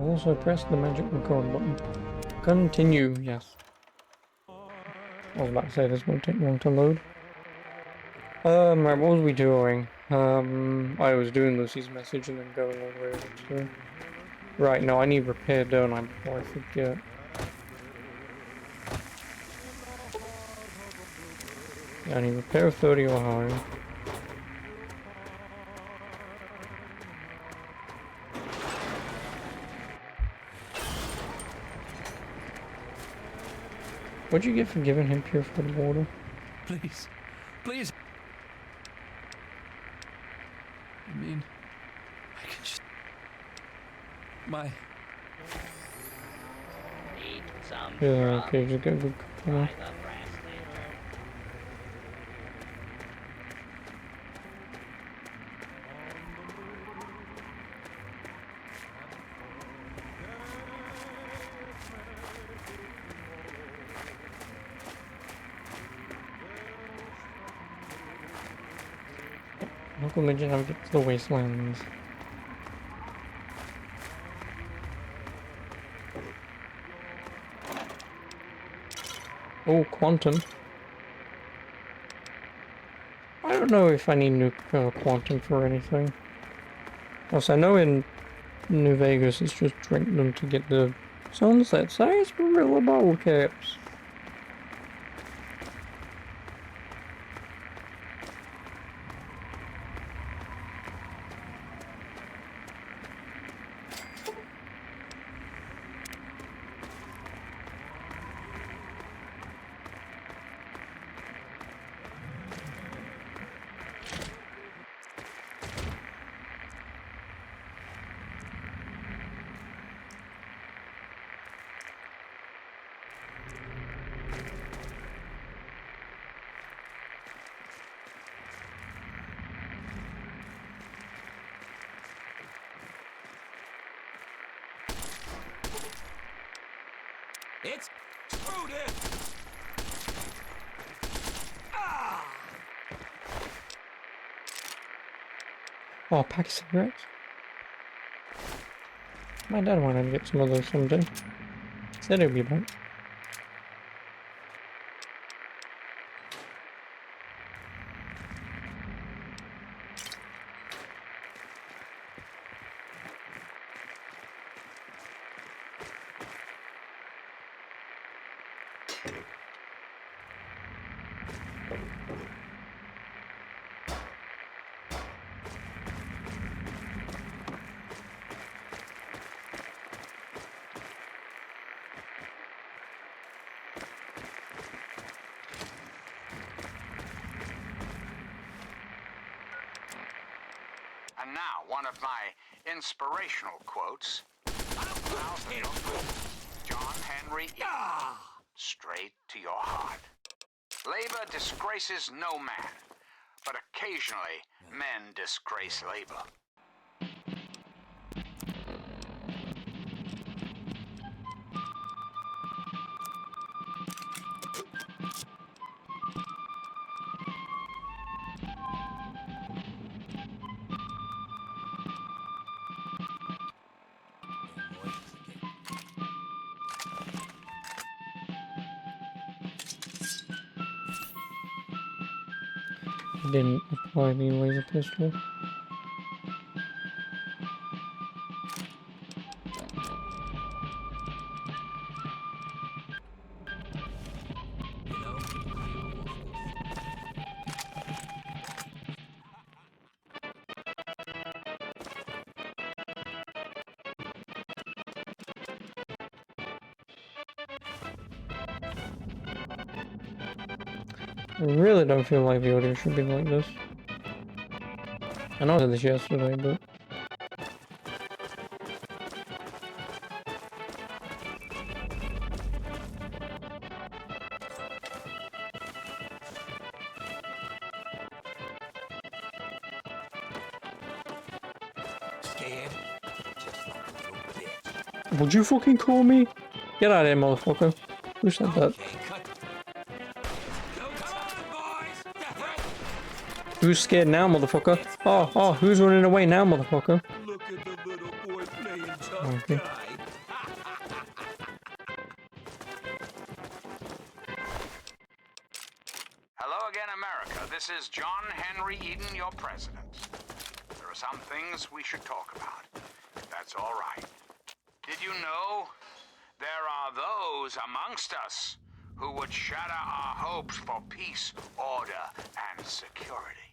Also press the magic record button. Continue, yes. I was about to say this won't take long to load. Right, what was we doing? I was doing Lucy's message and then going all the way over to... Right, no, I need repair, don't I, before I forget. Yeah, I need repair 30 or higher. What'd you get for giving him purified water? Please. Please. I mean, I can just... My... Need some Yeah, okay, just get a good couple more. by the brass lantern. Local legend of the wastelands. Oh, quantum. I don't know if I need new quantum for anything. Also, I know in New Vegas it's just drink them to get the sunset size gorilla bottle caps. It's exploded! Ah! Oh, a pack of cigarettes. My dad wanted to get some of those someday. Said he'd be back. And now, one of my inspirational quotes. John Henry Eaton, straight to your heart. Labor disgraces no man, but occasionally men disgrace labor. He didn't apply the laser pistol. I really don't feel like the audio should be like this. I know I said this yesterday, but... Scared? Just like a little bitch. Would you fucking call me? Get out of here, motherfucker. Who said that? Okay, cut. Go, come on, boys! Who's scared now, motherfucker? Oh, who's running away now, motherfucker? Look at the little boy playing tough Okay. guy. this is John Henry Eden, your president. There are some things we should talk about, if that's all right. Did you know there are those amongst us who would shatter our hopes for peace, order, and security?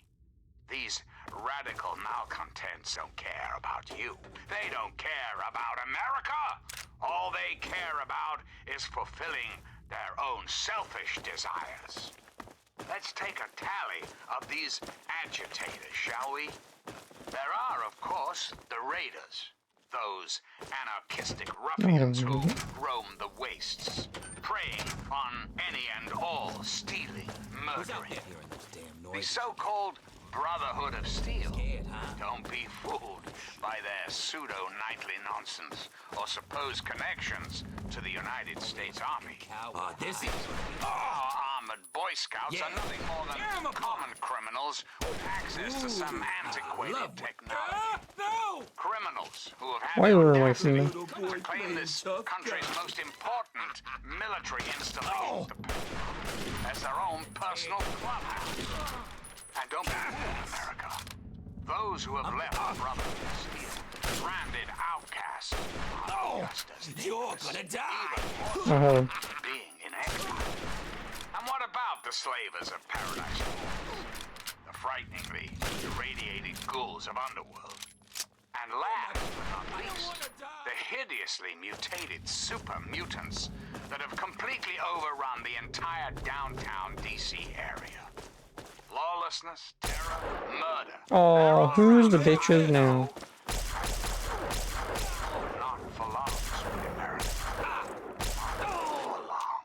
These radical malcontents don't care about you. They don't care about America. All they care about is fulfilling their own selfish desires. Let's take a tally of these agitators, shall we? There are, of course, the raiders. Those anarchistic ruffians who roam the wastes, preying on any and all, stealing, Who's out murdering. there hearing those damn The noises? so-called Brotherhood of Steel. Scared, huh? Don't be fooled by their pseudo-nightly nonsense or supposed connections to the United States Army. This is... Our armored Boy Scouts Yeah. are nothing more than Tear 'em apart. common criminals with access to some I antiquated love- technology. No! Criminals who have had Why the were I audacity listening? Little to boy claim playing this tough country's guy. most important military installation as their own personal clubhouse. And don't be fooled, America. Those who have left the Brotherhood of Steel, branded outcasts, are just as You're dangerous, gonna die! even more I heard. being in exile. And what about the slavers of Paradise Falls? The frighteningly irradiated ghouls of Underworld? And last but not least, the hideously mutated super mutants that have completely overrun the entire downtown DC area. Lawlessness, terror, murder. Oh, They're all who's the around bitches now? Not for long, sweet America. Not for long.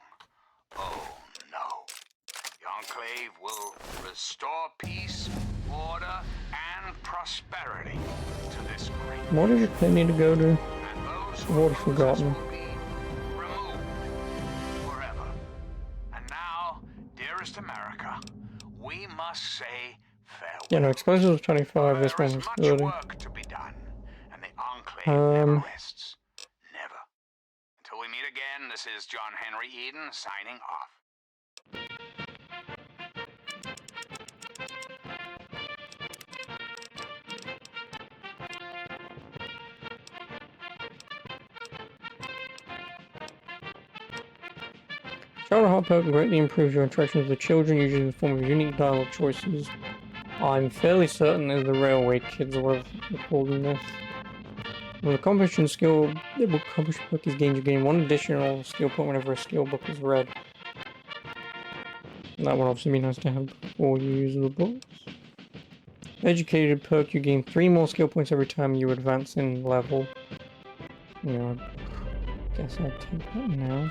Oh, no. The Enclave will restore peace, order, and prosperity to this great What does it need to go to? and those who I've already oppose us forgotten. will be removed forever. And now, dearest America, we must say farewell. Yeah, no, explosives 25, this There one is was much 30. work to be done, and the Enclave never rests. Never. Until we meet again, this is John Henry Eden signing off. Shadow Hot Perk greatly improves your interactions with the children, usually in the form of unique dialogue choices. I'm fairly certain they're the Railway Kids, or whatever they're calling this. When the competition skill, the book accomplishment book is gained, you gain one additional skill point whenever a skill book is read. And that would obviously be nice to have before you use the books. Educated perk, you gain 3 more skill points every time you advance in level. Yeah, I guess I'll take that now.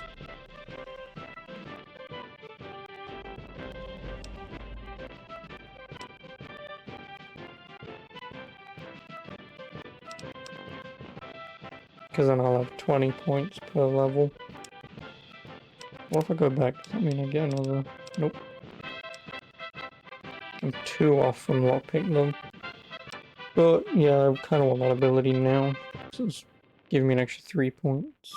Because then I'll have 20 points per level. What if I go back? Does that mean I get another? Nope. I'm 2 off from lockpick them. But yeah, I kind of want that ability now. So it's giving me an extra 3 points.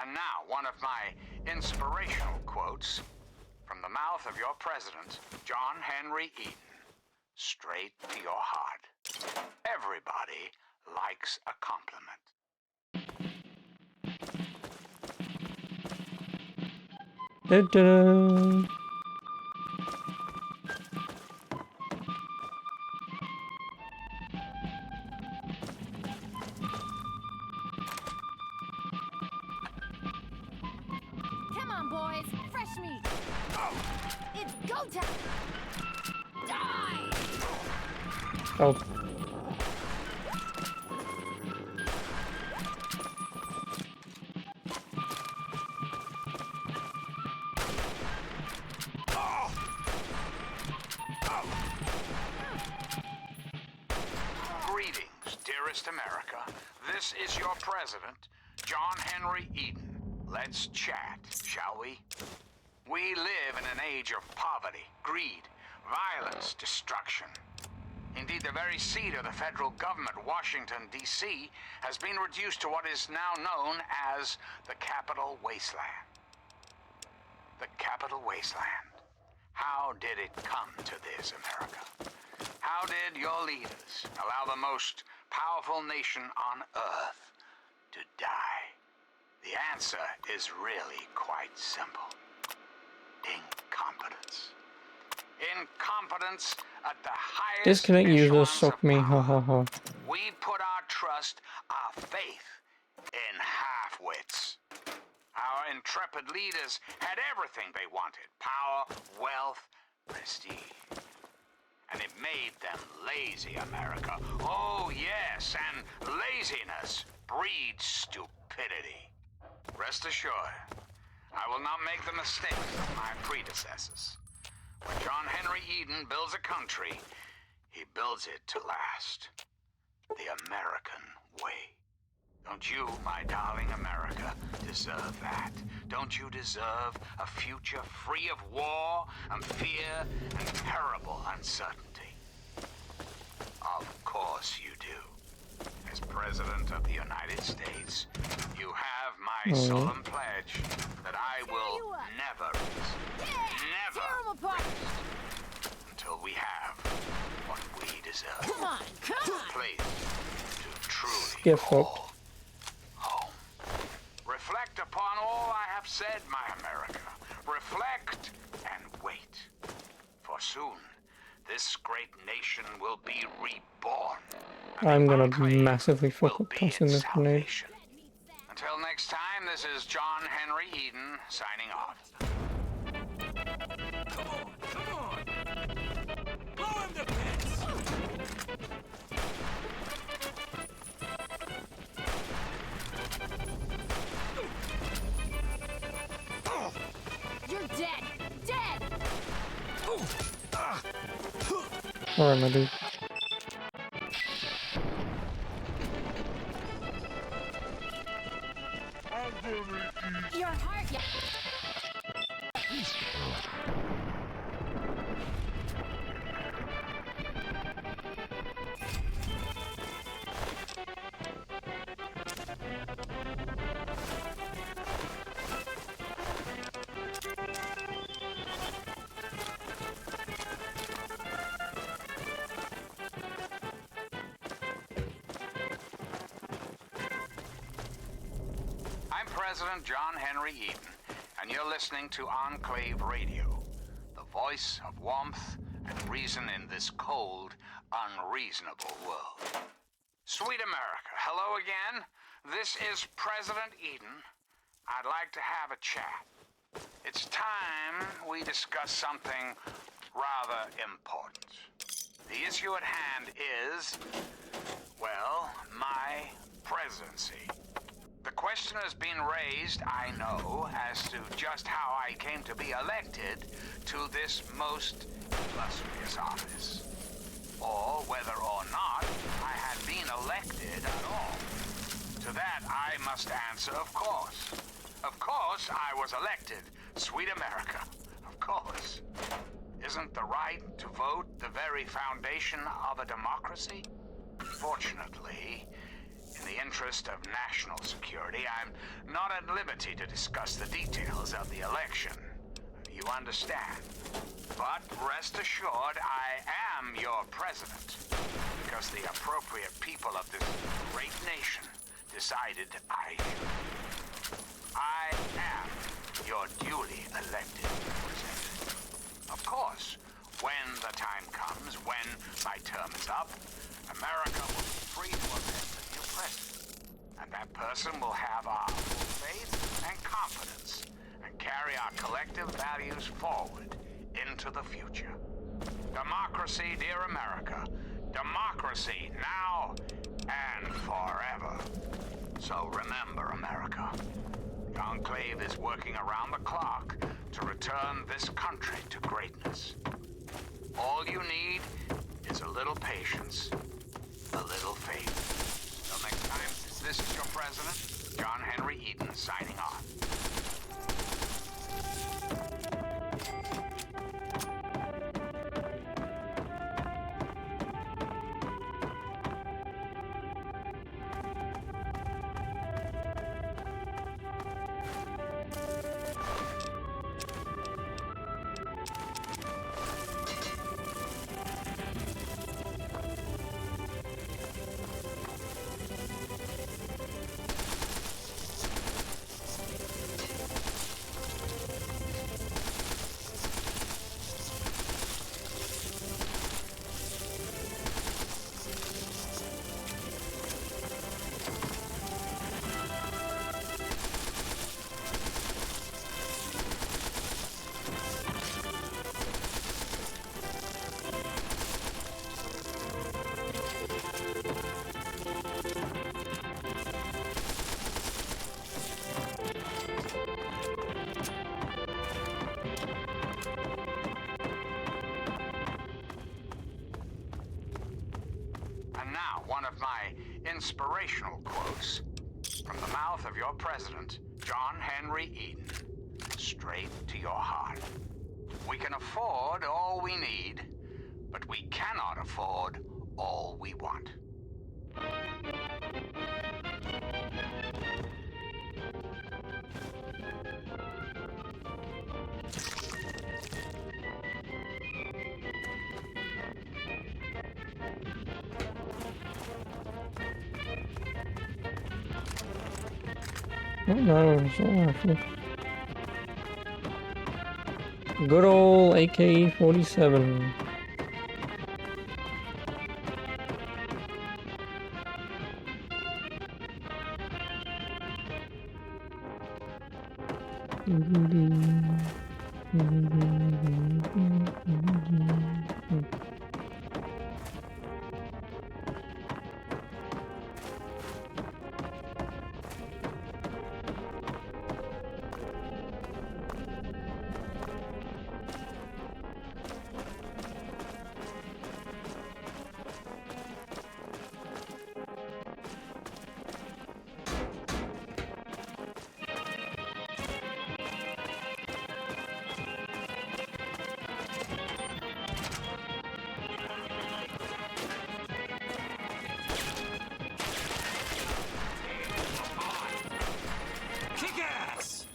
And now, one of my inspirational quotes from the mouth of your president, John Henry Eden. Straight to your heart. Everybody likes a compliment. Da-da-da. Come on, boys. fresh meat. It's go time. Die. Oh. Greetings, dearest America. This is your president, John Henry Eden. Let's chat, shall we? We live in an age of poverty, greed, violence, destruction. Indeed, the very seat of the federal government, Washington, D.C., has been reduced to what is now known as the Capital Wasteland. The Capital Wasteland. How did it come to this, America? How did your leaders allow the most powerful nation on Earth to die? The answer is really quite simple. Incompetence. Incompetence at the highest Disconnect user, echelons suck of me, power. ha ha ha. We put our trust, our faith in half-wits. Our intrepid leaders had everything they wanted. Power, wealth, prestige. And it made them lazy, America. Oh, yes, and laziness breeds stupidity. Rest assured, I will not make the mistakes of my predecessors. When John Henry Eden builds a country, he builds it to last. The American way. Don't you, my darling America, deserve that? Don't you deserve a future free of war and fear and terrible uncertainty? Of course you do. As President of the United States, you have my solemn pledge that I will never until we have what we deserve. Come on, come on. Please, to truly Get call fucked. home. Reflect upon all I have said, my America. Reflect and wait. For soon, this great nation will be reborn. and I'm the gonna enclave massively fuck will up be tossing its this grenade. salvation. Until next time, this is John Henry Eden signing off. Come on, come on! Blow him to bits! You're dead. Dead. Alright, my dude. Your heart. Yeah. I'm President John Henry Eden, and you're listening to Enclave Radio, the voice of warmth and reason in this cold, unreasonable world. Sweet America, hello again. This is President Eden. I'd like to have a chat. It's time we discuss something rather important. The issue at hand is, well, my presidency. The question has been raised, I know, as to just how I came to be elected to this most illustrious office. Or whether or not I had been elected at all. To that I must answer, of course. Of course I was elected, sweet America. Of course. Isn't the right to vote the very foundation of a democracy? Fortunately, in the interest of national security, I'm not at liberty to discuss the details of the election. You understand? But rest assured, I am your president, because the appropriate people of this great nation decided I should. I am your duly elected representative. Of course, when the time comes, when my term is up, America will be free to elect a new president. And that person will have our full faith and confidence and carry our collective values forward into the future. Democracy, dear America. Democracy now and forever. So remember, America, the Enclave is working around the clock to return this country to greatness. All you need is a little patience, a little faith. Till next time, this is your president, John Henry Eden, signing off. And now, one of my inspirational quotes from the mouth of your president, John Henry Eden, straight to your heart. We can afford all we need, but we cannot afford all we want. Oh no, it's not actually. Good old AK-47. Kick ass!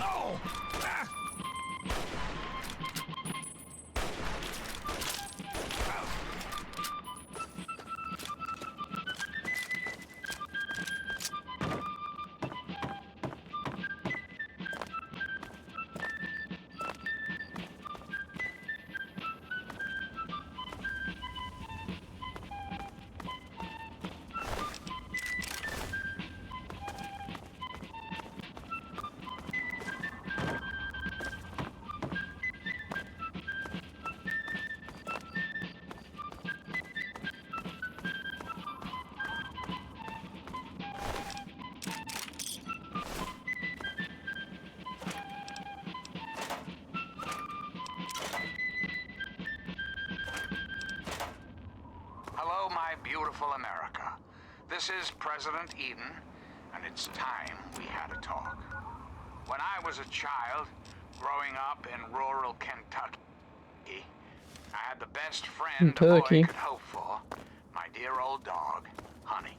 Oh! Ah! Hello, my beautiful America. This is President Eden, and it's time we had a talk. When I was a child, growing up in rural Kentucky, I had the best friend a boy Kentucky. could hope for, my dear old dog, Honey.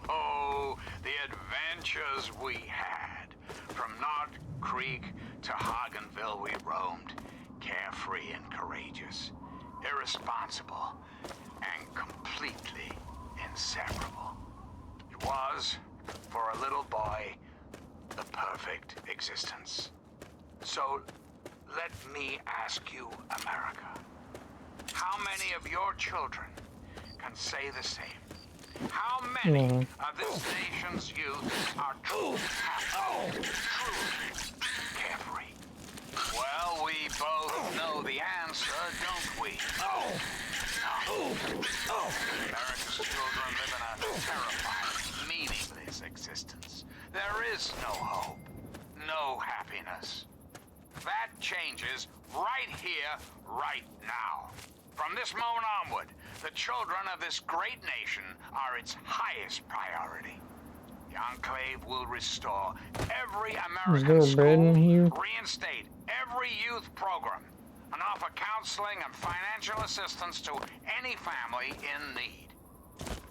Oh, the adventures we had. From Nod Creek to Hagenville we roamed, carefree and courageous, irresponsible, and completely inseparable. It was, for a little boy, the perfect existence. So, let me ask you, America, how many of your children can say the same? How many of this nation's youth are truly happy, truly carefree? Well, we both know the answer, don't we? No. America's children live in a terrifying, meaningless existence. There is no hope, no happiness. That changes right here, right now. From this moment onward, the children of this great nation are its highest priority. The Enclave will restore every American there bread in school, here? reinstate every youth program, and offer counseling and financial assistance to any family in need.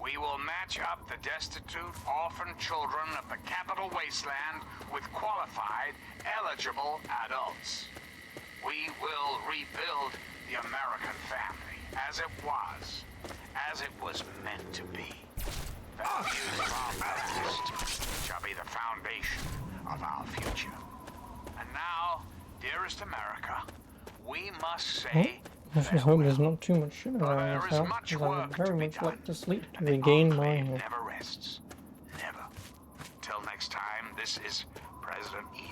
We will match up the destitute, orphan children of the Capital Wasteland with qualified, eligible adults. We will rebuild the American family as it was meant to be. The values of our past shall be the foundation of our future. And now, dearest America, we must say Let's just hope there's farewell. not too much shit around There this is house, much because I would work very to be much done, like to sleep to and the regain my Enclave health. never rests. Never. Till next time, this is President Eden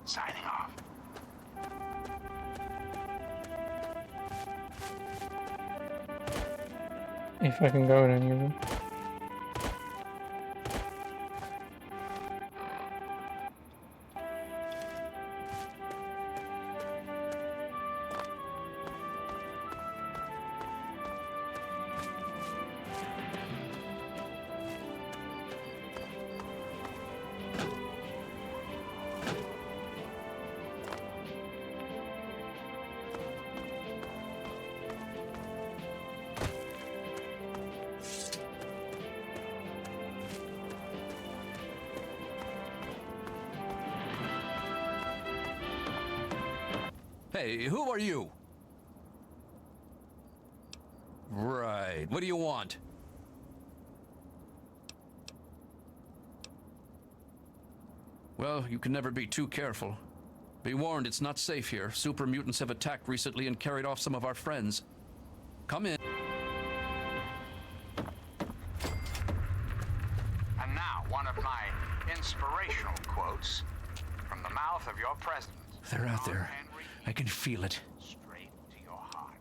signing off. If I can go in any of them. Hey, who are you? Right. What do you want? Well, you can never be too careful. Be warned, it's not safe here. Super mutants have attacked recently and carried off some of our friends. Come in. And now, one of my inspirational quotes from the mouth of your president. They're out John there. Henry I can feel it. Straight to your heart.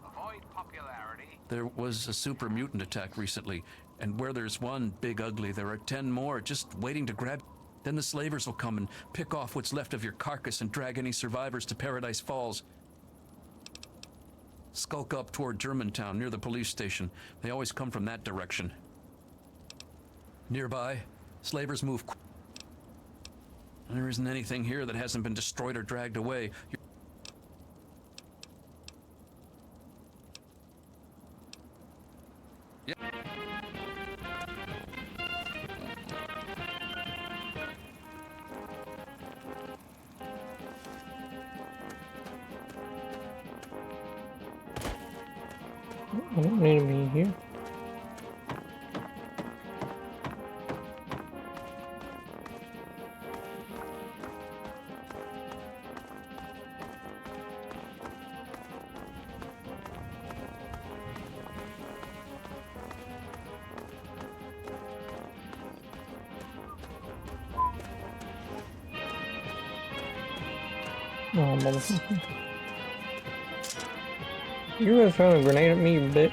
Avoid popularity. There was a super mutant attack recently, and where there's one big ugly, there are 10 more just waiting to grab. Then the slavers will come and pick off what's left of your carcass and drag any survivors to Paradise Falls. Skulk up toward Germantown near the police station. They always come from that direction. Nearby, slavers move. There isn't anything here that hasn't been destroyed or dragged away. I don't need to be here. Oh, motherfucker. You were throwing a grenade at me, you bitch.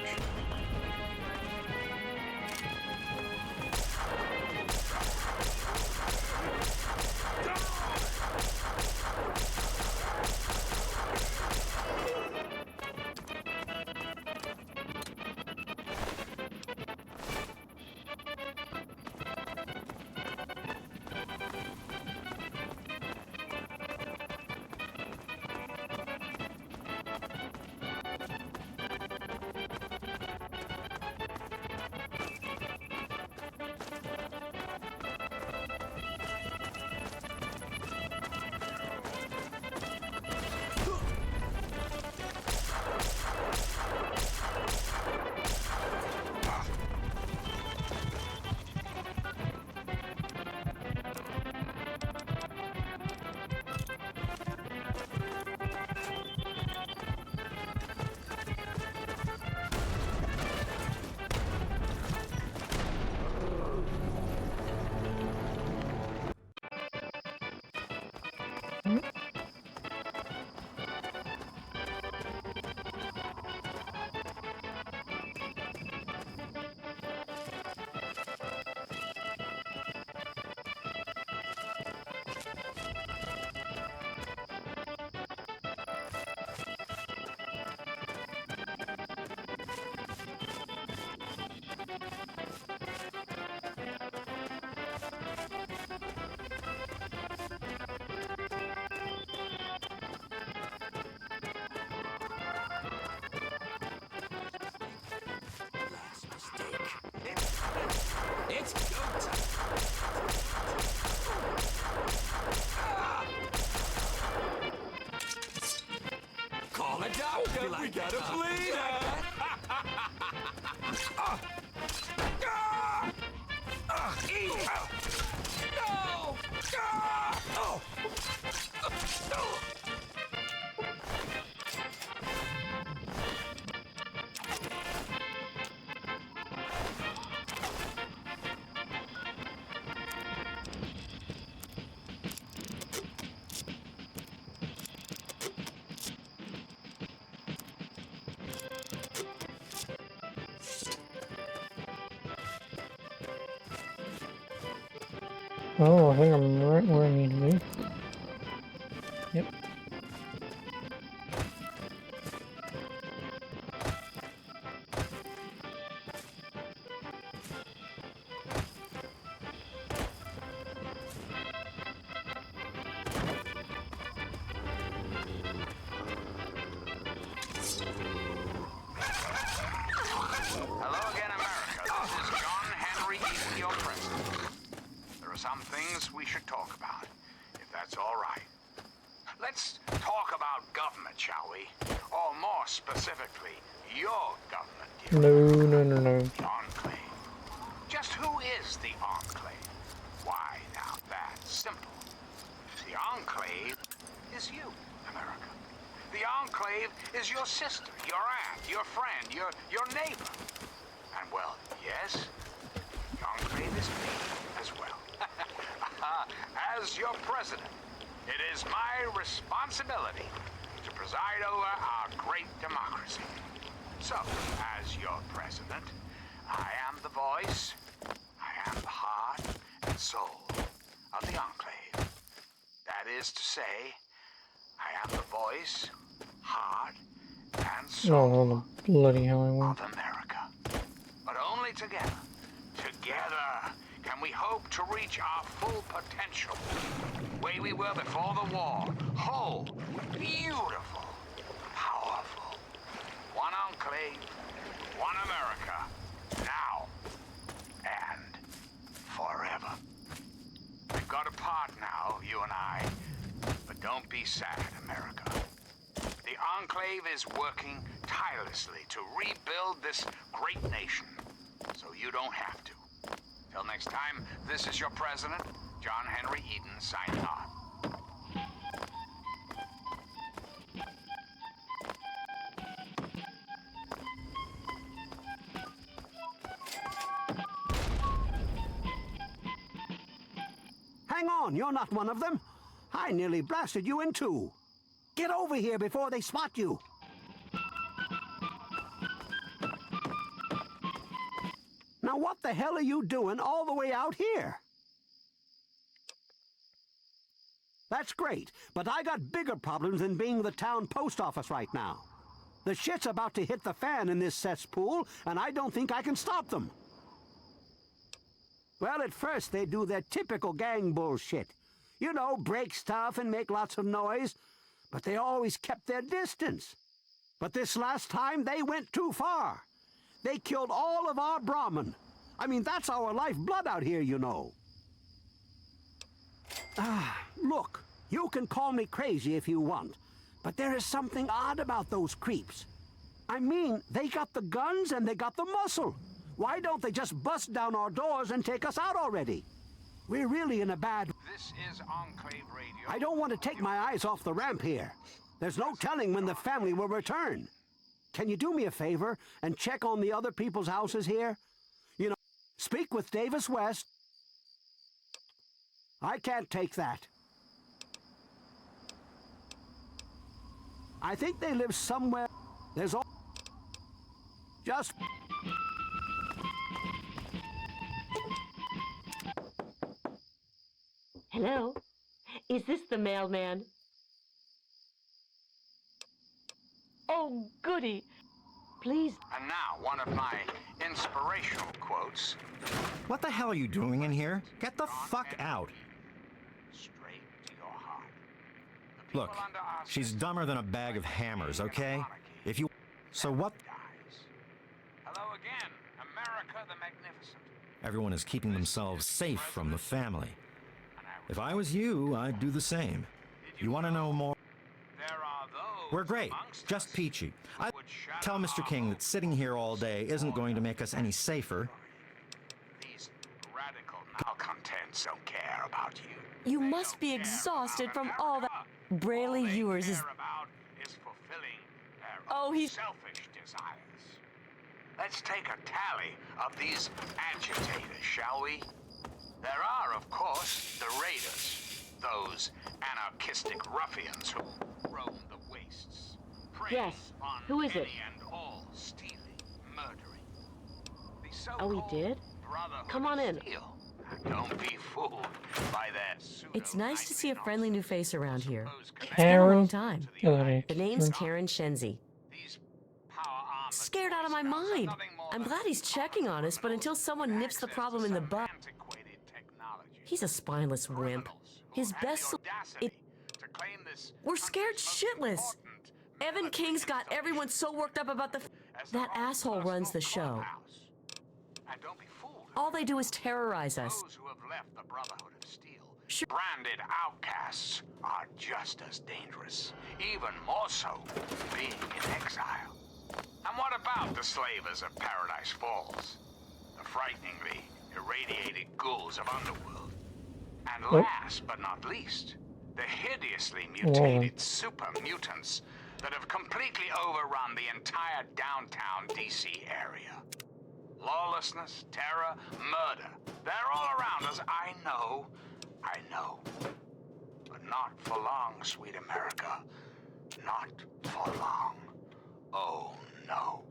It's go time. Call a doctor. We got a bleeder. No! Oh! Oh, I think I'm right where I need to be. Yep. Hello again, America. This is John Henry Eden, your president. There are some things we should talk about, if that's all right. Let's talk about government, shall we? Or more specifically, your government, dear. No. The Enclave. Just who is the Enclave? Why, now that's simple. The Enclave is you, America. The Enclave is your sister, your aunt, your friend, your neighbor. And well, yes, the Enclave is me as well. As your president, it is my responsibility to preside over our great democracy. So, as your president, I am the voice, I am the heart and soul of the Enclave. That is to say, I am the voice, heart, and soul Oh, bloody hell I of won't. America. But only together, can we hope to reach our full potential. The way we were before the war. Whole, beautiful, powerful. One Enclave, one America. Now and forever. We've got apart now, you and I. But don't be sad, America. The Enclave is working tirelessly to rebuild this great nation, so you don't have to. Till next time, this is your president, John Henry Eden, signing off. Hang on, you're not one of them. I nearly blasted you in two. Get over here before they spot you. Now what the hell are you doing all the way out here? That's great, but I got bigger problems than being the town post office right now. The shit's about to hit the fan in this cesspool, and I don't think I can stop them. Well, at first they do their typical gang bullshit. You know, break stuff and make lots of noise, but they always kept their distance. But this last time, they went too far. They killed all of our Brahmin. I mean, that's our lifeblood out here, you know. Look, you can call me crazy if you want, but there is something odd about those creeps. I mean, they got the guns and they got the muscle. Why don't they just bust down our doors and take us out already? We're really in a bad... This is Enclave Radio. I don't want to take my eyes off the ramp here. There's no telling when the family will return. Can you do me a favor and check on the other people's houses here? You know, speak with Davis West. I can't take that. I think they live somewhere. There's all. Just. Hello? Is this the mailman? Oh, goody. Please. And now, one of my inspirational quotes. What the hell are you doing in here? Get the fuck out. Straight to your heart. The people Look, under our she's system dumber than a bag of hammers, okay? If you... So what... guys. Hello again, America the Magnificent. Everyone is keeping themselves safe from the family. If I was you, I'd do the same. You want to know more? There are those We're great, amongst just us peachy. I who would shatter tell Mr. our King that sitting here all day isn't going to make us any safer. These radical malcontents don't care about you. You They must don't be care exhausted about from all that. America. Braley All they Ewers is. care about is fulfilling their Oh, own he's- selfish desires. Let's take a tally of these agitators, shall we? There are, of course, the raiders. Those anarchistic ruffians who roam the wastes. Preying Yes. on Who is it? any and all stealing, murdering. The Oh, he so-called did? Brotherhood Come on of in. Steel. Don't be fooled by that It's nice to see a friendly new face around here. It's been a Karen? long time. Hillary. The name's Karen Shenzi. These power-armored Scared out of my Boy Scouts are mind. nothing more I'm than glad he's checking on us, but until someone nips the access problem to in the some bud. antiquated technology. He's a spineless wimp. Criminals who His have best. the audacity to claim this We're scared country's most shitless. important Evan military King's got installation everyone so worked up about the. as their That own asshole runs the personal show. courthouse. And don't be fooled. All they do is terrorize us. Those who have left the Brotherhood of Steel, Sure. branded outcasts, are just as dangerous, even more so being in exile. And what about the slavers of Paradise Falls? The frighteningly irradiated ghouls of Underworld. And Oh. last but not least, the hideously mutated super mutants that have completely overrun the entire downtown DC area. Lawlessness, terror, murder. They're all around us. I know. But not for long, sweet America. Not for long. Oh, no.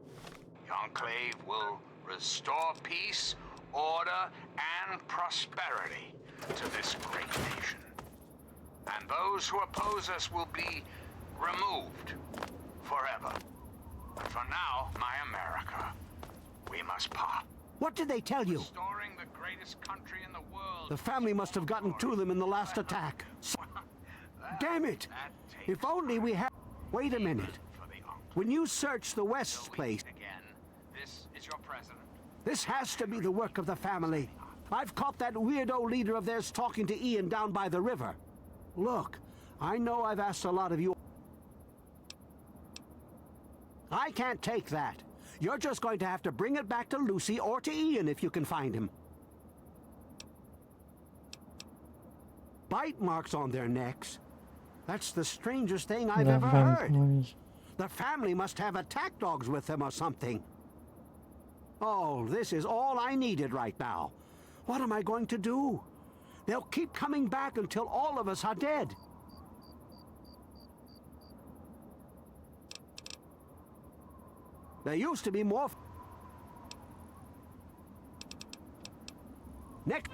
The Enclave will restore peace, order, and prosperity to this great nation. And those who oppose us will be removed forever. But for now, my America, we must part. What did they tell you? Restoring the greatest country in the world. The family must have gotten to them in the last attack. Damn it! If only we had. Wait a minute. For the Enclave. When you search the West's place, Again, this is your president. this has to be the work of the family. I've caught that weirdo leader of theirs talking to Ian down by the river. Look, I know I've asked a lot of you. I can't take that. You're just going to have to bring it back to Lucy or to Ian if you can find him. Bite marks on their necks. That's the strangest thing I've The ever heard. vampires. The family must have attack dogs with them or something. Oh, this is all I needed right now. What am I going to do? They'll keep coming back until all of us are dead. There used to be more. Next.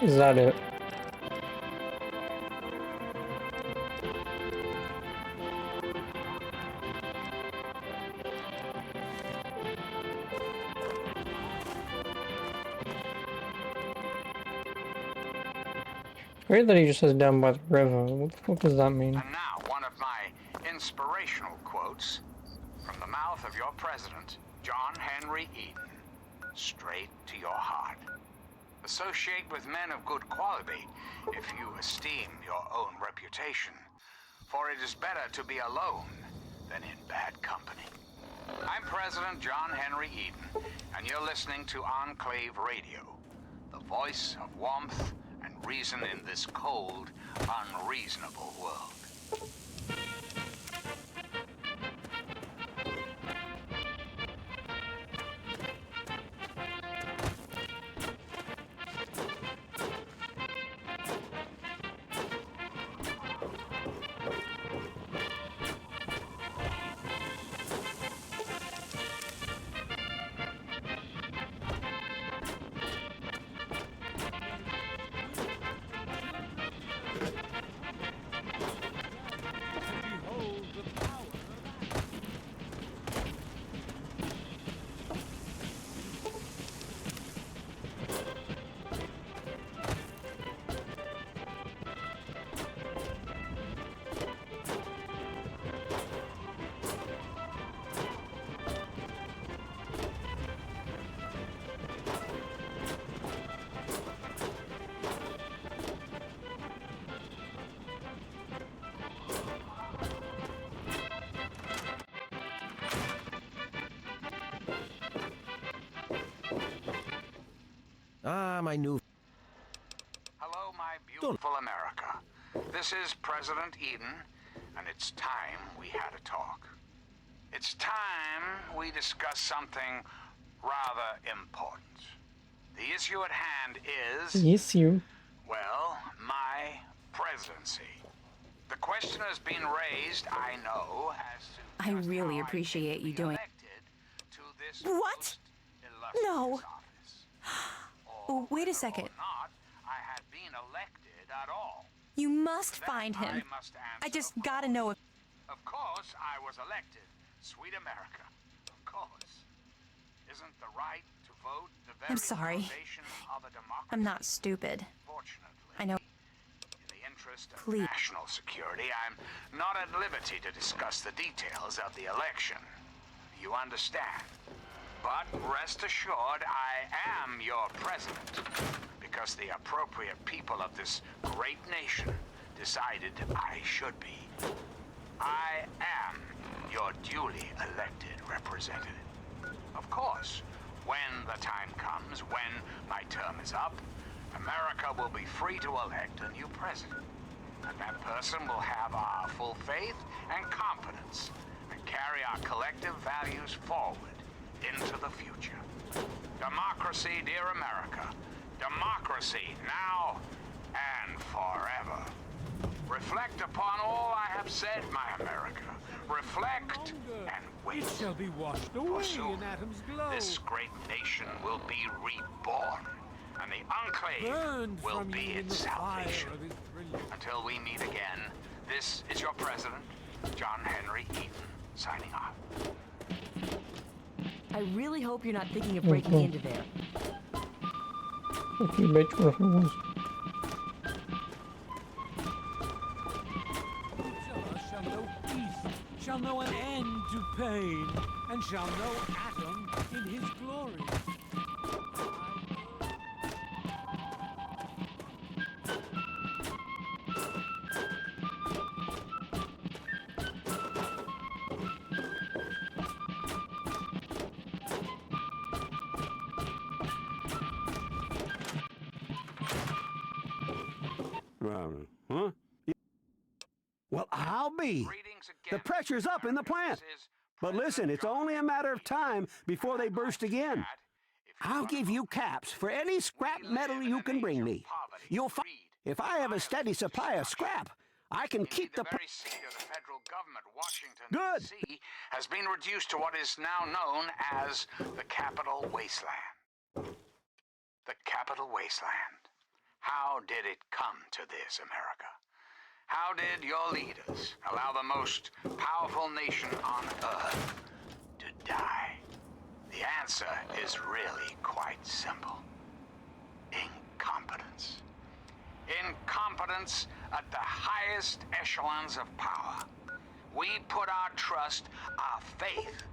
Is that it? Weird that he just says down by the river. What the fuck does that mean? And now, one of my inspirational quotes from the mouth of your president, John Henry Eden. Straight to your heart. Associate with men of good quality if you esteem your own reputation. For it is better to be alone than in bad company. I'm President John Henry Eden, and you're listening to Enclave Radio, the voice of warmth and reason in this cold, unreasonable world. time I knew. Hello, my beautiful America. This is President Eden, and it's time we had a talk. It's time we discuss something rather important. The issue at hand is, Yes, you. well, my presidency. The question has been raised, I know, as to I just really how I appreciate came you to be doing- elected to this What? most illustrious No. office. Oh, wait a Whether second. or not I had been elected at all. You must That find I him. must answer, I just of gotta course. know if. Of course, I was elected. Sweet America. Of course. Isn't the right to vote the very I'm sorry. foundation of a democracy? I'm not stupid. Fortunately, I know. in the interest of Please. national security, I'm not at liberty to discuss the details of the election. You understand? But rest assured, I am your president, because the appropriate people of this great nation decided I should be. I am your duly elected representative. Of course, when the time comes, when my term is up, America will be free to elect a new president. And that person will have our full faith and confidence and carry our collective values forward into the future. Democracy, dear America. Democracy now and forever. Reflect upon all I have said, my America. Reflect and wait. It shall be washed For away soon, in Adam's glow. this great nation will be reborn, and the enclave Burned will from be you in its the fire salvation. of his brilliance. Until we meet again, this is your president, John Henry Eaton, signing off. I really hope you're not thinking of breaking into there. Fuck you, bitch, whatever it was. Whosoever shall know peace, shall know an end to pain, and shall know Adam in his glory. Huh? Well, I'll be. Greetings The again, pressure's up in the plant. This is But listen, it's only a matter of time before they burst again. I'll give you caps for any scrap metal you can bring me. You'll find if I have a steady supply of scrap, I can keep the. very seat of the federal government, Washington, Good. D.C., has been reduced to what is now known as the Capital Wasteland. The Capital Wasteland. How did it come to this, America? How did your leaders allow the most powerful nation on earth to die? The answer is really quite simple. Incompetence. Incompetence at the highest echelons of power. We put our trust, our faith,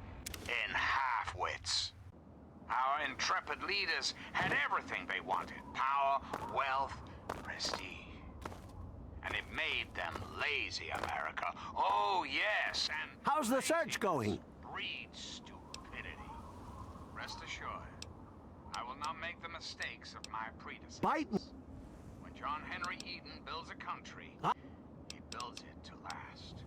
in half-wits. Our intrepid leaders had everything they wanted. Power, wealth, prestige. And it made them lazy, America. Oh, yes, and... How's the search going? Breeds stupidity. Rest assured, I will not make the mistakes of my predecessors. Bite. When John Henry Eaton builds a country, Huh? he builds it to last.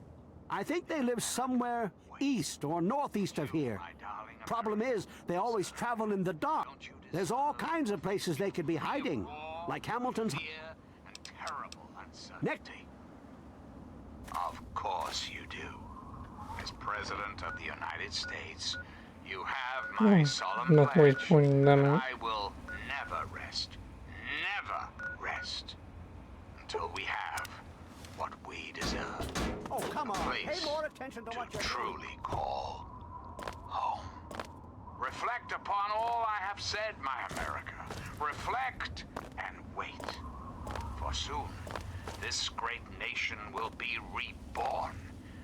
I think they live somewhere east or northeast of here. My darling Problem is, they always travel in the dark. There's all kinds of places they could be hiding, like Hamilton's. fear and terrible uncertainty. Of course you do. As President of the United States, you have my solemn not always pledge pointing them that out. I will never rest, until we have what we deserve. Oh, come on. Place Pay more attention to what to you're doing. truly call home. Reflect upon all I have said, my America. Reflect and wait. For soon, this great nation will be reborn,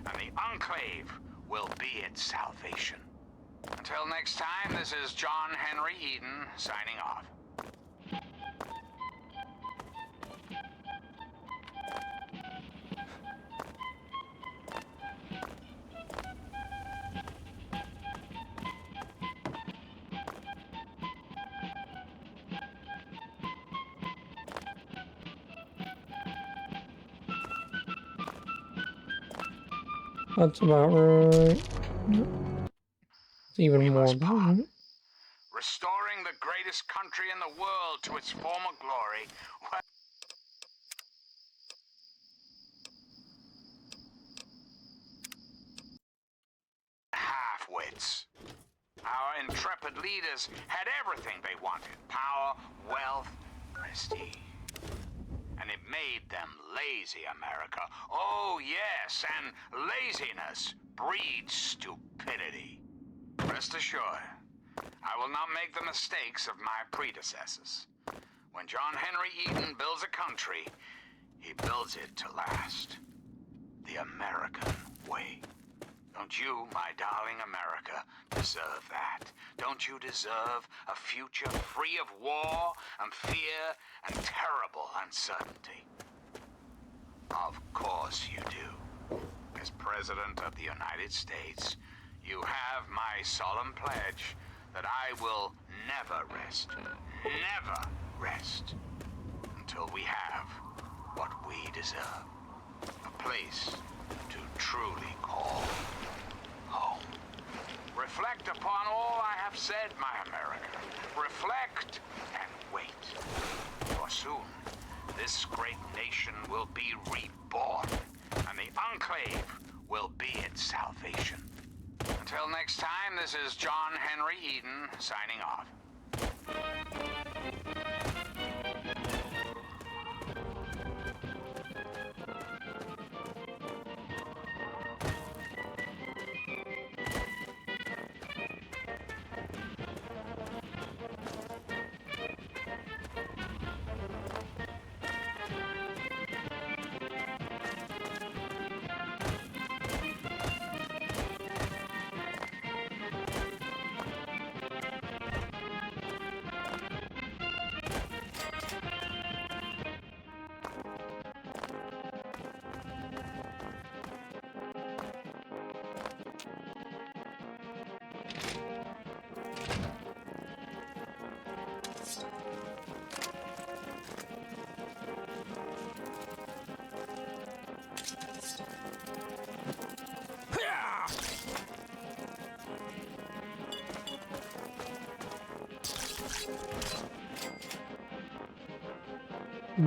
and the enclave will be its salvation. Until next time, this is John Henry Eaton signing off. That's about right. It's even more must part. than that. Restoring the greatest country in the world to its former glory. Half-wits. Our intrepid leaders had everything they wanted. Power, wealth, prestige. And it made them lazy, America. Oh, yes, and laziness breeds stupidity. Rest assured, I will not make the mistakes of my predecessors. When John Henry Eden builds a country, he builds it to last. The American way. Don't you, my darling America, deserve that? Don't you deserve a future free of war and fear and terrible uncertainty? Of course you do. As President of the United States, you have my solemn pledge that I will never rest, until we have what we deserve. A place to truly call home. Reflect upon all I have said, my America. Reflect and wait. For soon, this great nation will be reborn, and the Enclave will be its salvation. Until next time, this is John Henry Eden signing off.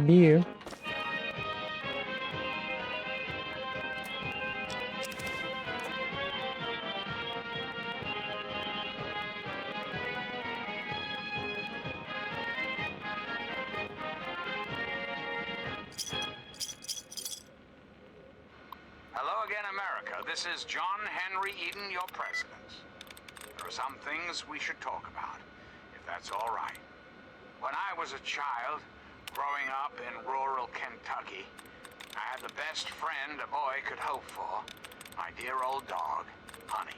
Beer. Hello again, America. This is John Henry Eden, your president. There are some things we should talk about, if that's all right. When I was a child, growing up in rural Kentucky, I had the best friend a boy could hope for, my dear old dog, Honey.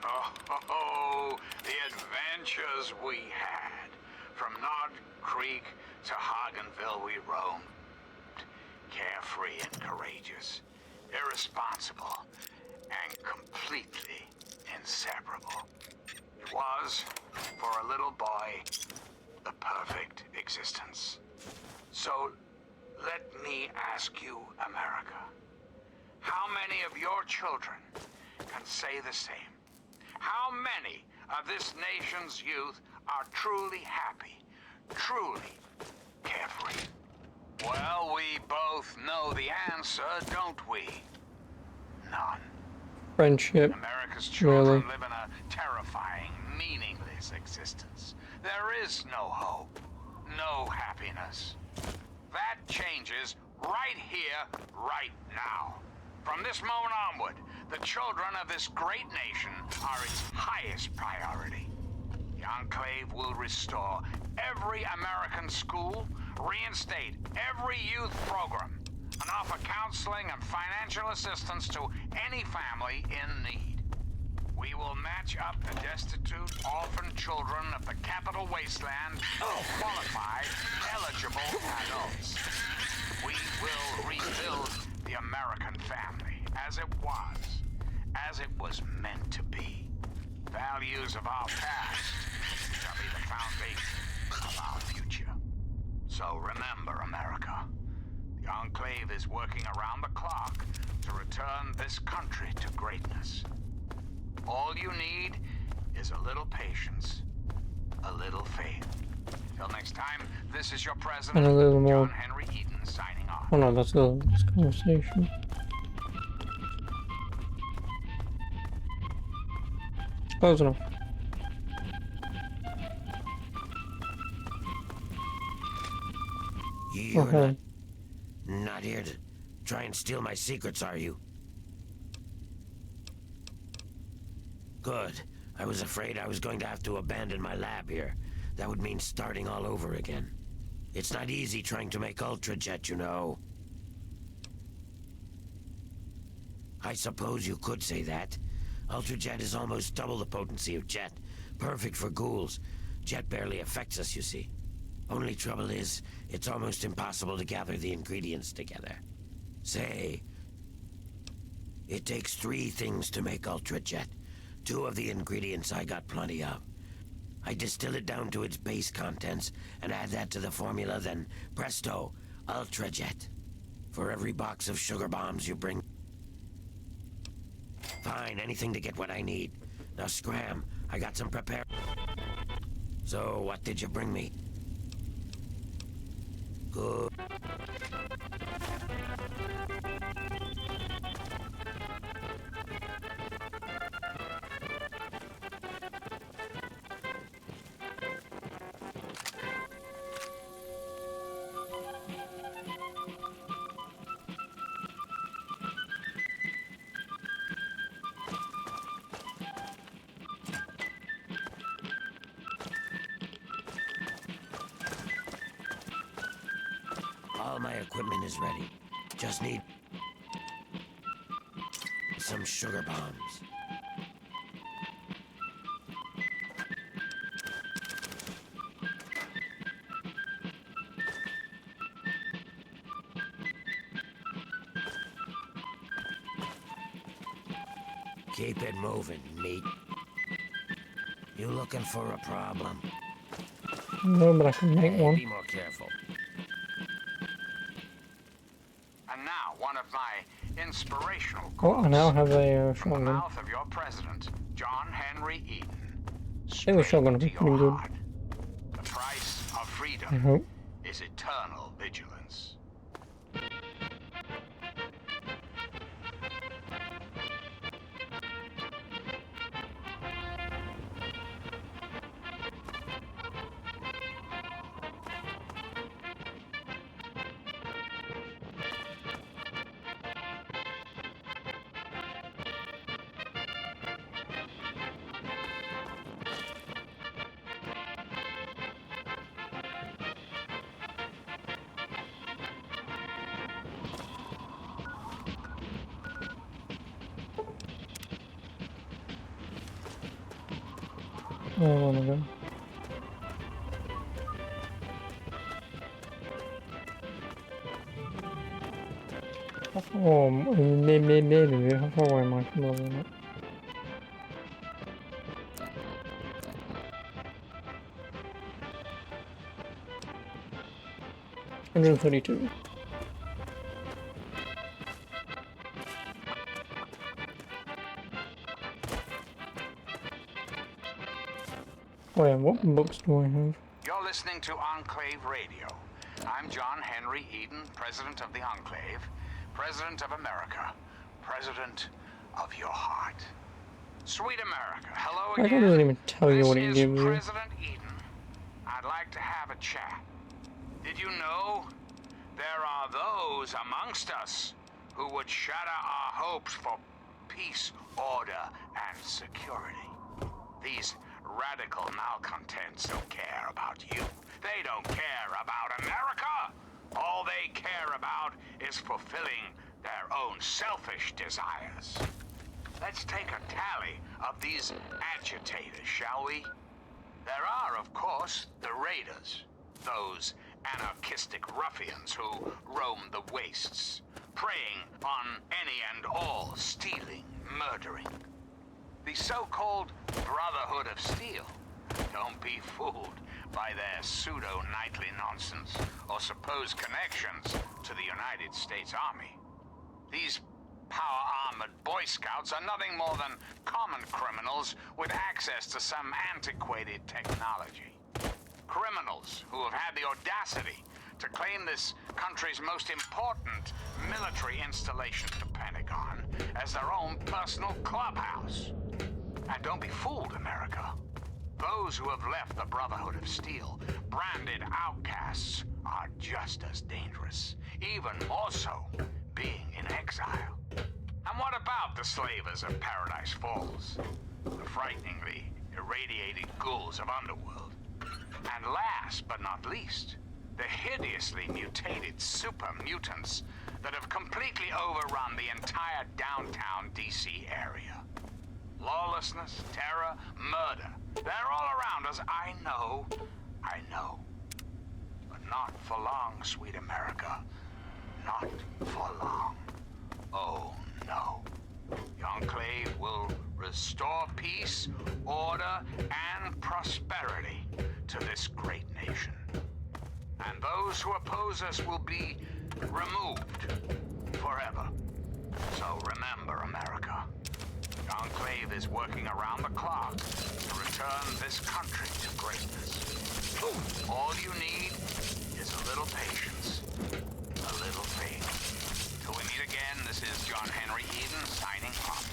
Oh, the adventures we had. From Nod Creek to Hagenville we roamed. Carefree and courageous, irresponsible, and completely inseparable. It was, for a little boy, the perfect existence. So, let me ask you, America, how many of your children can say the same? How many of this nation's youth are truly happy, truly carefree? Well, we both know the answer, don't we? None. Friendship. America's children Really. live in a terrifying, meaningless existence. There is no hope, no happiness. That changes right here, right now. From this moment onward, the children of this great nation are its highest priority. The Enclave will restore every American school, reinstate every youth program, and offer counseling and financial assistance to any family in need. We will match up the destitute, orphan children of the capital wasteland with qualified, eligible adults. We will rebuild the American family as it was meant to be. Values of our past shall be the foundation of our future. So remember, America, the Enclave is working around the clock to return turn this country to greatness. All you need is a little patience, a little faith. Till next time, this is your president, And a little more. John Henry Eden, signing off. Oh no, that's this conversation. Close enough. You're Okay. not here to try and steal my secrets, are you? Good. I was afraid I was going to have to abandon my lab here. That would mean starting all over again. It's not easy trying to make Ultrajet, you know. I suppose you could say that. Ultrajet is almost double the potency of Jet. Perfect for ghouls. Jet barely affects us, you see. Only trouble is, it's almost impossible to gather the ingredients together. Say, it takes 3 things to make Ultrajet. 2 of the ingredients I got plenty of. I distill it down to its base contents and add that to the formula, then presto, Ultrajet. For every box of sugar bombs you bring... Fine, anything to get what I need. Now scram, I got some prepared... So, what did you bring me? Good. All my equipment is ready. Just need some sugar bombs. Keep it moving, meat. You looking for a problem? No, but I can make Hey, one. be more careful. And now, one of my inspirational Oh, quotes I now have a from the shotgun. mouth of your president, John Henry Eden. I think the shotgun will be Straight to pretty your good. heart. The price of I freedom hope. is eternal vigilance. Oh, I wanna go. Oh, maybe. How far away am I from the limit? $132. Oh yeah, what books do I have? You're listening to Enclave Radio. I'm John Henry Eden, President of the Enclave, President of America, President of your heart. Sweet America, hello I again. can't even tell you what it This gives is you. President Eden. I'd like to have a chat. Did you know there are those amongst us who would shatter our hopes for peace, order, and security? These radical malcontents don't care about you. They don't care about America. All they care about is fulfilling their own selfish desires. Let's take a tally of these agitators, shall we? There are, of course, the raiders, those anarchistic ruffians who roam the wastes, preying on any and all stealing, murdering. The so-called Brotherhood of Steel. Don't be fooled by their pseudo-knightly nonsense or supposed connections to the United States Army. These power-armored Boy Scouts are nothing more than common criminals with access to some antiquated technology. Criminals who have had the audacity to claim this country's most important military installation, the Pentagon, as their own personal clubhouse. And don't be fooled, America. Those who have left the Brotherhood of Steel, branded outcasts, are just as dangerous, even more so, being in exile. And what about the slavers of Paradise Falls? The frighteningly irradiated ghouls of Underworld. And last but not least, the hideously mutated super mutants that have completely overrun the entire downtown DC area. Lawlessness, terror, murder. They're all around us. I know. But not for long, sweet America. Not for long. Oh, no. The Enclave will restore peace, order, and prosperity to this great nation. And those who oppose us will be removed forever. So remember, America, the Enclave is working around the clock to return this country to greatness. All you need is a little patience, a little faith. Till we meet again, this is John Henry Eden signing off.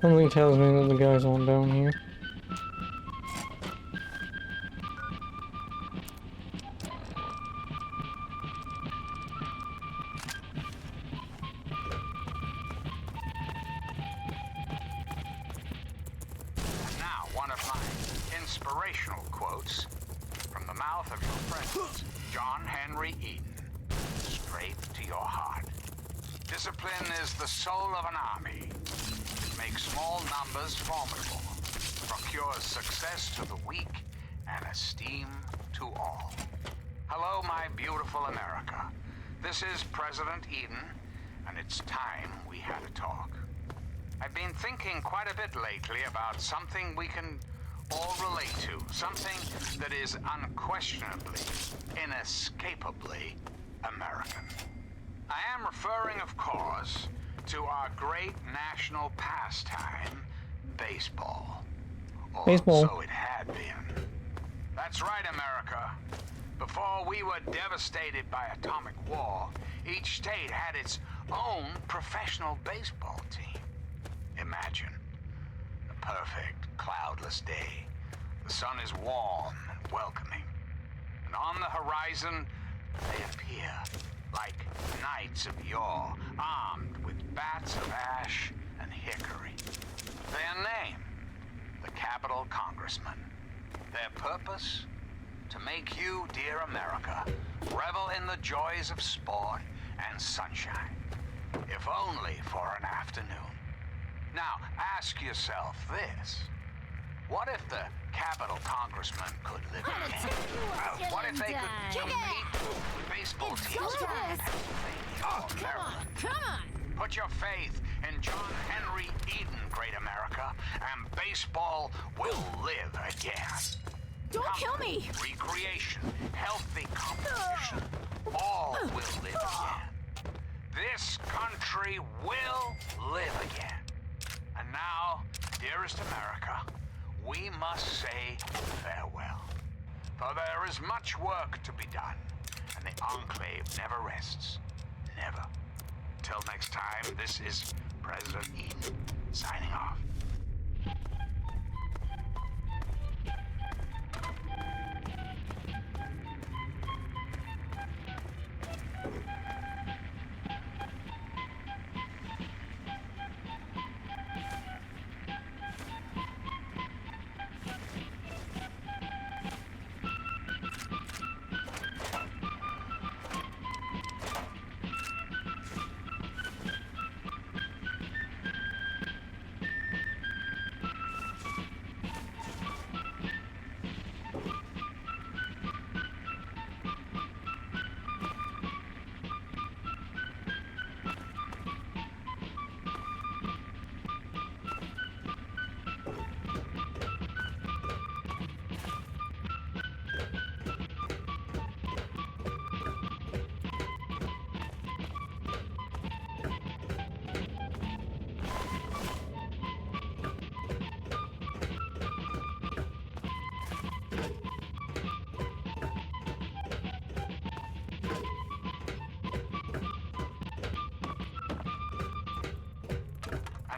Something tells me that the guys aren't down here. And now, one of my inspirational quotes from the mouth of your president, John Henry Eden. Straight to your heart. Discipline is the soul of an army. It makes small numbers formidable, procures success to the weak, and esteem to all. Hello, my beautiful America. This is President Eden, and it's time we had a talk. I've been thinking quite a bit lately about something we can all relate to, something that is unquestionably, inescapably American. I am referring, of course, to our great national pastime, baseball. Or Baseball. so it had been. That's right, America. Before we were devastated by atomic war, each state had its own professional baseball team. Imagine a perfect, cloudless day. The sun is warm and welcoming. And on the horizon, they appear like knights of yore, armed with bats of ash and hickory. Their name, the Capitol Congressmen. Their purpose, to make you, dear America, revel in the joys of sport and sunshine, if only for an afternoon. Now, ask yourself this. What if the Capitol Congressmen could live again? What if they could compete with baseball teams in Pennsylvania or Maryland? Come on! Put your faith in John Henry Eden, great America, and baseball will live again. Don't kill me! Recreation, healthy competition, all will live again. This country will live again. And now, dearest America, we must say farewell. For there is much work to be done, and the Enclave never rests. Never. Till next time, this is President Eden, signing off.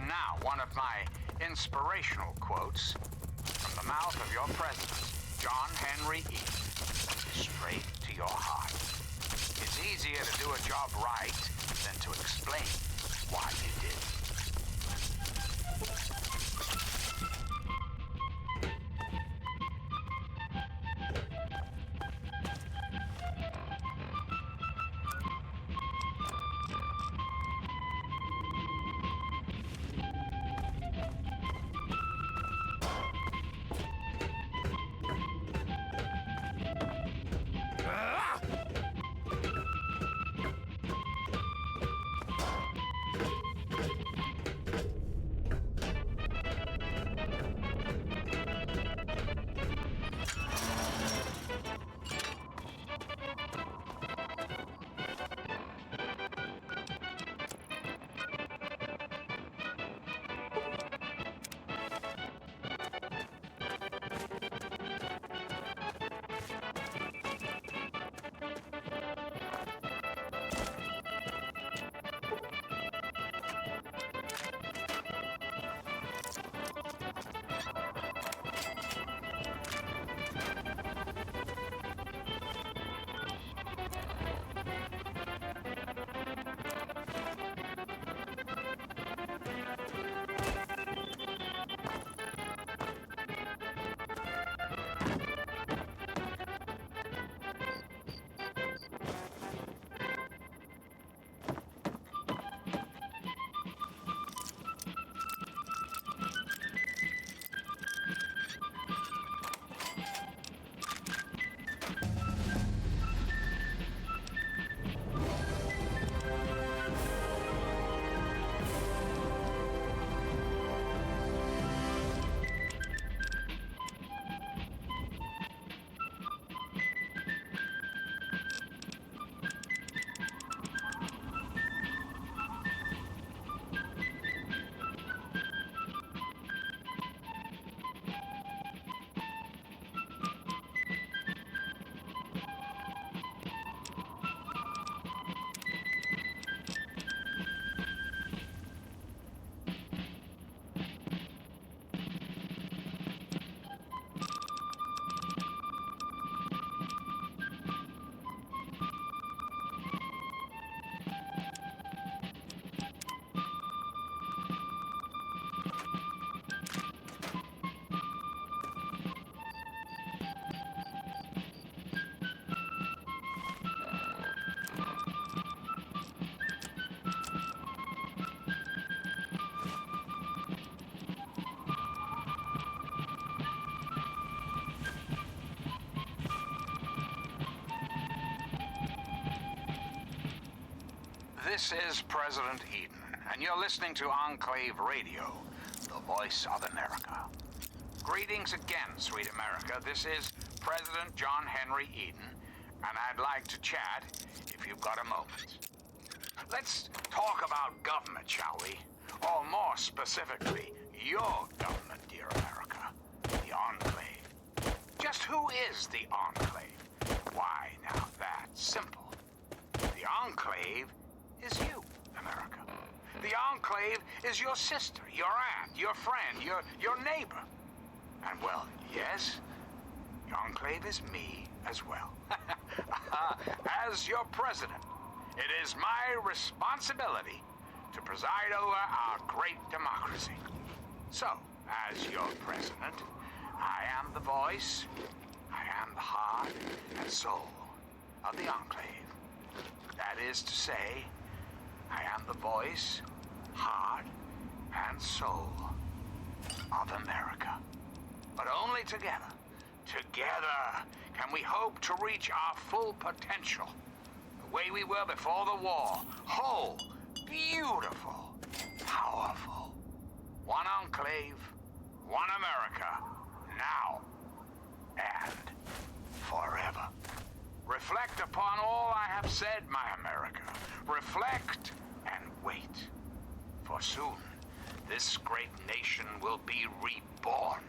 Now, one of my inspirational quotes from the mouth of your president, John Henry Eaton, straight to your heart. It's easier to do a job right than to explain why you did. This is President Eden, and you're listening to Enclave Radio, the voice of America. Greetings again, sweet America. This is President John Henry Eden, and I'd like to chat if you've got a moment. Let's talk about government, shall we? Or more specifically, your government, dear America, the Enclave. Just who is the Enclave? Why, now that's simple. The Enclave is you, America. The Enclave is your sister, your aunt, your friend, your neighbor. And well, yes, the Enclave is me as well. As your president, it is my responsibility to preside over our great democracy. So, as your president, I am the voice, I am the heart and soul of the Enclave. That is to say, I am the voice, heart, and soul of America. But only together, can we hope to reach our full potential, the way we were before the war, whole, beautiful, powerful. One Enclave, one America, now and forever. Reflect upon all I have said, my America. Reflect and wait. For soon, this great nation will be reborn,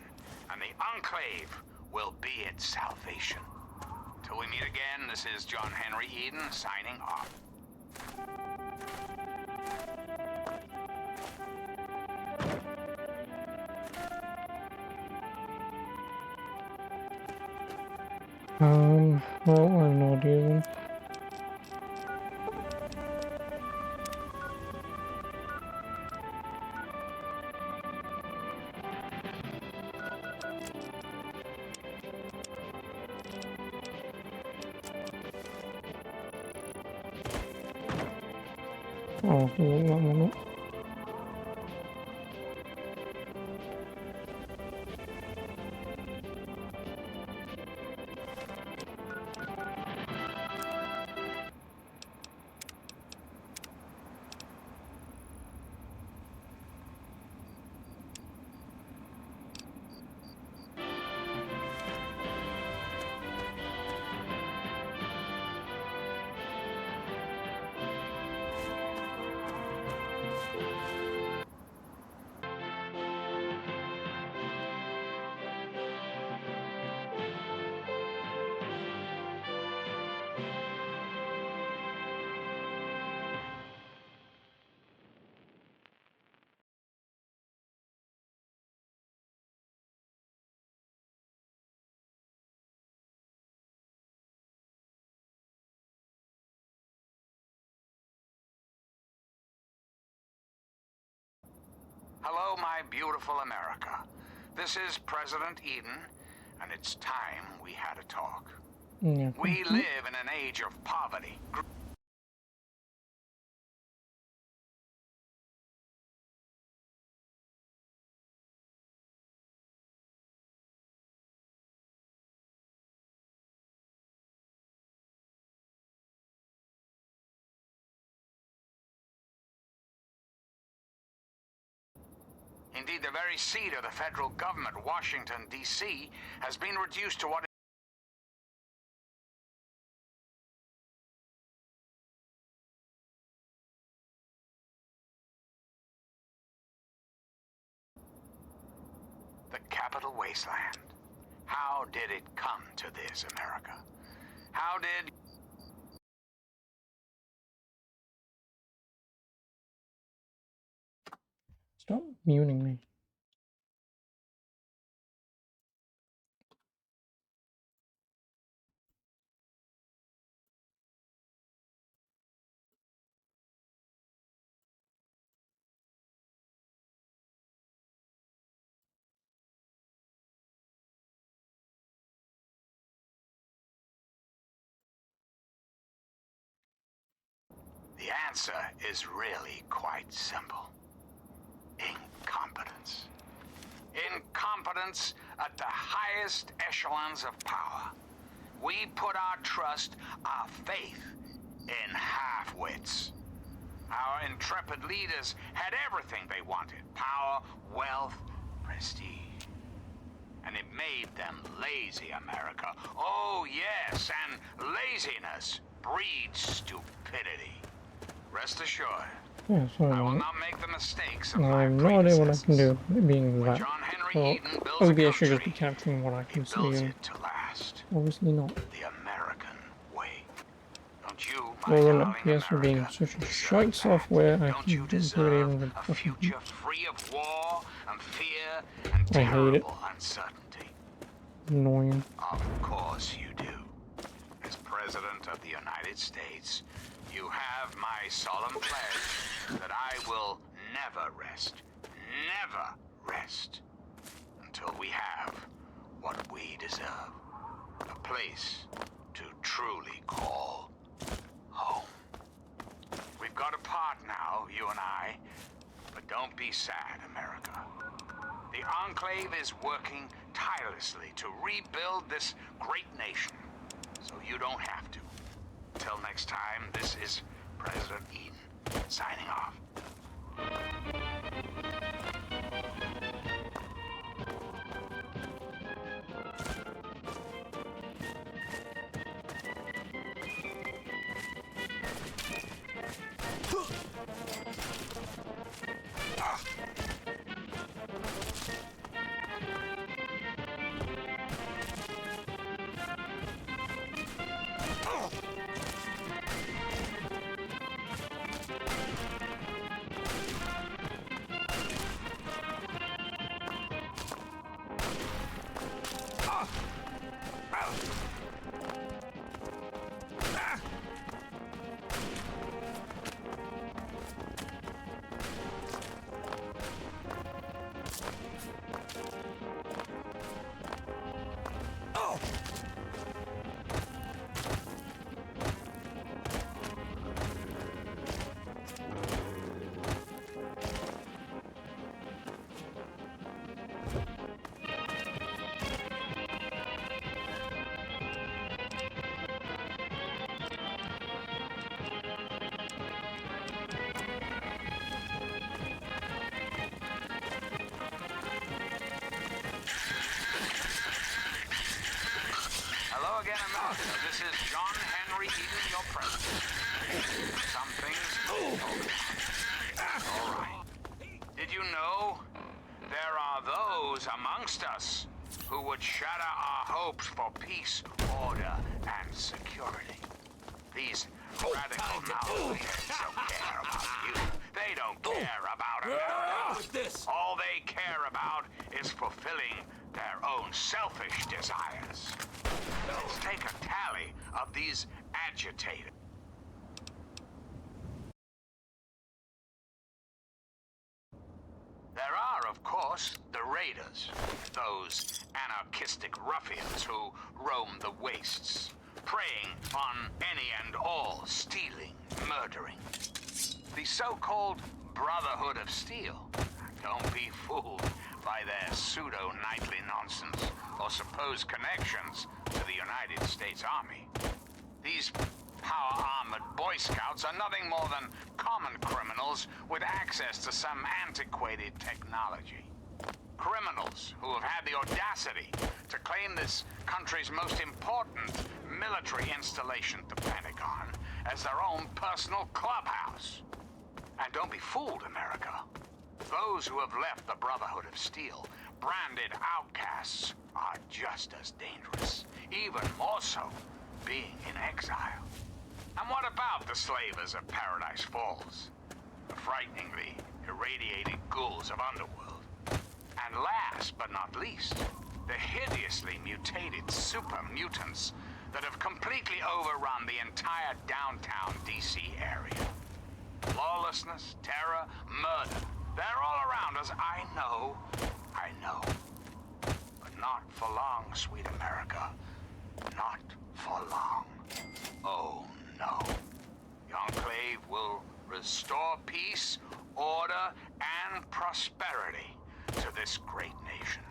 and the Enclave will be its salvation. Till we meet again, this is John Henry Eden signing off. Well, I have no idea then. Oh, well, that one up. Hello, my beautiful America. This is President Eden, and it's time we had a talk. Yeah. We live in an age of poverty. Indeed, the very seat of the federal government, Washington, D.C., has been reduced to what the capital wasteland. How did it come to this, America? How did... Stop muting me. The answer is really quite simple. Incompetence. Incompetence at the highest echelons of power. We put our trust, our faith, in half-wits. Our intrepid leaders had everything they wanted. Power, wealth, prestige. And it made them lazy, America. Oh, yes, and laziness breeds stupidity. Rest assured, Yeah, sorry I will about not make the mistakes of that. I my have no idea what I can do, predecessors. it being When that. John Henry Well, Eden builds a OBS should just be country, capturing what I he can see, builds and it to last. obviously not. The American way. Don't you, my Well, on darling OBS for being America, such a deserve shite that? software, I Don't you didn't really deserve even a fucking future free of war and fear and I hate it. terrible uncertainty? annoying. Of course you do. As President of the United States, you have my solemn pledge that I will never rest, until we have what we deserve. A place to truly call home. We've got a part now, you and I, but don't be sad, America. The Enclave is working tirelessly to rebuild this great nation, so you don't have to. Until next time, this is President Eden, signing off. This is John Henry Eden, your president. Some things... All right. Did you know there are those amongst us who would shatter our hopes for peace, order, and security? These radical mouthpieces don't care about you. They don't care about America. All they care about is fulfilling their own selfish desires. Let's take a tally of these agitated. There are, of course, the raiders, those anarchistic ruffians who roam the wastes, preying on any and all, stealing, murdering. The so-called Brotherhood of Steel. Don't be fooled by their pseudo-knightly nonsense or supposed connections to the United States Army. These power-armored Boy Scouts are nothing more than common criminals with access to some antiquated technology. Criminals who have had the audacity to claim this country's most important military installation, the Pentagon, as their own personal clubhouse. And don't be fooled, America. Those who have left the Brotherhood of Steel, branded outcasts, are just as dangerous, even more so, being in exile. And what about the slavers of Paradise Falls? The frighteningly irradiated ghouls of Underworld. And last but not least, the hideously mutated super mutants that have completely overrun the entire downtown DC area. Lawlessness, terror, murder. They're all around us. I know. But not for long, sweet America. Not for long. Oh, no. The Enclave will restore peace, order, and prosperity to this great nation.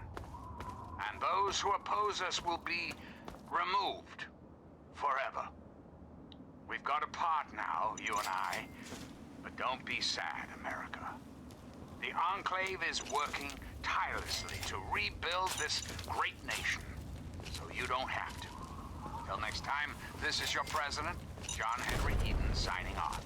And those who oppose us will be removed forever. We've got a part now, you and I. But don't be sad, America. The Enclave is working tirelessly to rebuild this great nation, so you don't have to. Till next time, this is your president, John Henry Eden, signing off.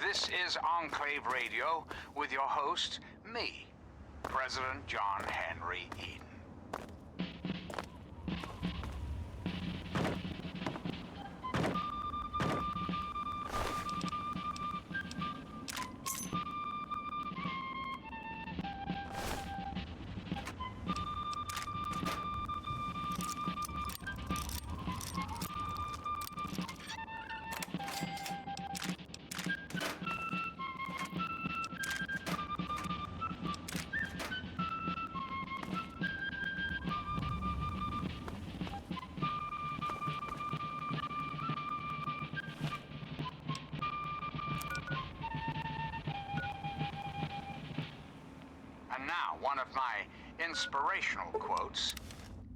This is Enclave Radio with your host, me, President John Henry Eden. Now, one of my inspirational quotes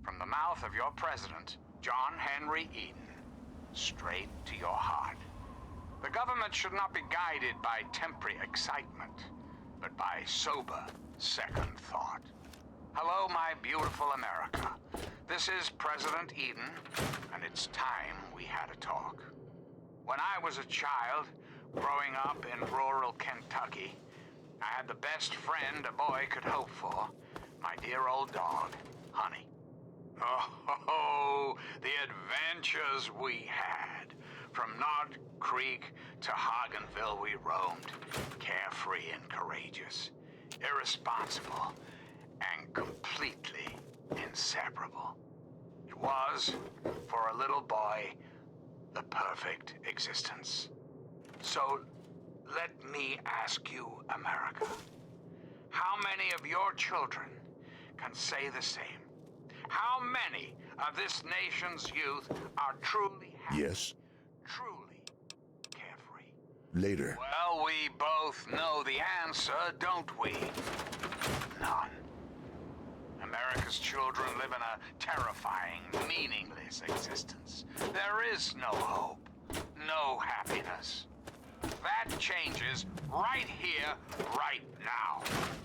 from the mouth of your president, John Henry Eden, straight to your heart. The government should not be guided by temporary excitement, but by sober second thought. Hello, my beautiful America. This is President Eden, and it's time we had a talk. When I was a child, Growing up in rural Kentucky, I had the best friend a boy could hope for. My dear old dog, Honey. Oh, the adventures we had. From Nod Creek to Hagenville we roamed, carefree and courageous, irresponsible, and completely inseparable. It was, for a little boy, the perfect existence. So, let me ask you, America, how many of your children can say the same? How many of this nation's youth are truly happy? Yes. Truly carefree? Later. Well, we both know the answer, don't we? None. America's children live in a terrifying, meaningless existence. There is no hope, no happiness. That changes right here, right now.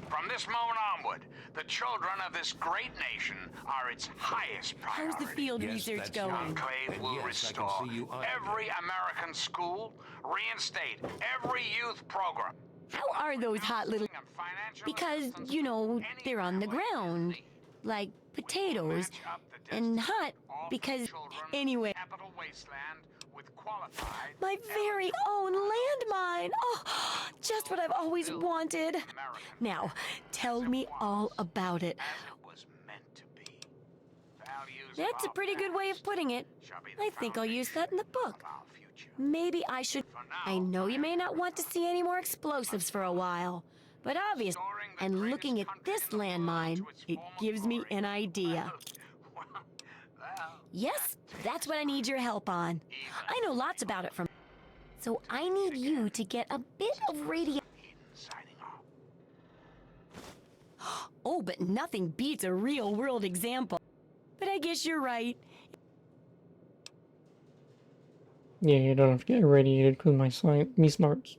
From this moment onward, the children of this great nation are its highest priority. How's the field research going? Enclave will restore every American school, reinstate every youth program. How are those hot little... Because, you know, they're on the ground. Like potatoes. And hot because... Anyway. Capital wasteland with qualified... My very own landmine! Oh, just what I've always wanted. Now, tell me all about it. That's a pretty good way of putting it. I think I'll use that in the book. Maybe I should... I know you may not want to see any more explosives for a while, but obviously, and looking at this landmine, it gives me an idea. Yes, that's what I need your help on. I know lots about it from... So I need you to get a bit of radio... Oh, but nothing beats a real-world example. But I guess you're right. Yeah, you don't have to get irradiated because my smarts.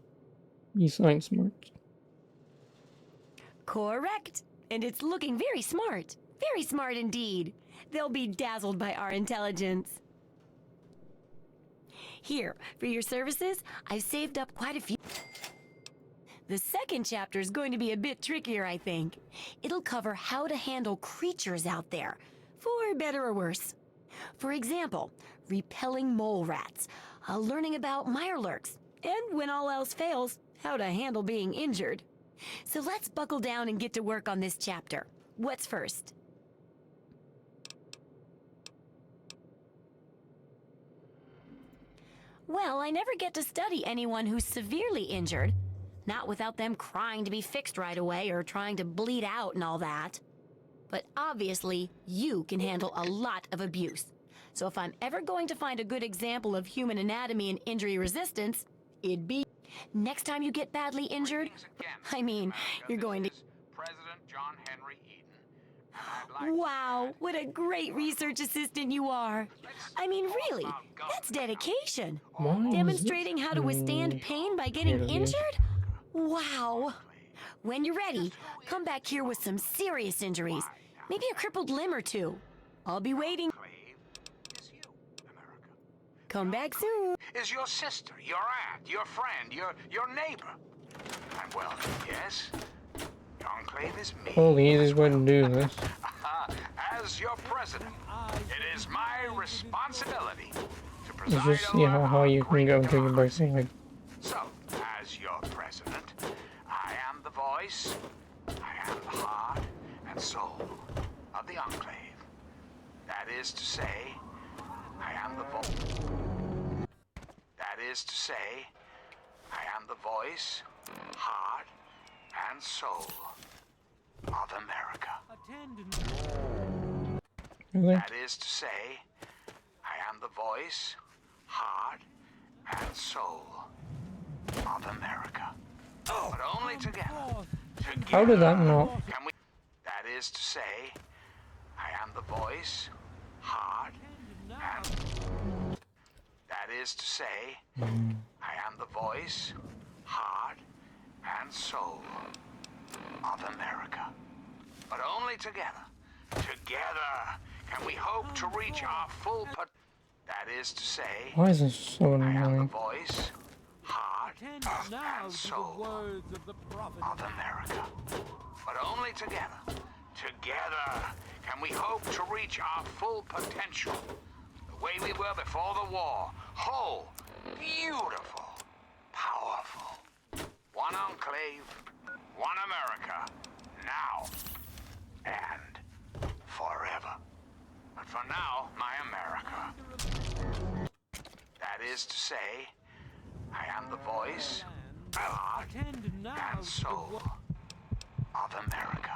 Correct. And it's looking very smart. Very smart indeed. They'll be dazzled by our intelligence. Here, for your services, I've saved up quite a few. The second chapter is going to be a bit trickier, I think. It'll cover how to handle creatures out there, for better or worse. For example, repelling mole rats, learning about mirelurks, and when all else fails, how to handle being injured. So let's buckle down and get to work on this chapter. What's first? Well, I never get to study anyone who's severely injured. Not without them crying to be fixed right away or trying to bleed out and all that. But obviously, you can handle a lot of abuse. So if I'm ever going to find a good example of human anatomy and injury resistance, it'd be... Next time you get badly injured, I mean, you're going to... President John Henry Eden. Wow, what a great research assistant you are. I mean, really, that's dedication. Demonstrating how to withstand pain by getting injured? Wow. When you're ready, come back here with some serious injuries. Maybe a crippled limb or two. I'll be waiting. Come back soon. Is your sister, your aunt, your friend, your neighbor. And well, yes, the Enclave is me. Well, the easiest way to do this. As your president, it is my responsibility to It's preside just see how you can go until you break something. So, as your president, I am the voice, I am the heart and soul of the Enclave. That is to say, I am the voice. That is to say, I am the voice, heart, and soul of America. Really? That is to say, I am the voice, heart, and soul of America. But only together. How did that not? Can we? That is to say, I am the voice, heart, and... That is to say, I am the voice, heart, and soul of America. But only together. Together can we hope to reach our full That is to say, Why is this so I am the annoying? voice, heart, Attend earth, now and to the soul words of the prophet. of America. But only together, together, can we hope to reach our full potential. The way we were before the war. Whole, beautiful, powerful. One enclave, one America, now and forever. But for now, my America. That is to say, I am the voice, heart, Attend now and to the soul of America.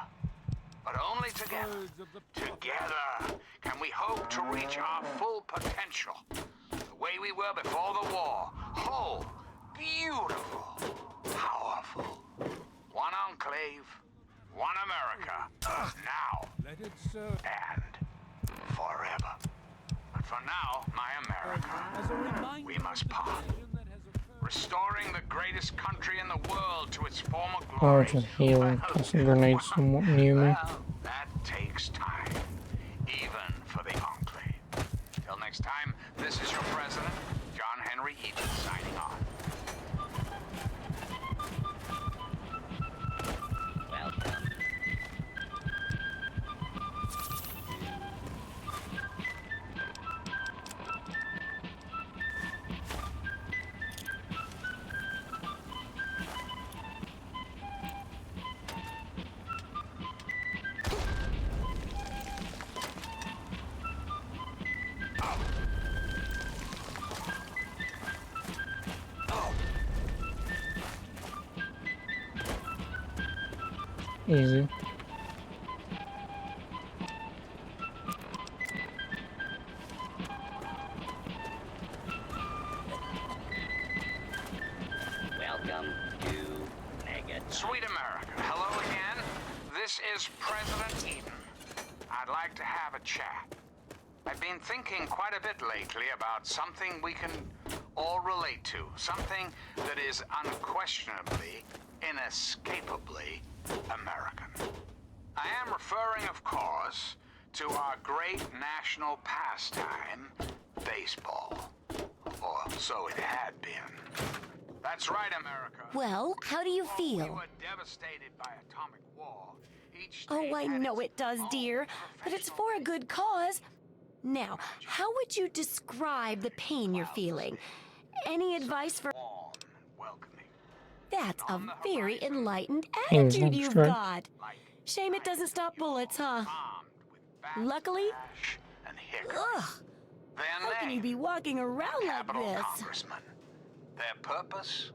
But only together, words of the prophet. together, can we hope to reach our full potential. The way we were before the war. Whole, beautiful, powerful. One enclave, one America, now Let it serve and forever. But for now, my America, as a reminder we must of the part. division that has occurred. Restoring the greatest country in the world to its former Oh, glory. just healing. Tossing grenades somewhat near me. Well, that takes time, even for the Enclave. Till next time, this is your president, John Henry Eden, signing on. Welcome. Easy. Welcome to Megatron. Sweet America, hello again. This is President Eden. I'd like to have a chat. I've been thinking quite a bit lately about something we can all relate to. Something that is unquestionably, inescapably American. I am referring, of course, to our great national pastime, baseball. Or so it had been. That's right, America. Well, how do you Before we feel? were devastated by atomic war. Each Oh, state I had know its it does, own dear, but it's for a good cause. Now, how would you describe the pain you're feeling? Any advice for... warm, welcoming. That's a very enlightened Pain's attitude not you've straight. got. Shame it doesn't stop bullets, huh? Armed with bats, Luckily- ash, and hickory. Ugh, Their how can you name, be walking around like Capital this? Congressman. Their purpose?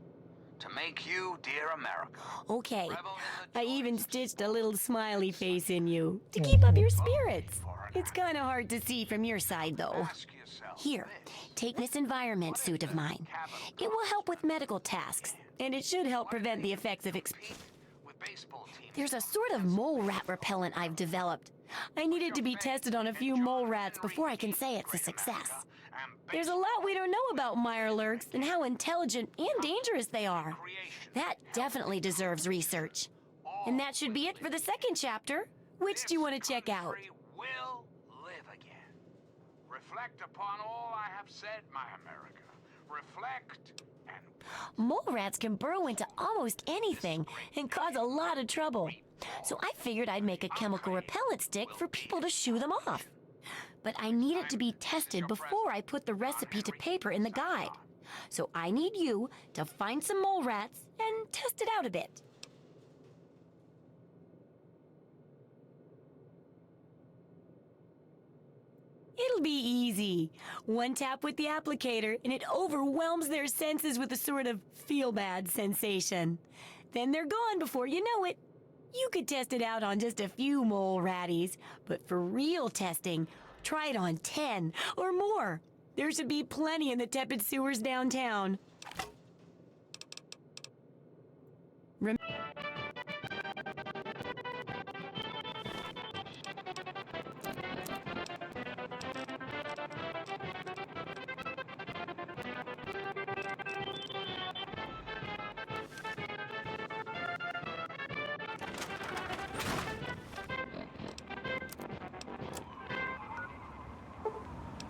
To make you, dear America, Okay, revel in the I joys even of stitched a little smiley face in you to keep up your spirits. for an It's kind of hard to see from your side, though. Ask yourself Here, this. take this environment suit of mine. It will help with medical tasks, and it should help prevent the effects of Compete with baseball teams. There's a sort of mole rat repellent I've developed. I need it to be tested on a few mole rats before I can say it's a success. There's a lot we don't know about Mirelurks and how intelligent and dangerous they are. That definitely deserves research. And that should be it for the second chapter. Which do you want to check out? Country will live again. Reflect upon all I have said, my America. Reflect and Mole rats can burrow into almost anything and cause a lot of trouble. So I figured I'd make a chemical repellent stick for people to shoo them off. But I need it to be tested before I put the recipe to paper in the guide. So I need you to find some mole rats and test it out a bit. It'll be easy. One tap with the applicator and it overwhelms their senses with a sort of feel-bad sensation. Then they're gone before you know it. You could test it out on just a few mole ratties, but for real testing, try it on 10 or more. There should be plenty in the tepid sewers downtown.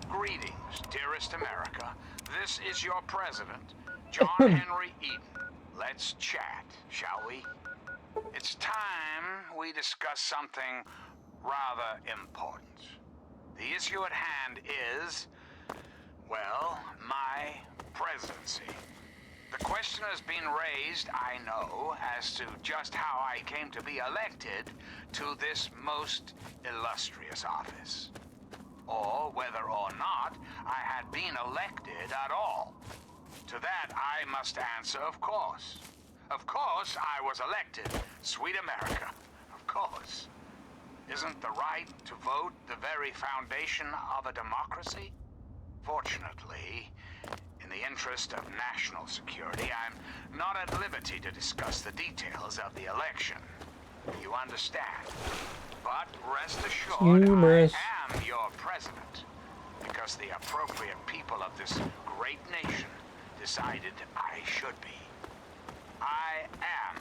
greetings, dearest America. This is your president, John Henry Eden, let's chat, shall we? It's time we discuss something rather important. The issue at hand is, well, my presidency. The question has been raised, I know, as to just how I came to be elected to this most illustrious office. Or whether or not I had been elected at all. To that I must answer, of course. Of course I was elected. Sweet America. Of course. Isn't the right to vote the very foundation of a democracy? Fortunately, in the interest of national security, I'm not at liberty to discuss the details of the election. You understand? But rest assured, Humorous. I am your president, because the appropriate people of this great nation decided I should be. I am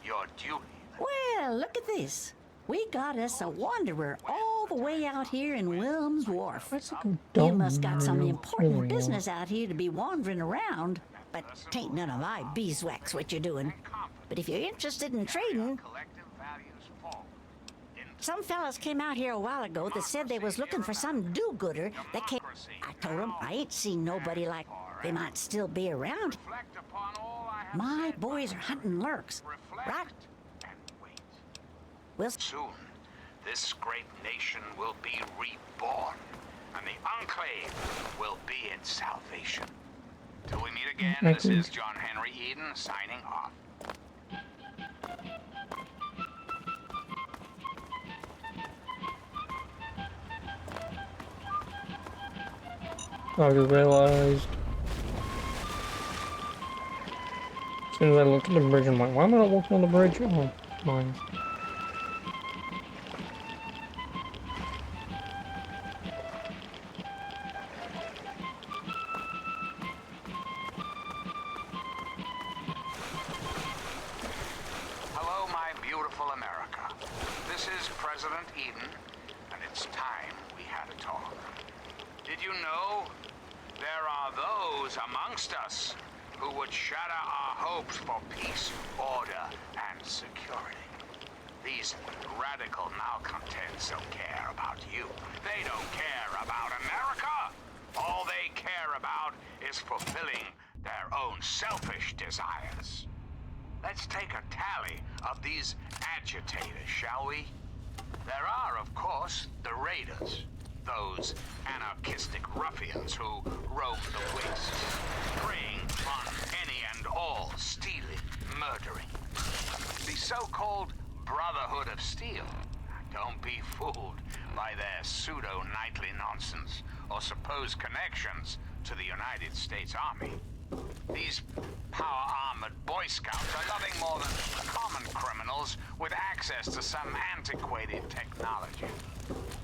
your duty. Well, look at this. We got us a wanderer all the way out here in Wilms Wharf. That's like a You dumb must got some real important thing. business out here to be wandering around. But tain't none of my beeswax what you're doing. But if you're interested in trading, Collective values fall. some fellas came out here a while ago that said they was looking for some do-gooder that came. I told them I ain't seen nobody like they might still be around. Reflect upon all I have My said, boys are hunting lurks, reflect right? and wait. Well, Soon, this great nation will be reborn, and the Enclave will be its salvation. Till we meet again, this is John Henry Eden signing off. I realized. As soon as I looked at the bridge, I'm like, why am I not walking on the bridge? Oh, mine. Hello, my beautiful America. This is President Eden, and it's time we had a talk. Did you know there are those amongst us who would shatter our hopes for peace, order, and security? These radical malcontents don't care about you. They don't care about America. All they care about is fulfilling their own selfish desires. Let's take a tally of these agitators, shall we? There are, of course, the raiders. Those anarchistic ruffians who roam the wastes, preying on any and all, stealing, murdering. The so-called Brotherhood of Steel. Don't be fooled by their pseudo-nightly nonsense or supposed connections to the United States Army. These power-armored Boy Scouts are nothing more than common criminals with access to some antiquated technology.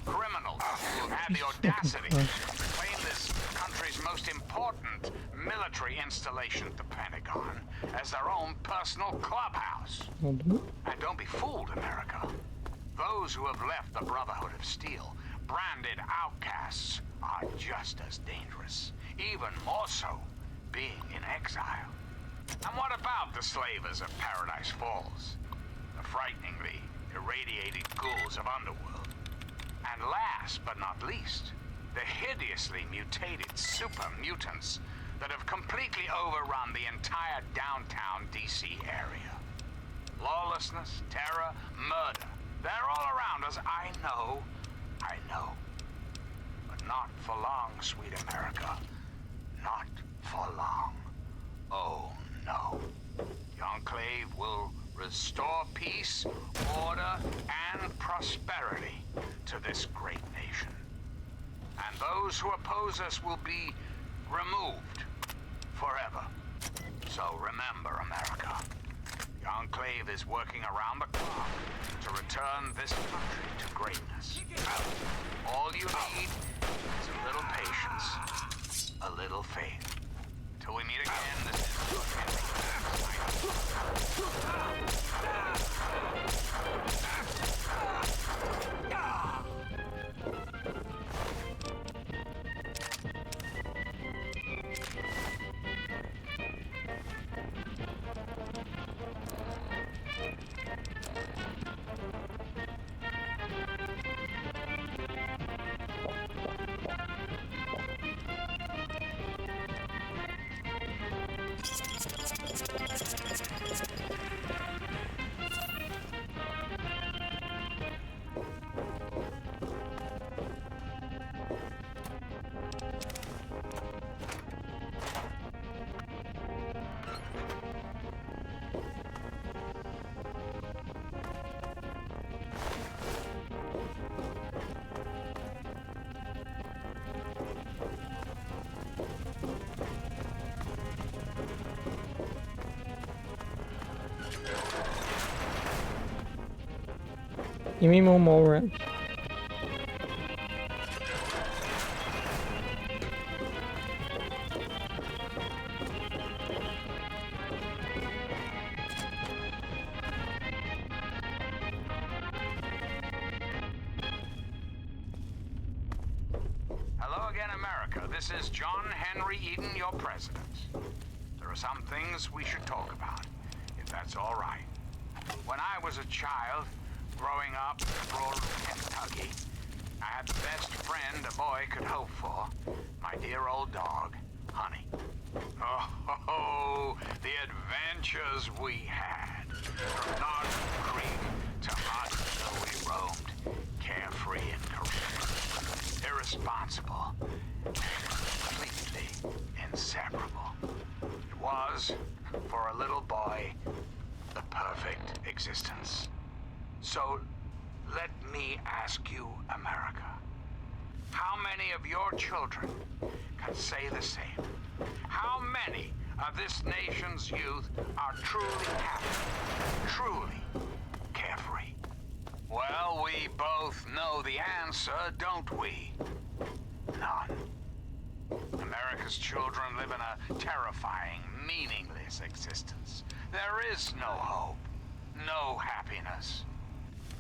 Criminals who have had the audacity to claim this country's most important military installation, the Pentagon, as their own personal clubhouse. And don't be fooled, America. Those who have left the Brotherhood of Steel, branded outcasts, are just as dangerous, even more so, being in exile. And what about the slavers of Paradise Falls? The frighteningly irradiated ghouls of Underworld. And last but not least, the hideously mutated super mutants that have completely overrun the entire downtown DC area. Lawlessness, terror, murder, they're all around us. I know. But not for long, sweet America. Not for long. Oh, no. The Enclave will restore peace, order, and prosperity to this great nation. And those who oppose us will be removed forever. So remember, America, the Enclave is working around the clock to return this country to greatness. All you need is a little patience, a little faith. Till we meet again, this is John Henry. Give me more morals. Hello again, America. This is John Henry Eden, your president. There are some things we should talk about, if that's all right. When I was a child, growing up in rural Kentucky, I had the best friend a boy could hope for, my dear old dog, Honey. Oh, the adventures we had. From Norton Creek to Hudson we roamed, carefree and career, irresponsible, completely inseparable. It was, for a little boy, the perfect existence. So, let me ask you, America, how many of your children can say the same? How many of this nation's youth are truly happy, truly carefree? Well, we both know the answer, don't we? None. America's children live in a terrifying, meaningless existence. There is no hope, no happiness.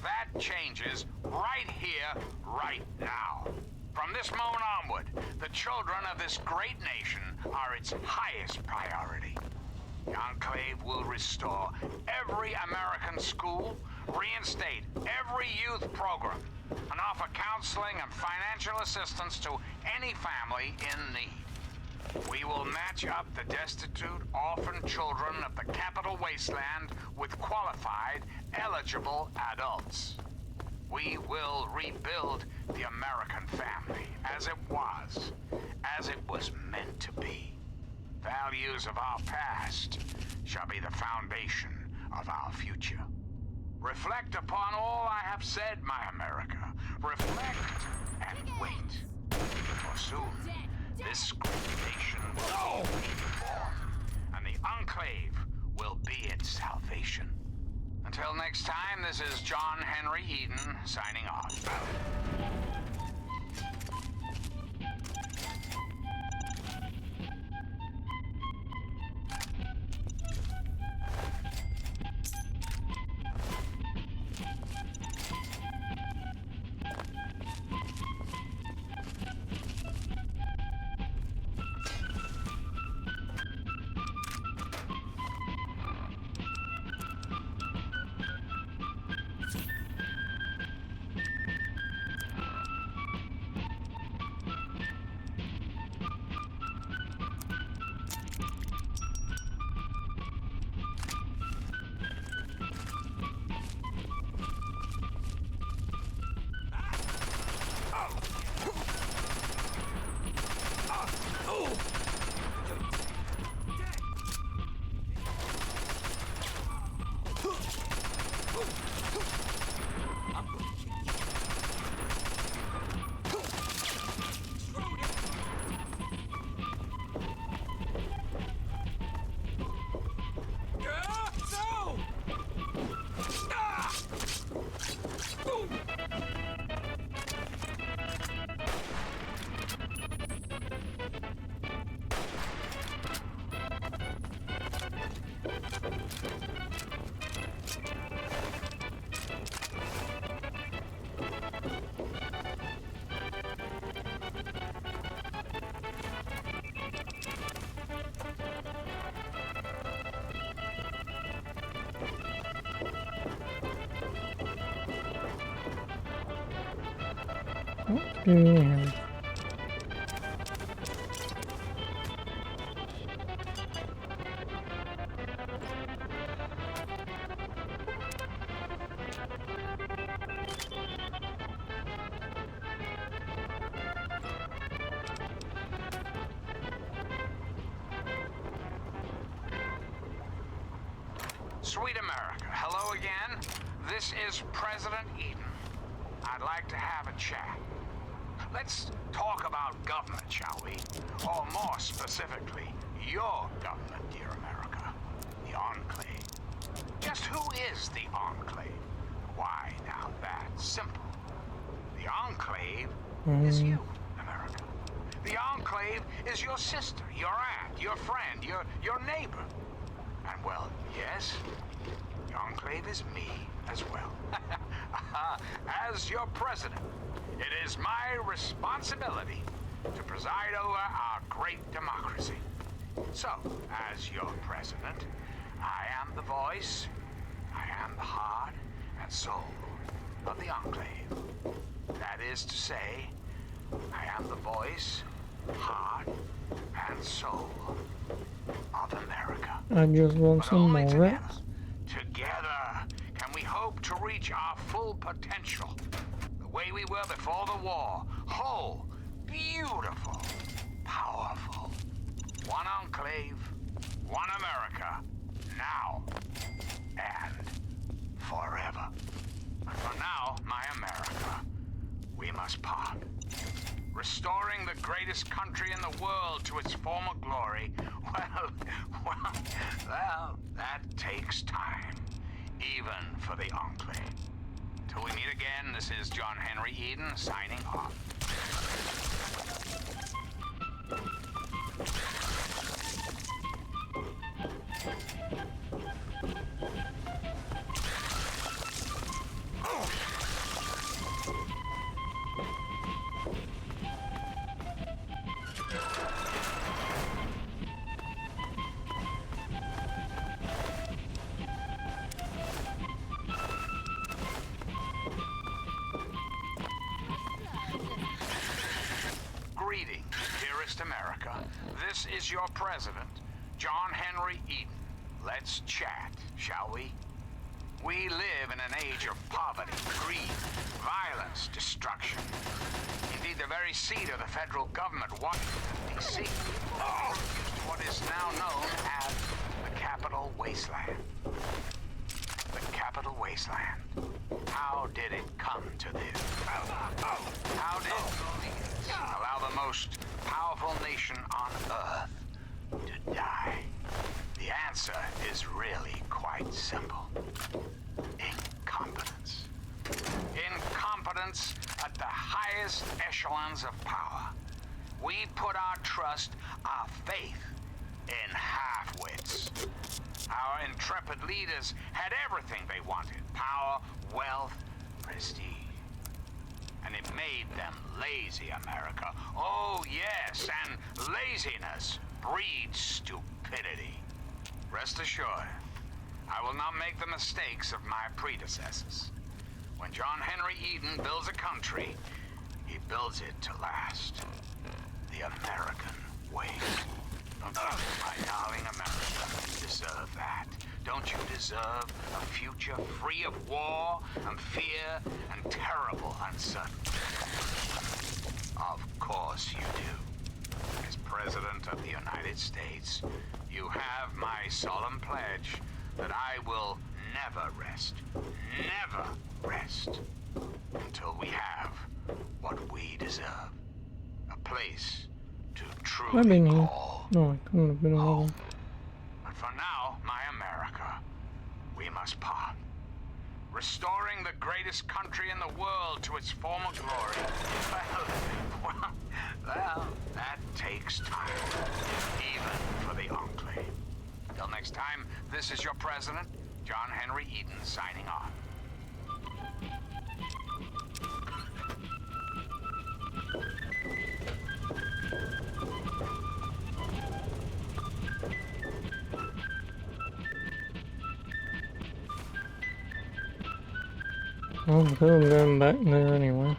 That changes right here, right now. From this moment onward, the children of this great nation are its highest priority. The Enclave will restore every American school, reinstate every youth program, and offer counseling and financial assistance to any family in need. We will match up the destitute, orphan children of the Capital Wasteland with qualified, eligible adults. We will rebuild the American family as it was meant to be. Values of our past shall be the foundation of our future. Reflect upon all I have said, my America. Reflect and wait. For soon, this great nation will be reformed, and the Enclave will be its salvation. Until next time, this is John Henry Eden signing off. What do we have? Sweet America, hello again. This is President Eden. I'd like to have a chat. Let's talk about government, shall we? Or more specifically, your government, dear America. The Enclave. Just who is the Enclave? Why, now that's simple. The Enclave is you, America. The Enclave is your sister, your aunt, your friend, your neighbor. And well, yes, the Enclave is me as well. As your president, it is my responsibility to preside over our great democracy. So, as your president, I am the voice, I am the heart and soul of the Enclave. That is to say, I am the voice, heart, and soul of America. I just want But some only more together, rats. together can we hope to reach our full potential. The way we were before the war. Whole, beautiful, powerful. One Enclave, one America, now and forever. But for now, my America, we must part. Restoring the greatest country in the world to its former glory, well, that takes time, even for the Enclave. Till we meet again, this is John Henry Eden signing off. Greetings, dearest America. This is your president, John Henry Eden. Let's chat, shall we? We live in an age of poverty, greed, violence, destruction. Indeed, the very seat of the federal government, Washington, D.C., is what is now known as the Capital Wasteland. The Capital Wasteland. How did it come to this? How did leaders allow the most powerful nation on Earth to die? The answer is really quite simple. Incompetence. Incompetence at the highest echelons of power. We put our trust, our faith in half-wits. Our intrepid leaders had everything they wanted. Power, wealth, prestige. And it made them lazy, America. Oh, yes, and laziness breeds stupidity. Rest assured, I will not make the mistakes of my predecessors. When John Henry Eden builds a country, he builds it to last. The American way. My darling America, you deserve that. Don't you deserve a future free of war and fear and terrible uncertainty? Of course you do. As President of the United States, you have my solemn pledge that I will never rest until we have what we deserve. A place to I've truly been here. call No, I couldn't have been alone. But for now, my America, we must part. Restoring the greatest country in the world to its former glory. Well, that takes time, even for the Enclave. Till next time, this is your president, John Henry Eden, signing off. Oh, I'm going back there anyway.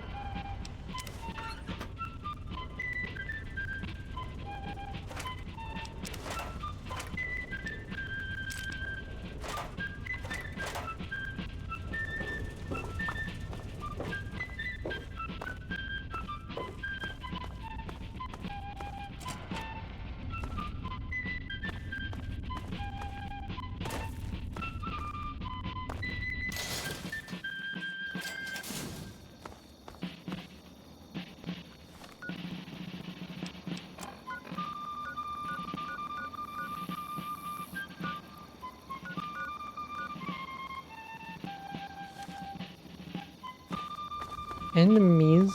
enemies.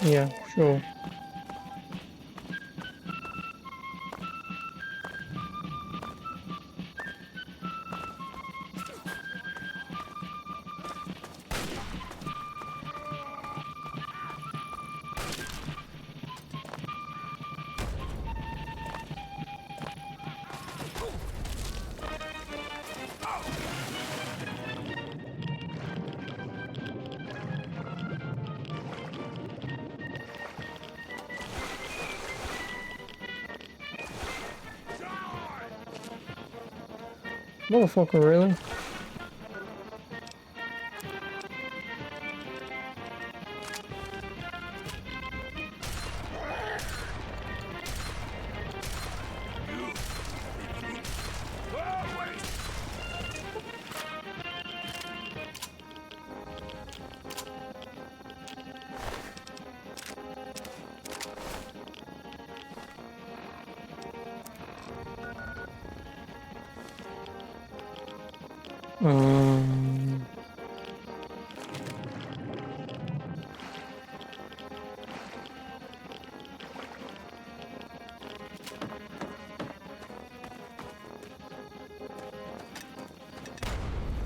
Yeah, sure. Motherfucker, really?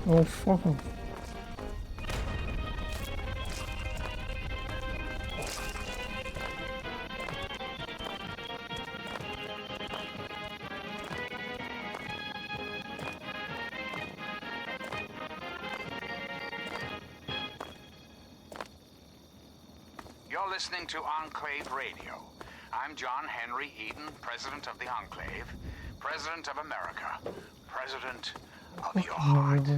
Oh, fuck off. You're listening to Enclave Radio. I'm John Henry Eden, President of the Enclave, President of America, President of your heart.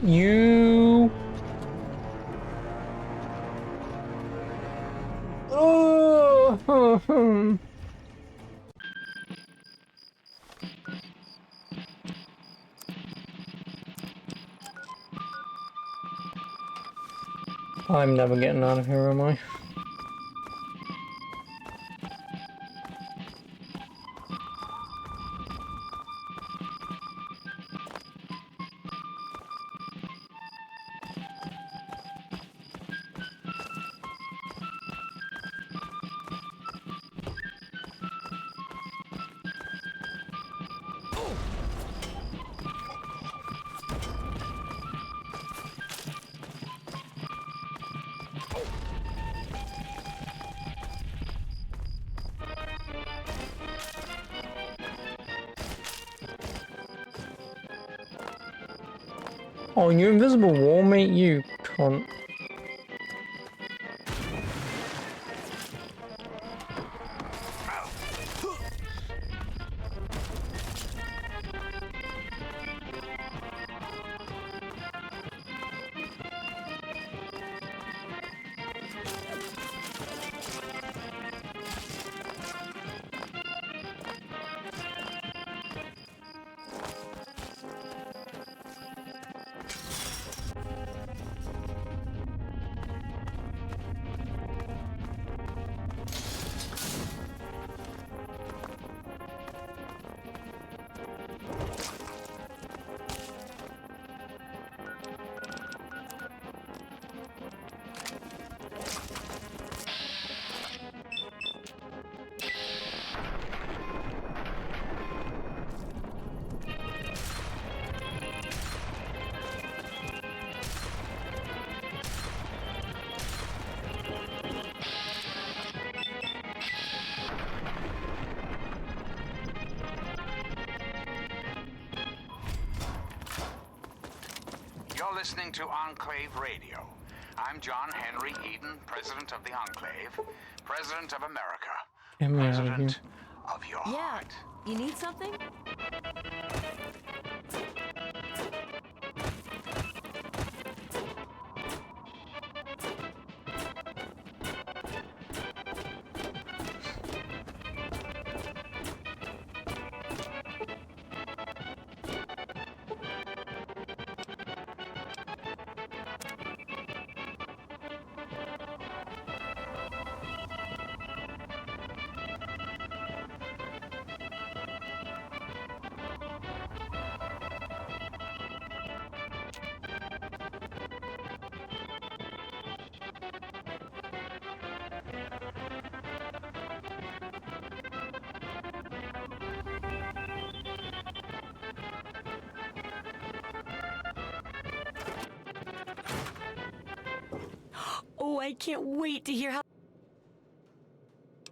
You. Oh. I'm never getting out of here, am I? Oh, you invisible wall, mate, you cunt. You're listening to Enclave Radio. I'm John Henry Eden, President of the Enclave, President of America, Get me out of here. President of your heart. You need something? Oh, I can't wait to hear how...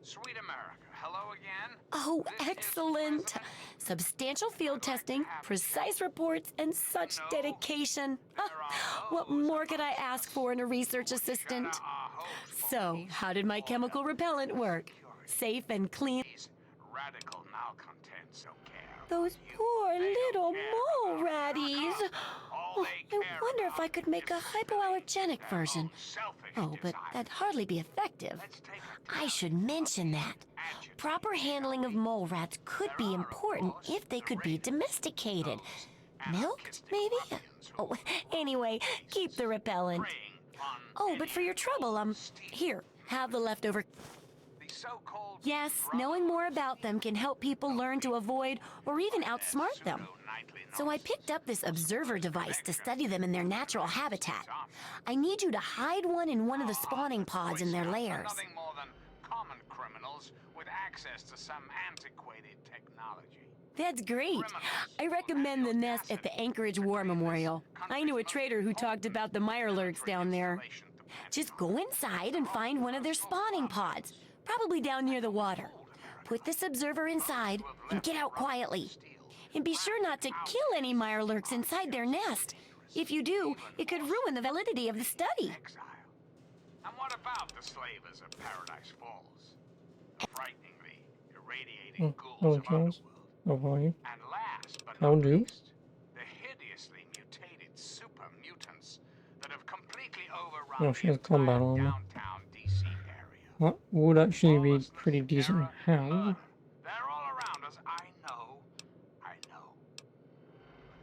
Sweet America, hello again. Oh, excellent! Substantial field testing, precise reports, and such dedication. What more could I ask for in a research assistant? So, how did my chemical repellent work? Safe and clean? Radical malcontents don't care. Those poor little mole ratties. Oh, I wonder if I could make a hypoallergenic version. Oh, but that'd hardly be effective. I should mention that. Proper handling of mole rats could be important if they could be domesticated. Milked, maybe? Oh, anyway, keep the repellent. Oh, but for your trouble, here, have the leftover. Yes, knowing more about them can help people learn to avoid or even outsmart them. So I picked up this observer device to study them in their natural habitat. I need you to hide one in one of the spawning pods in their lairs. Nothing more than common criminals with access to some antiquated technology. That's great. I recommend the nest at the Anchorage War Memorial. I knew a trader who talked about the Mirelurks down there. Just go inside and find one of their spawning pods, probably down near the water. Put this observer inside and get out quietly. And be sure not to kill any Mirelurks inside their nest. If you do, it could ruin the validity of the study. And what about the slavers of Paradise Falls? The frighteningly irradiating ghouls of Underworld. How are you? And last but How not do? least, the hideously mutated super mutants that have completely overrun Oh, she the has combat entire armor. downtown DC area. That would actually be pretty decent to have. They're all around us, I know. But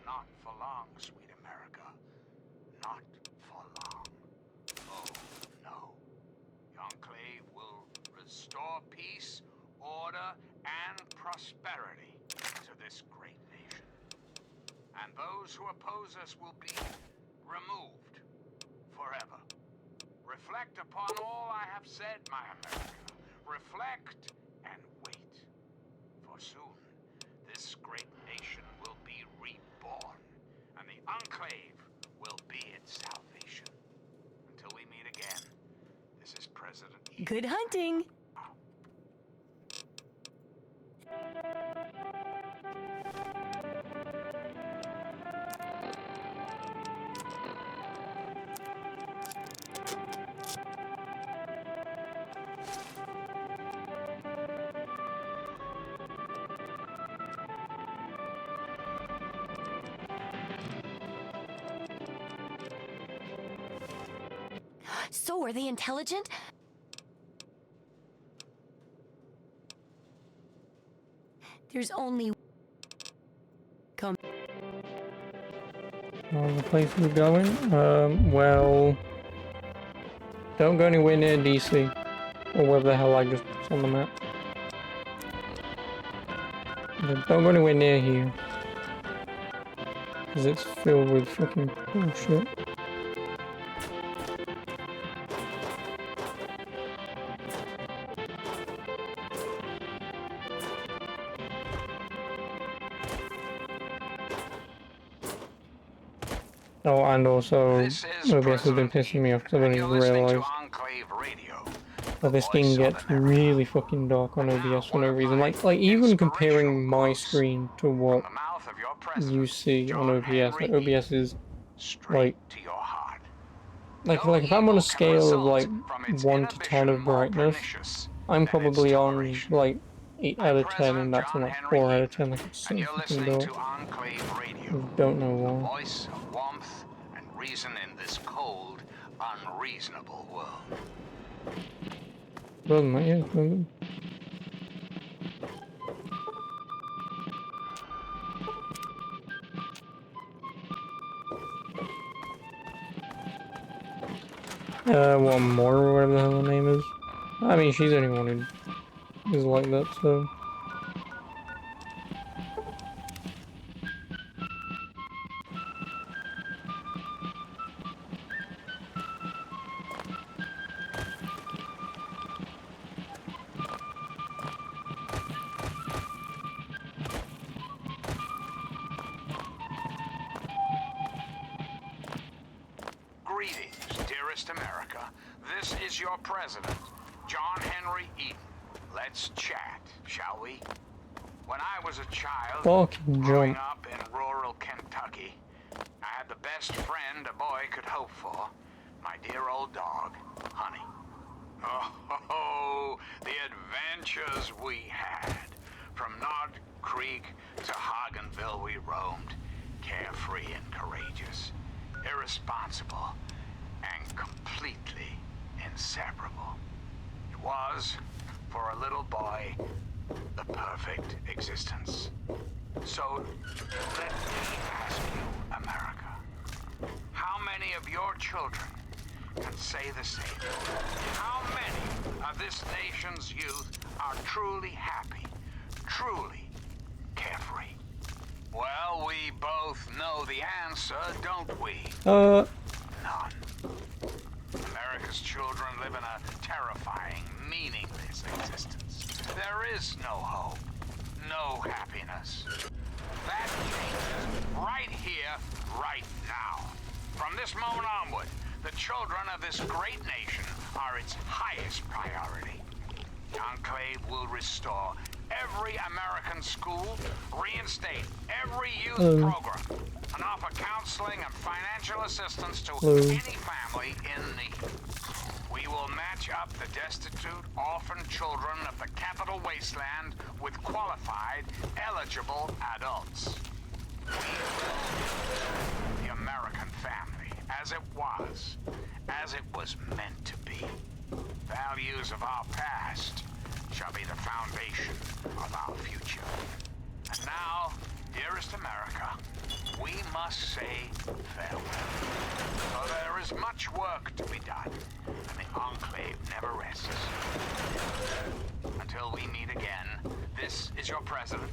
not for long, sweet America. Not for long. Oh, no. The Enclave will restore peace, order, and prosperity to this great nation. And those who oppose us will be removed forever. Reflect upon all I have said, my America. Reflect and wait. For soon, this great nation will be reborn, and the Enclave will be its salvation. Until we meet again, this is President E. Good hunting! So, are they intelligent? There's only... Come. The place we're going? Well... Don't go anywhere near DC. Or wherever the hell I just put on the map. Don't go anywhere near here. Because it's filled with fucking bullshit. Oh, and also, OBS has been pissing me off because I don't even realise that this thing gets really fucking dark on OBS for no reason. Like even comparing my screen to what you see on OBS, like OBS is like if I'm on a scale of like 1 to 10 of brightness, I'm probably on like 8 out of 10, and that's John like Henry 4 out of Eaton, 10. Like it's and you're fucking listening dope. to Enclave Radio, Don't know the why. voice of warmth and reason in this cold, unreasonable world. Well, mate, yeah, well, one more, or whatever the hell her name is. I mean, she's the only one who is like that, so. Greetings, dearest America. This is your president, John Henry Eaton. Let's chat, shall we? When I was a child, Fucking growing jump. up in rural Kentucky, I had the best friend a boy could hope for, my dear old dog, Honey. Oh, the adventures we had. From Nod Creek to Hagenville we roamed, carefree and courageous, irresponsible, and completely inseparable. It was, for a little boy, the perfect existence. So, let me ask you, America, how many of your children can say the same? How many of this nation's youth are truly happy, truly carefree? Well, we both know the answer, don't we? None. America's children live in a terrifying, meaningless existence. There is no hope, no happiness. That changes right here, right now. From this moment onward, the children of this great nation are its highest priority. The Enclave will restore every American school, reinstate every youth program, and offer counseling and financial assistance to any family in need. We will match up the destitute, orphan children of the capital wasteland with qualified, eligible adults. We will the American family as it was meant to be. Values of our past shall be the foundation of our future. And now, dearest America, we must say farewell. For there is much work to be done, and the Enclave never rests. Until we meet again, this is your president,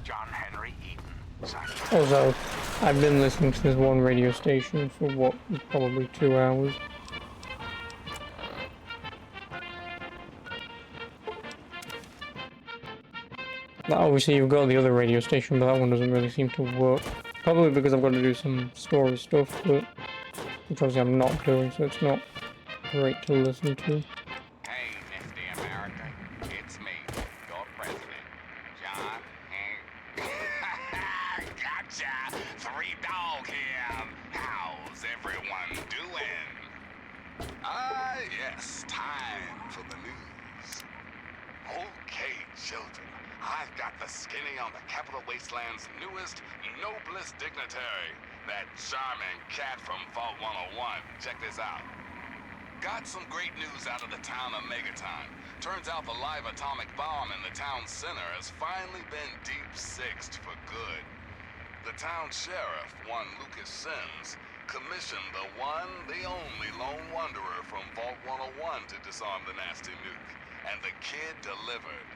John Henry Eaton, signing off. Also, I've been listening to this one radio station for what, probably 2 hours. Now, obviously you've got the other radio station, but that one doesn't really seem to work. Probably because I've got to do some story stuff, but which obviously I'm not doing, so it's not great to listen to. Hey, Nifty America, it's me, your president, John Henry. Gotcha! 3Dog here. How's everyone doing? Yes, time for the news. Okay, children, I've got the skinny on the Capital Wasteland's newest, noblest dignitary, that charming cat from Vault 101. Check this out. Got some great news out of the town of Megaton. Turns out the live atomic bomb in the town center has finally been deep-sixed for good. The town sheriff, one Lucas Sims, commissioned the one, the only lone wanderer from Vault 101 to disarm the nasty nuke. And the kid delivered.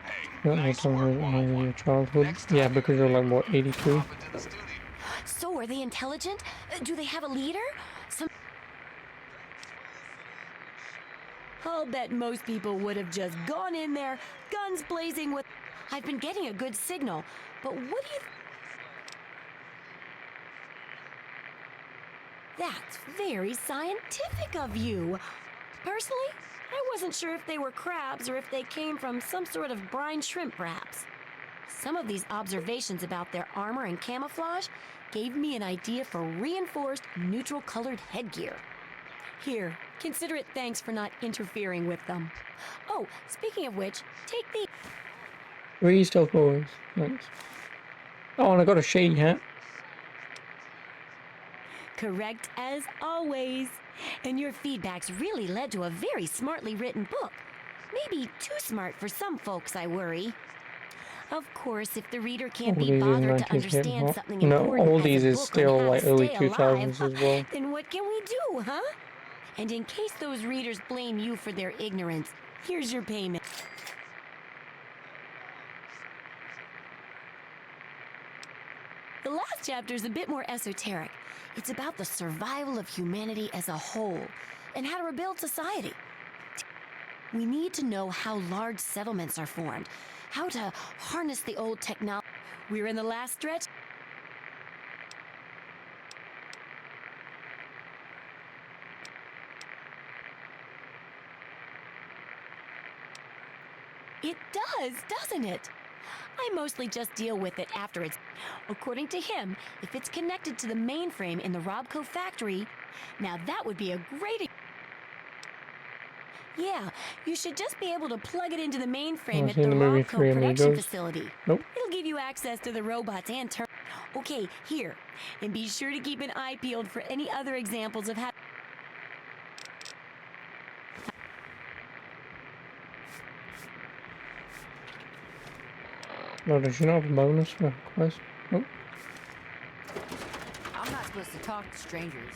Hey, nice work, 101. Your childhood? Yeah, because you're like, what, 82? So, are they intelligent? Do they have a leader? I'll bet most people would have just gone in there, guns blazing with... I've been getting a good signal, but what do you... That's very scientific of you. Personally, I wasn't sure if they were crabs or if they came from some sort of brine shrimp, perhaps. Some of these observations about their armor and camouflage gave me an idea for reinforced neutral-colored headgear. Here, consider it thanks for not interfering with them. Oh, speaking of which, take the... 3 stealth boys. Thanks. Oh, and I got a shady hat. Correct as always. And your feedback's really led to a very smartly written book. Maybe too smart for some folks, I worry. Of course, if the reader can't be bothered to understand something important oldies as a is book still on how like to early stay 2000s alive, as well. then what can we do, huh? And in case those readers blame you for their ignorance, here's your payment. The last chapter is a bit more esoteric. It's about the survival of humanity as a whole and how to rebuild society. We need to know how large settlements are formed, how to harness the old technology. We're in the last stretch. It does, doesn't it? I mostly just deal with it after it's... According to him, if it's connected to the mainframe in the Robco factory, now that would be a great... Yeah, you should just be able to plug it into the mainframe at the Robco production facility. Nope. It'll give you access to the robots and turn... Okay, here. And be sure to keep an eye peeled for any other examples of how... No, does she not have a bonus for a quest? Nope. I'm not supposed to talk to strangers.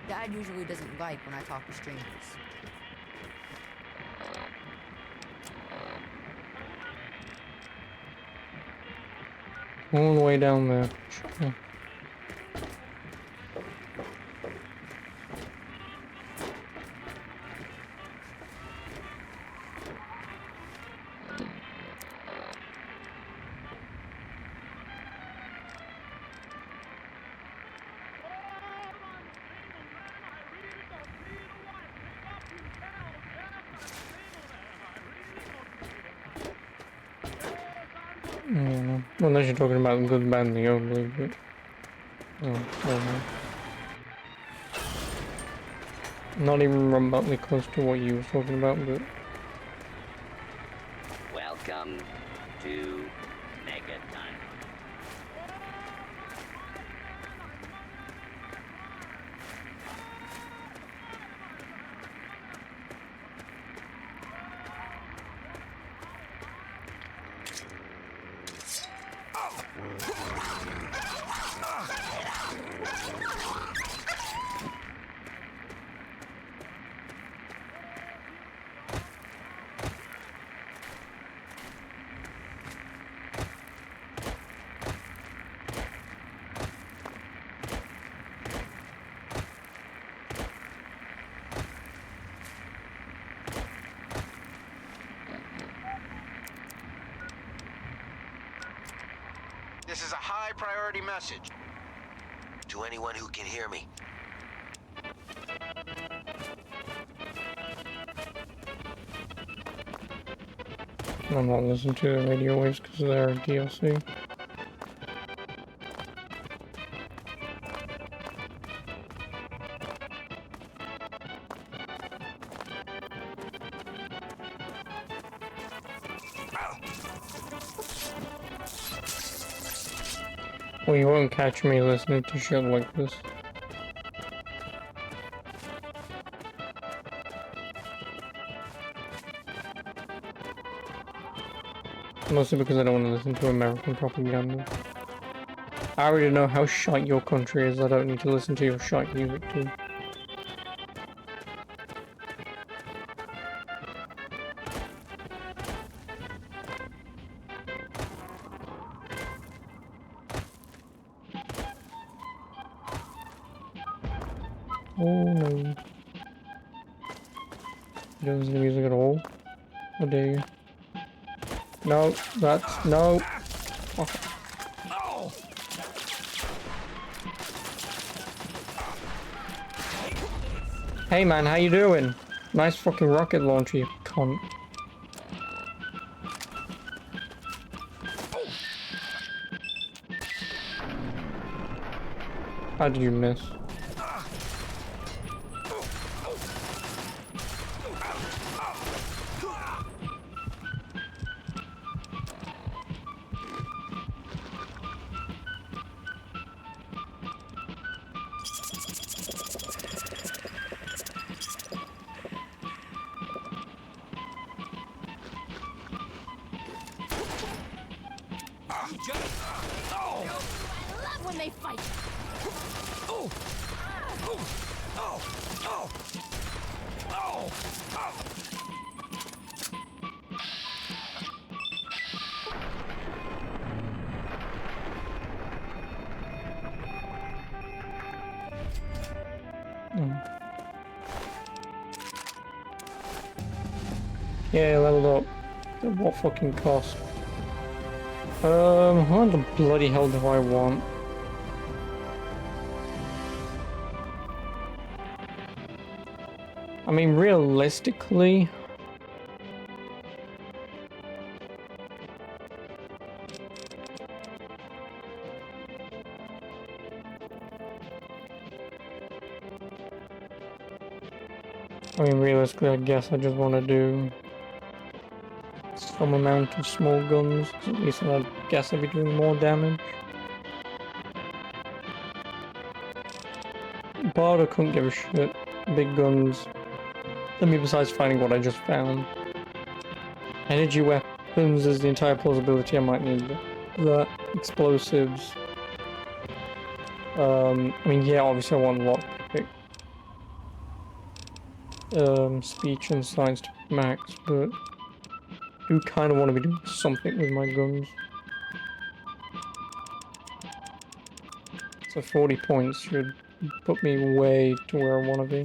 Dad usually doesn't like when I talk to strangers. All the way down there. Sure. Yeah, unless you're talking about the good, bad, and the ugly, but... Oh, never mind. Not even remotely close to what you were talking about, but... Welcome to Megaton. This is a high-priority message. To anyone who can hear me. I'm not listening to the radio waves because they're DLC. Well, you won't catch me listening to shit like this. Mostly because I don't want to listen to American propaganda. I already know how shite your country is, I don't need to listen to your shite music too. Oh no. You don't listen to music at all? How dare you? No, that's no. Oh. Hey man, how you doing? Nice fucking rocket launcher, you cunt. How did you miss? I love when they fight. Oh! Oh! Oh! Oh! Oh! Oh! Yeah, leveled up. At what fucking cost? How the bloody hell do I want? I mean, realistically... I guess I just want to do some amount of small guns. At least I guess I'd be doing more damage. But I couldn't give a shit. Big guns. I mean, besides finding what I just found. Energy weapons is the entire plausibility I might need that. Explosives. I mean, yeah, obviously I want lockpick. Speech and science to max, but I do kind of want to be doing something with my guns. So 40 points should put me way to where I want to be.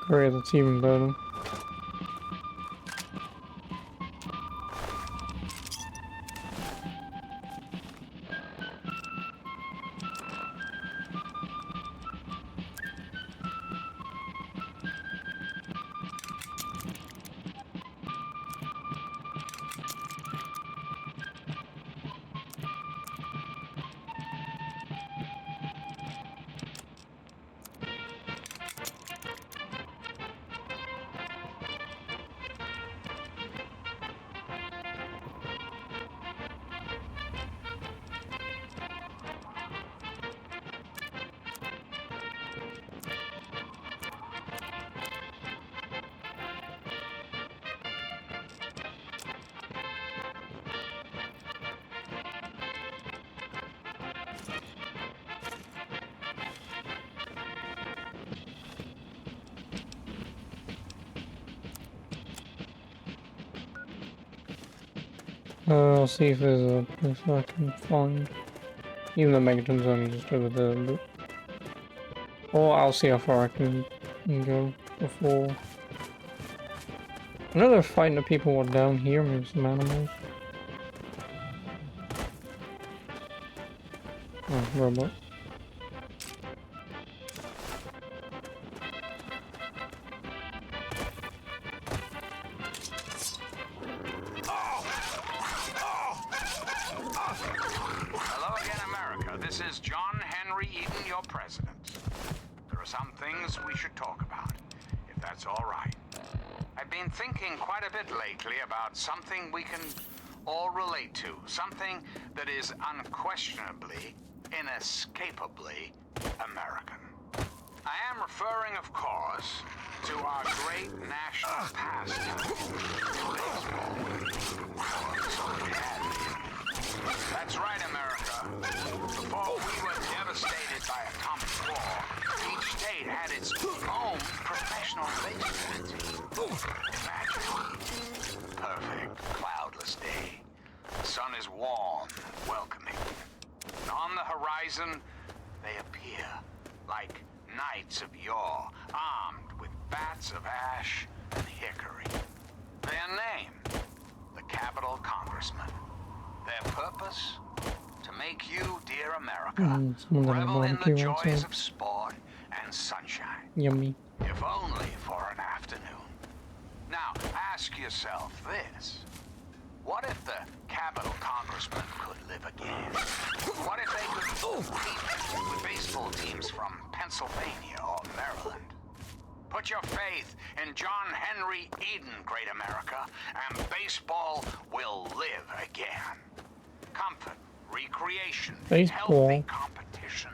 Great, that's even better. I'll see if there's a place I can find. Even though Megaton's only just over there, but... Or I'll see how far I can go before... I know they're fighting the people who are down here, maybe some animals. Oh, robot. Something we can all relate to. Something that is unquestionably, inescapably American. I am referring, of course, to our great national pastime. That's right, America. Before we were devastated by a common war, each state had its own professional baseball team. Imagine. Perfect, cloudless day. The sun is warm, welcoming. And on the horizon, they appear like knights of yore, armed with bats of ash and hickory. Their name, the Capitol Congressmen. Their purpose, to make you, dear America, revel in the joys of sport and sunshine. Yummy. If only for an afternoon. Now, ask yourself this. What if the Capitol Congressmen could live again? What if they could compete with baseball teams from Pennsylvania or Maryland? Put your faith in John Henry Eden, great America, and baseball will live again. Comfort, recreation, healthy competition,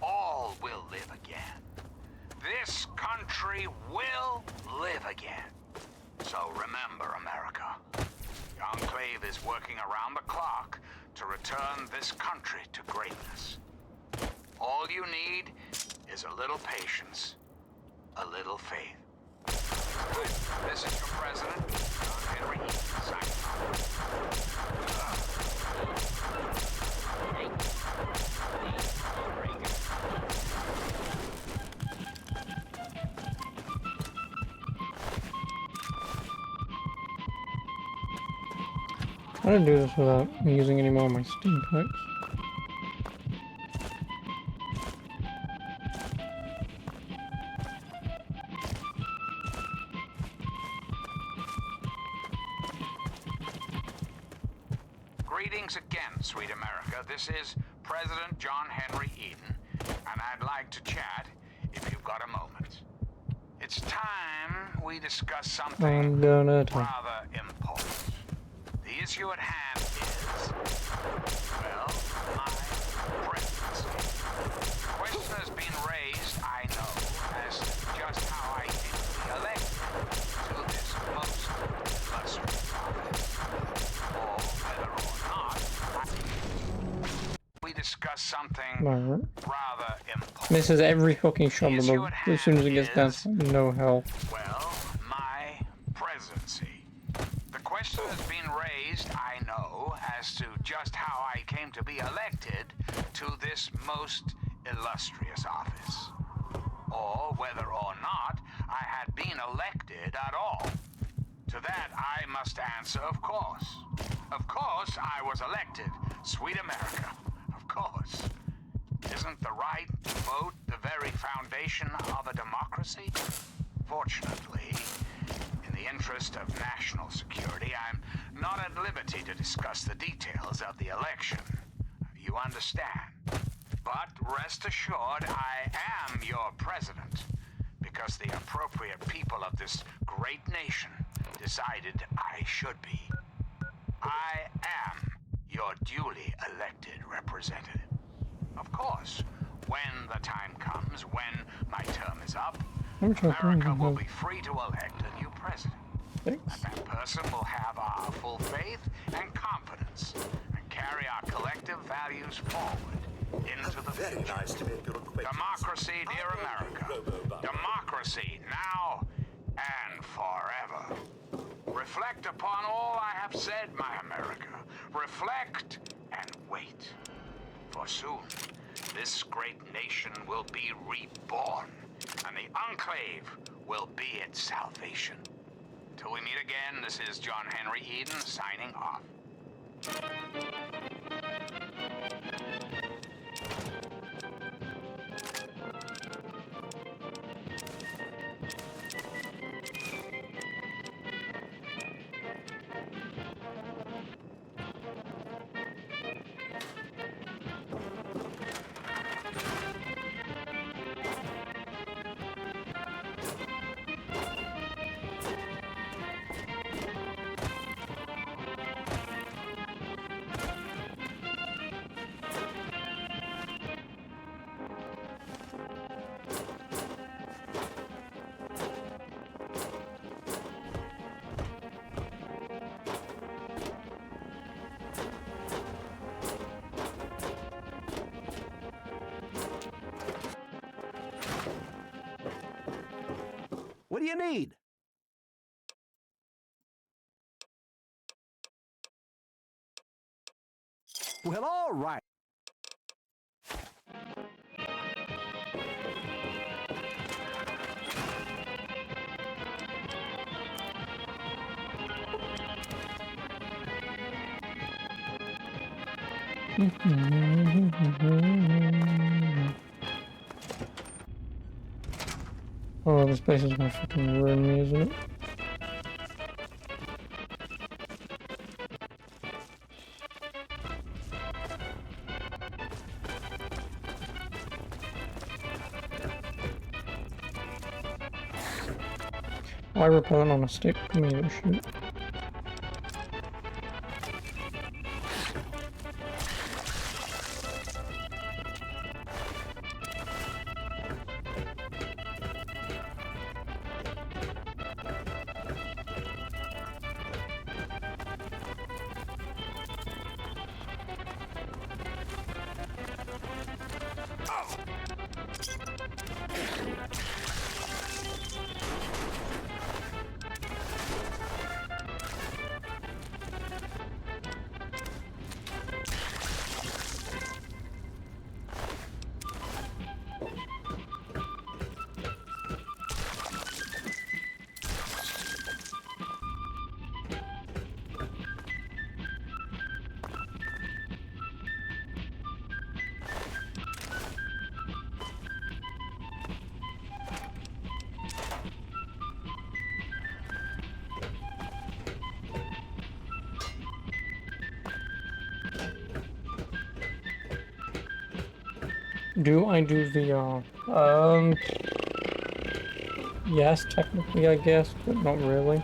all will live again. This country will live again. So remember, America, the Enclave is working around the clock to return this country to greatness. All you need is a little patience, a little faith. This is your president, John Henry Eaton, signing I don't do this without using any more of my Steam packs. Greetings again, sweet America. This is President John Henry Eden, and I'd like to chat if you've got a moment. It's time we discuss something rather important. The issue at hand is, well, my presidency. The question has been raised, I know, as to just how I came to be elected to this most illustrious office. Or whether or not we discuss something rather important. This is every fucking shot of the as soon as it gets down to no health. Well, my presidency. The question has been raised, I know, as to just how I came to be elected to this most illustrious office. Or whether or not I had been elected at all. To that I must answer, of course. Of course I was elected, sweet America. Of course. Isn't the right to vote the very foundation of a democracy? Fortunately, in the interest of national security, I'm not at liberty to discuss the details of the election. You understand? But rest assured, I am your president, because the appropriate people of this great nation decided I should be. I am your duly elected representative. Of course, when the time comes, when my term is up, America will be free to elect a new president. And that person will have our full faith and confidence and carry our collective values forward into the future. Nice to make your acquaintance. Democracy, dear America. Democracy now and forever. Reflect upon all I have said, my America. Reflect and wait. For soon, this great nation will be reborn, and the Enclave will be its salvation. Till we meet again, this is John Henry Eden signing off. What do you need? Well, all right. Oh, this place is gonna fucking ruin me, isn't it? Why repellent on a stick? Come here, little shoot. Do I do VR? Yes, technically I guess, but not really.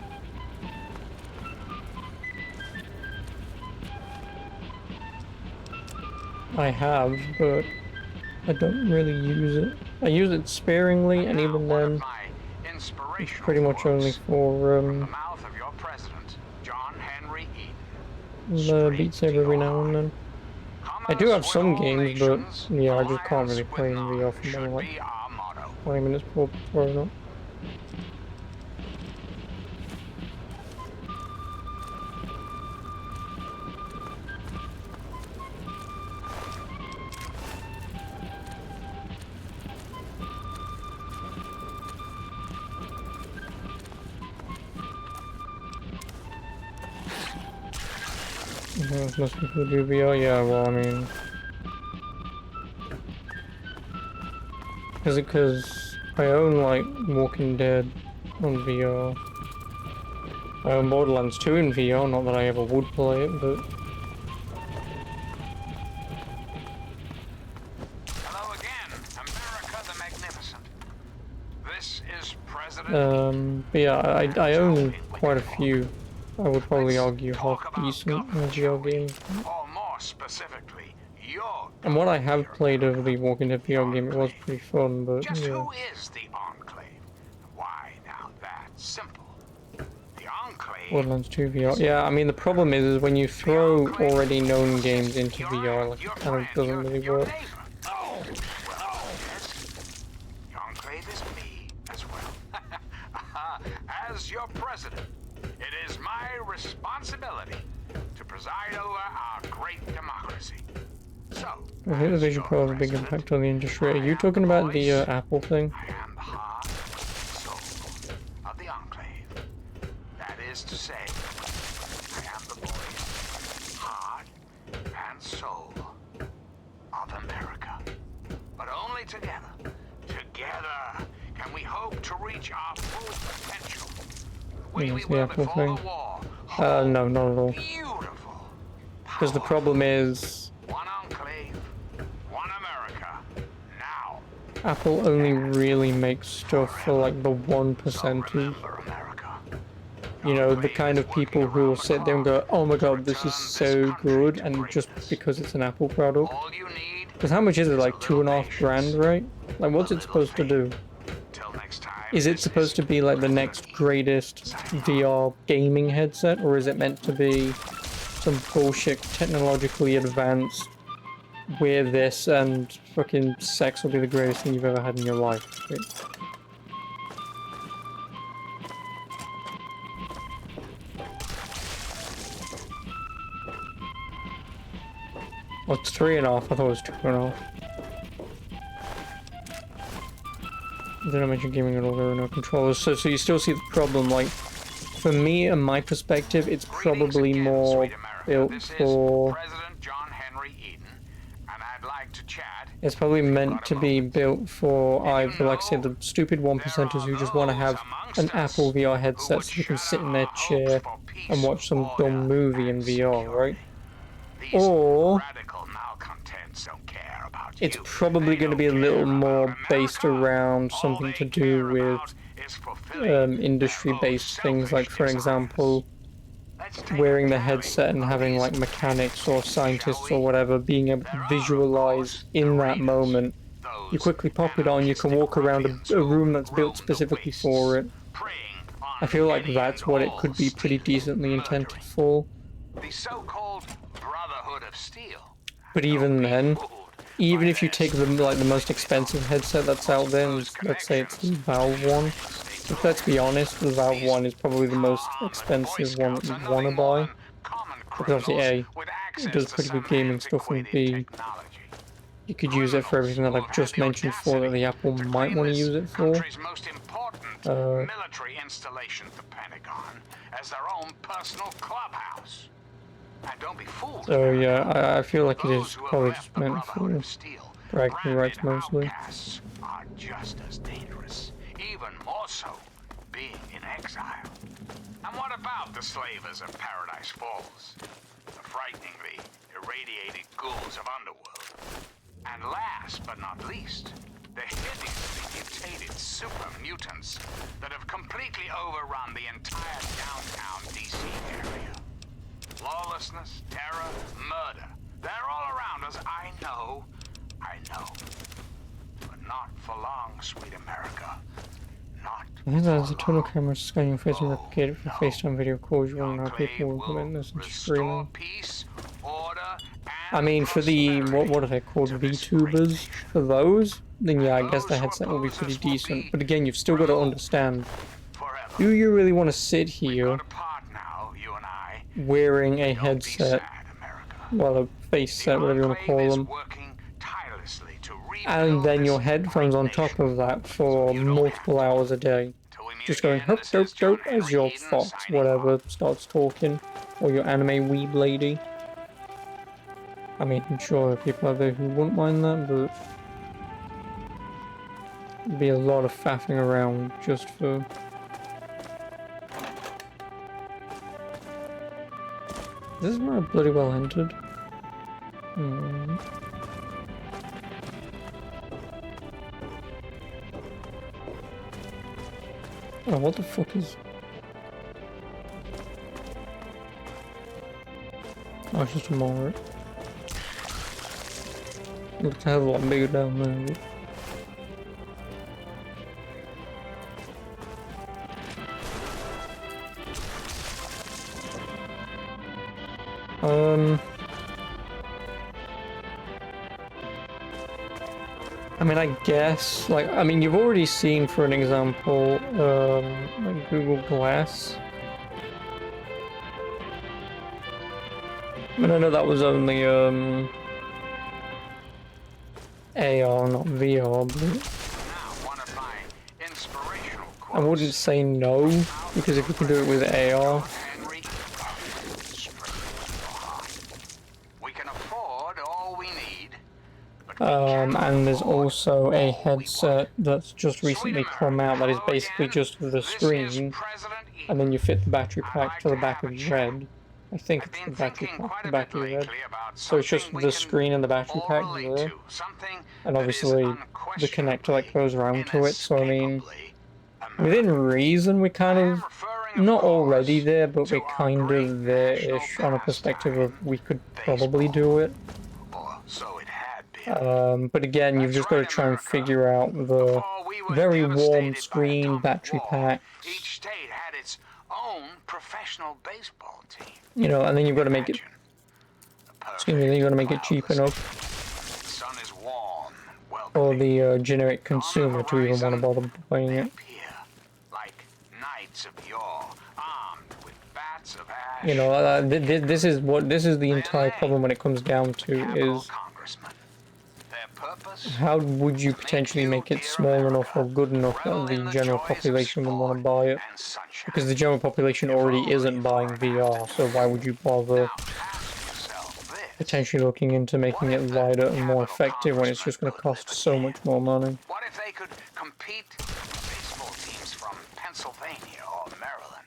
I have, but I don't really use it. I use it sparingly, and even then, it's pretty much only for the Beat Saber every now and then. I do have some games, but yeah, I just can't really play in VR for more than like 20 minutes before throwing up. Most people do VR, yeah, well, I mean... Is it because I own, like, Walking Dead on VR? I own Borderlands 2 in VR, not that I ever would play it, but... Hello again, America the Magnificent. This is President... but yeah, I own quite a few. I would probably argue half decent VR games. Or more specifically, your... And what I have played of the Walking Dead VR game, it was pretty fun, but Just yeah. who is the Enclave? Why, now that's simple. The Enclave... Borderlands 2 VR. Yeah, I mean the problem is when you throw already known games into VR, like, it kind of doesn't really work. Oh, well, yes. The Enclave is me as well. As your president, it is my responsibility to preside over our great democracy. So, I think the Vision Pro has a big impact on the industry. Are you talking about the Apple thing? I am the heart and soul of the Enclave. That is to say, I am the voice, heart, and soul of America. But only together, together can we hope to reach our full potential. Yes, the Apple thing. No, not at all. Because the problem is... One Enclave, one America, now. Apple only really makes stuff for like the 1%ers. You know, the kind of people who will sit there and go, oh my god, this is so good, and just because it's an Apple product. Because how much is it, like $2.5 grand, right? Like, what's it supposed to do? Is it supposed to be like the next greatest VR gaming headset, or is it meant to be some bullshit technologically advanced, wear this and fucking sex will be the greatest thing you've ever had in your life? Right? Oh, it's 3.5. I thought it was 2.5. Did I mention gaming at all? There are no controllers. So you still see the problem. Like, for me and my perspective, it's probably more built for and I'd like to chat. It's probably meant to be built for either, like I said, the stupid 1%ers who just want to have an Apple VR headset so you can sit in their chair and watch some dumb movie in VR, right? Or it's probably going to be a little more based around something to do with industry-based things, like, for example, wearing the headset and having, like, mechanics or scientists or whatever being able to visualize in that moment. You quickly pop it on, you can walk around a room that's built specifically for it. I feel like that's what it could be pretty decently intended for. The so-called Brotherhood of Steel. But even then, even if you take the most expensive headset that's out there, and let's say it's the Valve one, but let's be honest, the Valve one is probably the most expensive one that you want to buy. Because obviously A, it does pretty good gaming stuff, and B, you could use it for everything that I've just mentioned for that the Apple might want to use it for. Military installation at the Pentagon as their own personal clubhouse. And don't be fooled. So yeah, I feel like it is probably just meant for bragging rights mostly. Are just as dangerous, even more so, being in exile. And what about the slavers of Paradise Falls? The frighteningly irradiated ghouls of Underworld. And last but not least, the hideously mutated super mutants that have completely overrun the entire downtown DC area. Lawlessness, terror, murder. They're all around us. I know. But not for long, sweet America. Not I think there's a tunnel camera scanning your face and replicate it for FaceTime video calls. You want to know how people will implement this and streaming. I mean, for the, what are they called, VTubers, for those, then yeah, I guess the headset will be pretty decent. But again, you've still got to understand, do you really want to sit here wearing a headset, well, a face set, whatever you want to call them, and then your headphones on top of that for multiple hours a day, just going hop dope dope as your fox, whatever, starts talking, or your anime weeb lady. I mean, I'm sure there are people out there who wouldn't mind that, but it'd be a lot of faffing around just for... This is where I bloody well entered. Oh, what the fuck is... Oh, it's just a mower. Looks a hell of a lot bigger down there. I mean, I guess, like, I mean, you've already seen, for an example, like Google Glass. I mean, I know that was only, AR, not VR, but I wouldn't say no, because if you can do it with AR, and there's also a headset that's just recently come out that is basically just the screen, and then you fit the battery pack to the back of your head. I think it's the battery pack, the back of your head. So it's just the screen and the battery pack there. And obviously the connector that goes around to it, so I mean, within reason we're kind of, not already there, but we're kind of there-ish on a perspective of we could probably do it. But again, you've just got to try and figure out the very warm screen, battery pack. Each state had its own professional baseball team. You know, and then you've got to make it, excuse me, then you've got to make it cheap enough for the generic consumer to even want to bother buying it. You know, this is the entire problem when it comes down to is how would you potentially make it small enough or good enough that the general population would want to buy it? Because the general population already isn't buying VR, so why would you bother potentially looking into making it lighter and more effective when it's just going to cost so much more money. What if they could compete with baseball teams from Pennsylvania or Maryland?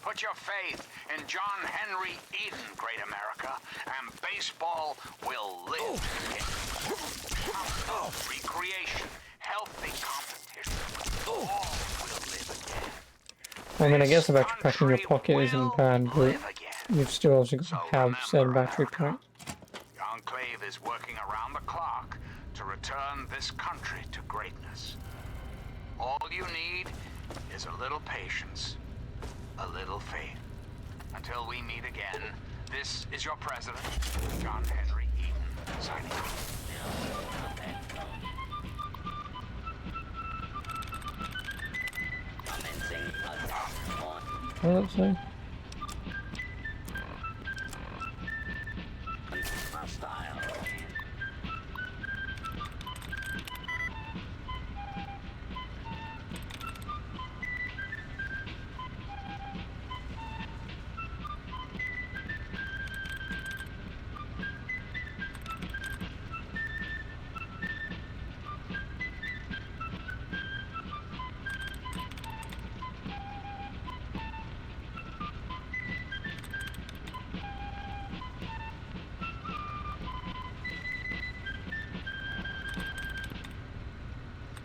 Put your faith in John Henry Eden, great America, and baseball will live again. Recreation, healthy competition, all will live again. I mean, I guess the battery pack in your pocket isn't bad, but you've still also got to have said battery pack. The Enclave is working around the clock to return this country to greatness. All you need is a little patience, a little faith. Until we meet again, this is your president, John Henry Eden, signing off. What does that say?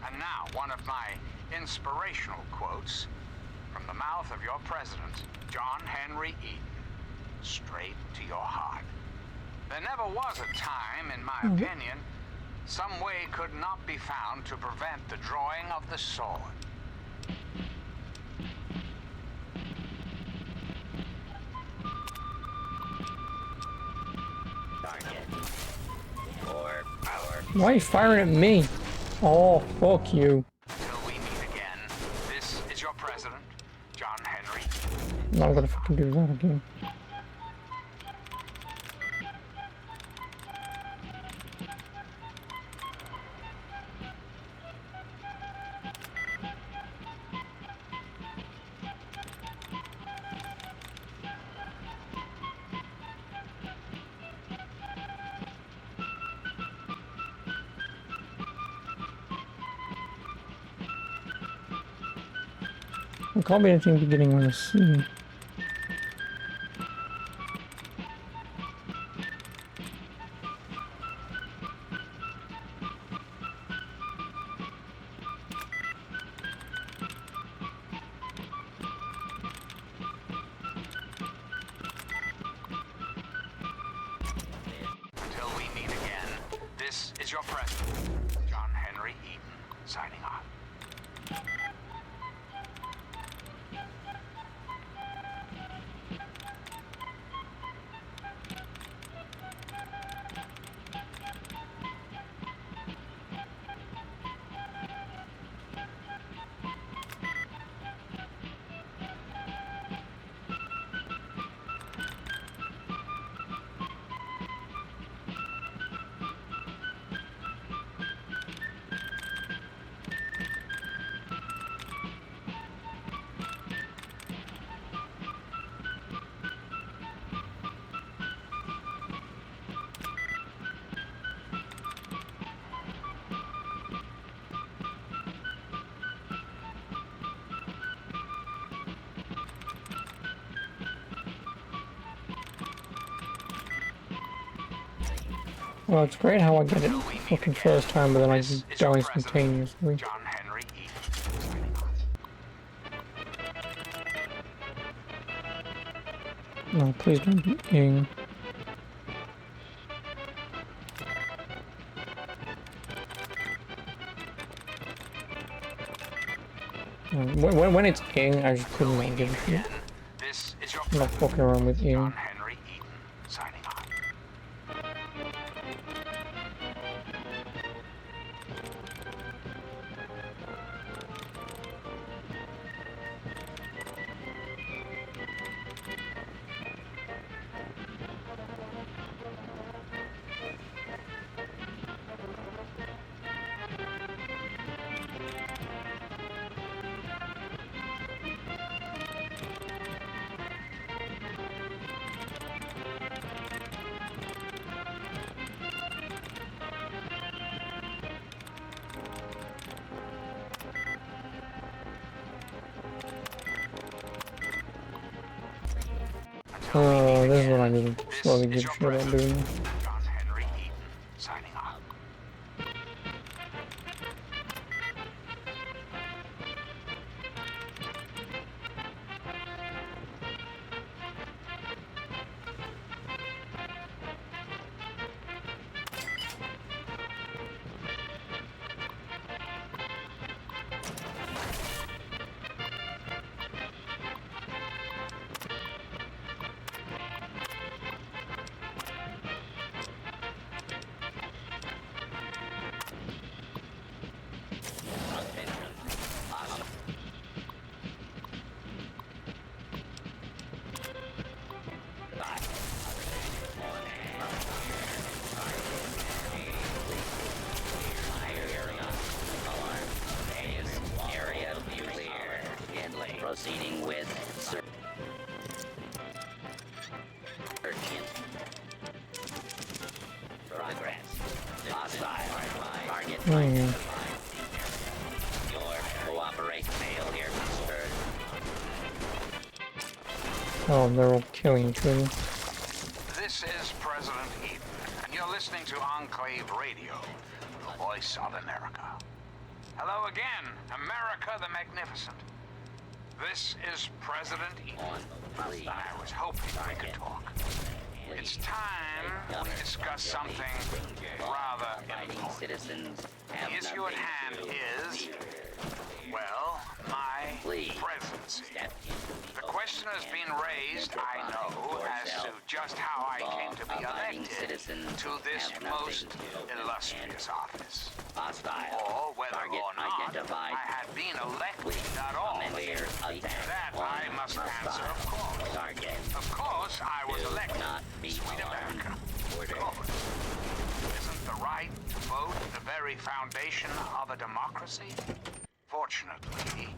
And now, one of my inspirational quotes from the mouth of your president, John Henry Eden, straight to your heart. There never was a time, in my opinion, some way could not be found to prevent the drawing of the sword. Why are you firing at me? Oh, fuck you. Till we meet again, this is your president, John Henry. I'm not gonna fucking do that again. There can't be anything beginning with a C. Until we meet again, this is your president, John Henry Eden, signing off. Well, it's great how I get it fucking first time, but then I just die instantaneously. John Henry Eden, signing off. No, please don't be Ing. When it's Ing, I just couldn't make it. This is your I'm not fucking around with Ing. John Henry Eden, signing off. Oh, this is what I need to slowly This is give a your shit about president, doing. John Henry Eaton, signing off. Proceeding with search. Progress. Hostile. Target. Your cooperate. Failure. Oh, they're all killing each other. This is President Eaton, and you're listening to Enclave Radio, the voice of America. Hello again, America the Magnificent. This is President Eaton. I was hoping we could talk. It's time we discuss something rather important. Citizens have The issue at hand is, well, my presidency. The question has been raised, I know, as to just how I came to be elected to this most illustrious office. Or whether or not I had been elected at all. That I must answer, of course. Of course, I was elected. Sweet America. Of course. Isn't the right to vote the very foundation of a democracy? Fortunately,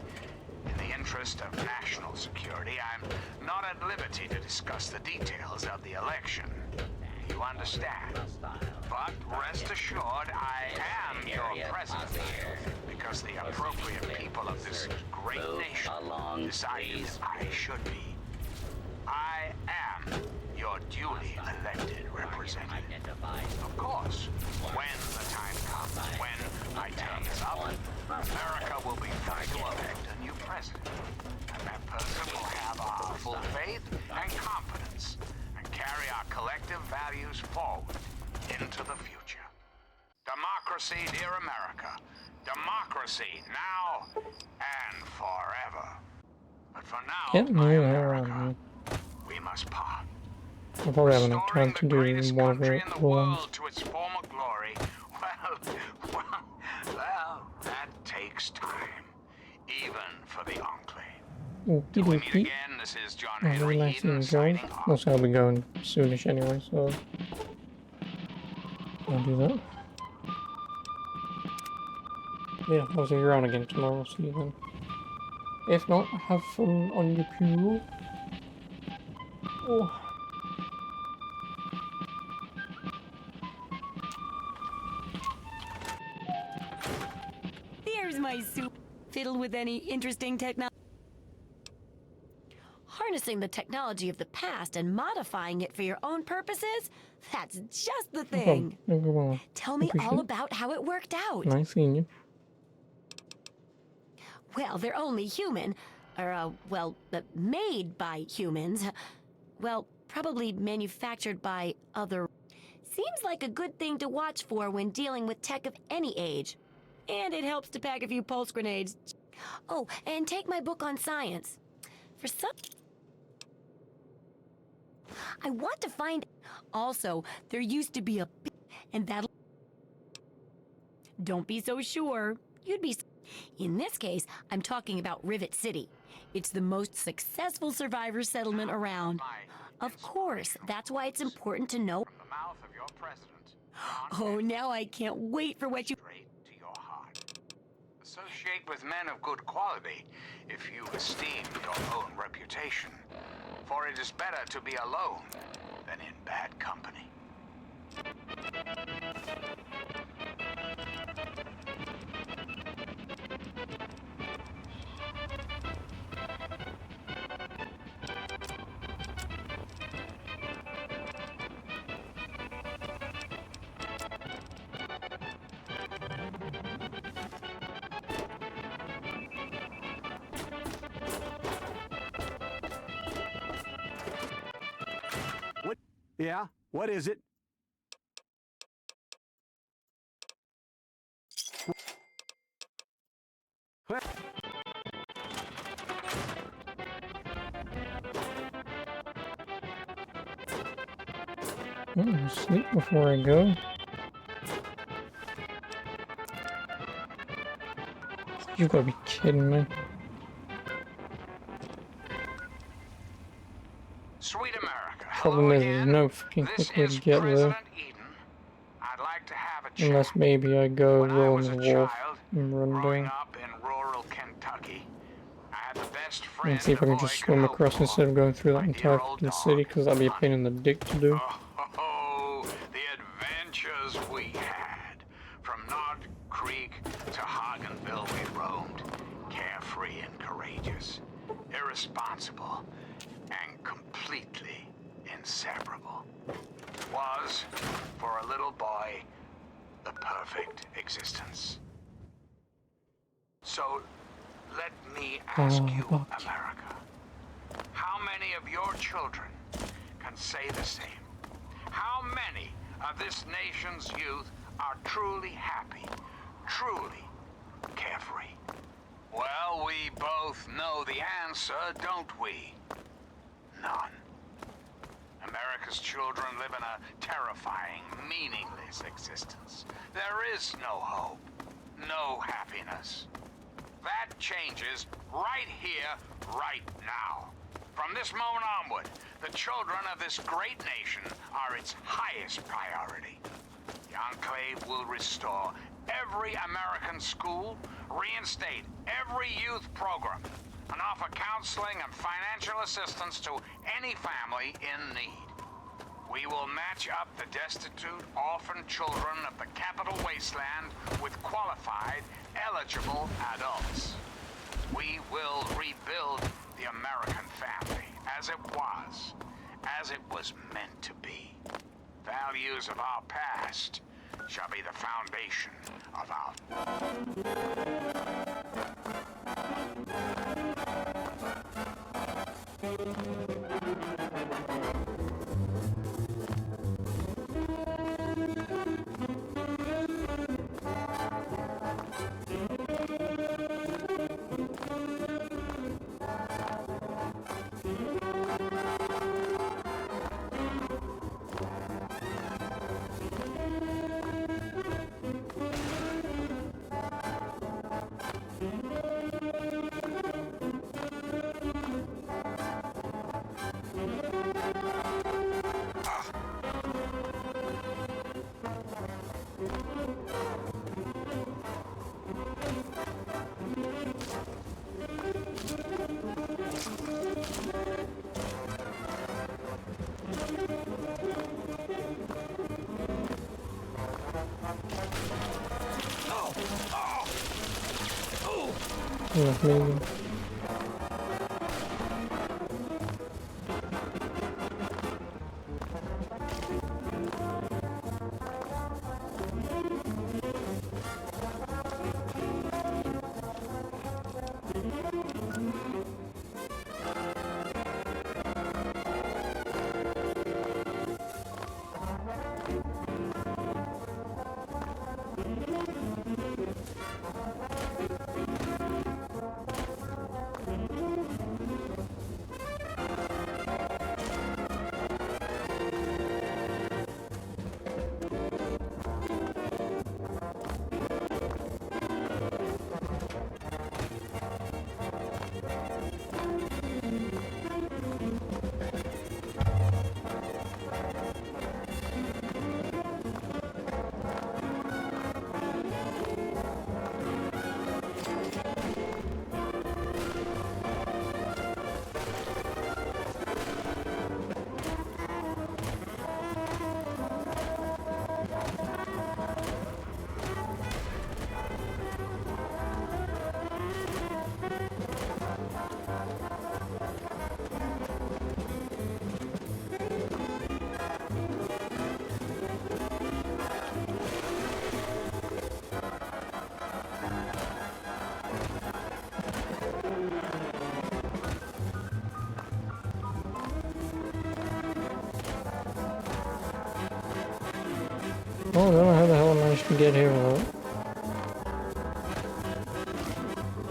in the interest of national security, I'm not at liberty to discuss the details of the election. You understand? But rest assured, I am your president, because the appropriate people of this great nation decided I should be. I am your duly elected representative. Of course, when the time comes, when my term is up, America will be free to elect a new president. And that person will have our full faith and confidence and carry our collective values forward into the future. Democracy, dear America. Democracy now and forever. But for now, Get my me the hell America, out of here. we must part. I'll probably have enough time to do one of Country it in the for once. world to its former glory. Well, that takes time, even for the Enclave. Till we meet Okie-dokie. again, this is John Oh, Henry really nice Eden and signing enjoyed. off. Also, I'll be going soonish anyway, so I'll do that. Yeah, I'll see you around again tomorrow. See you then. If not, have fun on your pool. Oh. There's my soup. Fiddle with any interesting technology. Harnessing the technology of the past and modifying it for your own purposes? That's just the thing. Well, Tell me appreciate all it. about how it worked out. Nice seeing you. Well, they're only human. Or, made by humans. Well, probably manufactured by other... Seems like a good thing to watch for when dealing with tech of any age. And it helps to pack a few pulse grenades. Oh, and take my book on science. For some... I want to find... Also, there used to be a... And that'll... Don't be so sure. You'd be... In this case, I'm talking about Rivet City. It's the most successful survivor settlement around. Of course, that's why it's important to know... The mouth of your president. Oh, now I can't wait for what you... Straight to your heart. Associate with men of good quality if you esteem your own reputation. For it is better to be alone than in bad company. Yeah? What is it? Well, Sleep before I go. You've got to be kidding me. Sweet America. Problem is, there's no fucking quick way to get there. I'd like to have a chat. Unless maybe I go When I roll was in a the wharf child, and run growing down. up in rural Kentucky, I had the best friend And see if I a can boy just could swim hope across for. instead of going through that My entire dear old fucking dog, city, because that'd be a pain in the dick to do. Oh, the adventures we had. From Knott Creek to Hagenville we roamed, carefree and courageous, irresponsible, and completely inseparable. Was, for a little boy, the perfect existence. So, let me ask you, America, how many of your children can say the same? How many of this nation's youth are truly happy, truly carefree? Well, we both know the answer, don't we? None. America's children live in a terrifying, meaningless existence. There is no hope, no happiness. That changes right here, right now. From this moment onward, the children of this great nation are its highest priority. The Enclave will restore every American school, reinstate every youth program, and offer counseling and financial assistance to any family in need. We will match up the destitute, orphan children of the Capital Wasteland with qualified, eligible adults. We will rebuild the American family as it was meant to be. Values of our past shall be the foundation of our... Yeah, maybe. Oh, I don't know how the hell I managed to get here without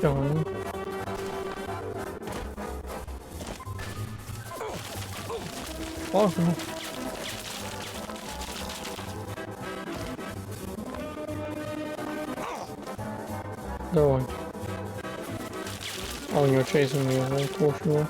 John. Awesome. Go on. Oh, you're chasing me, of course you are.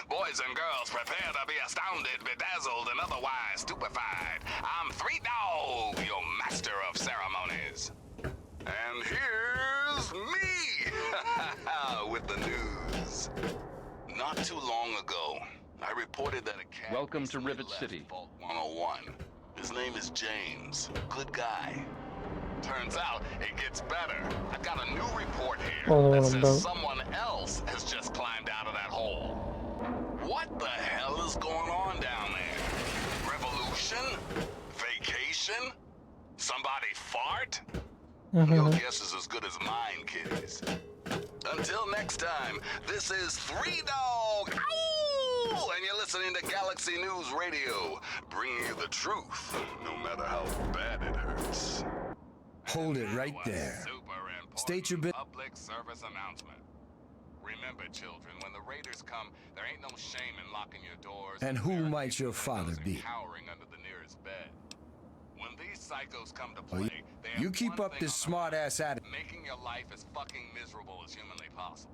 Boys and girls, prepare to be astounded, bedazzled, and otherwise stupefied. I'm Three Dog, your master of ceremonies. And here's me with the news. Not too long ago, I reported that a cat Welcome to recently Rivet left City. Vault 101. His name is James. Good guy. Turns out it gets better. I've got a new report here Oh, that no, says someone else has just climbed out of that hole. What the hell is going on down there? Revolution? Vacation? Somebody fart? Your guess is as good as mine, kiddies. Until next time, this is Three Dog, Ow! And you're listening to Galaxy News Radio, bringing you the truth, no matter how bad it hurts. Hold it right there. State your bit. Public service announcement. Remember, children, when the raiders come, there ain't no shame in locking your doors. And who might your father be? Cowering under the nearest bed. When these psychos come to Oh, play, they have you keep one up thing this on their mind, smart-ass attitude. making your life as fucking miserable as humanly possible.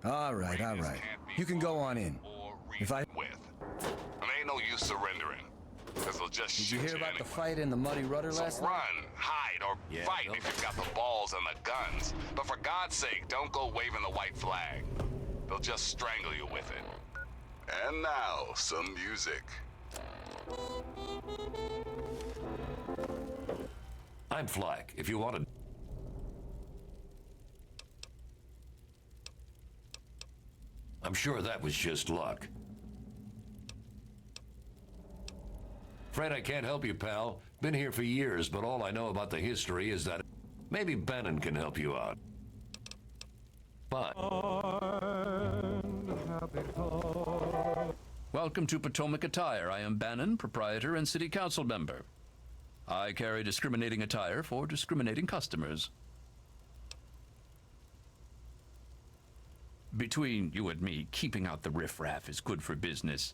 All right, all right. You can go on in. If I... With. And ain't no use surrendering. Cause they'll just Did shoot you hear about anyway. the fight in the Muddy Rudder So last run, night? hide, or fight if you've got the balls and the guns. But for God's sake, don't go waving the white flag. They'll just strangle you with it. And now, some music. I'm Flack. If you wanted... I'm sure that was just luck. Fred, I can't help you, pal. Been here for years, but all I know about the history is that maybe Bannon can help you out. Bye. Welcome to Potomac Attire. I am Bannon, proprietor and city council member. I carry discriminating attire for discriminating customers. Between you and me, keeping out the riffraff is good for business.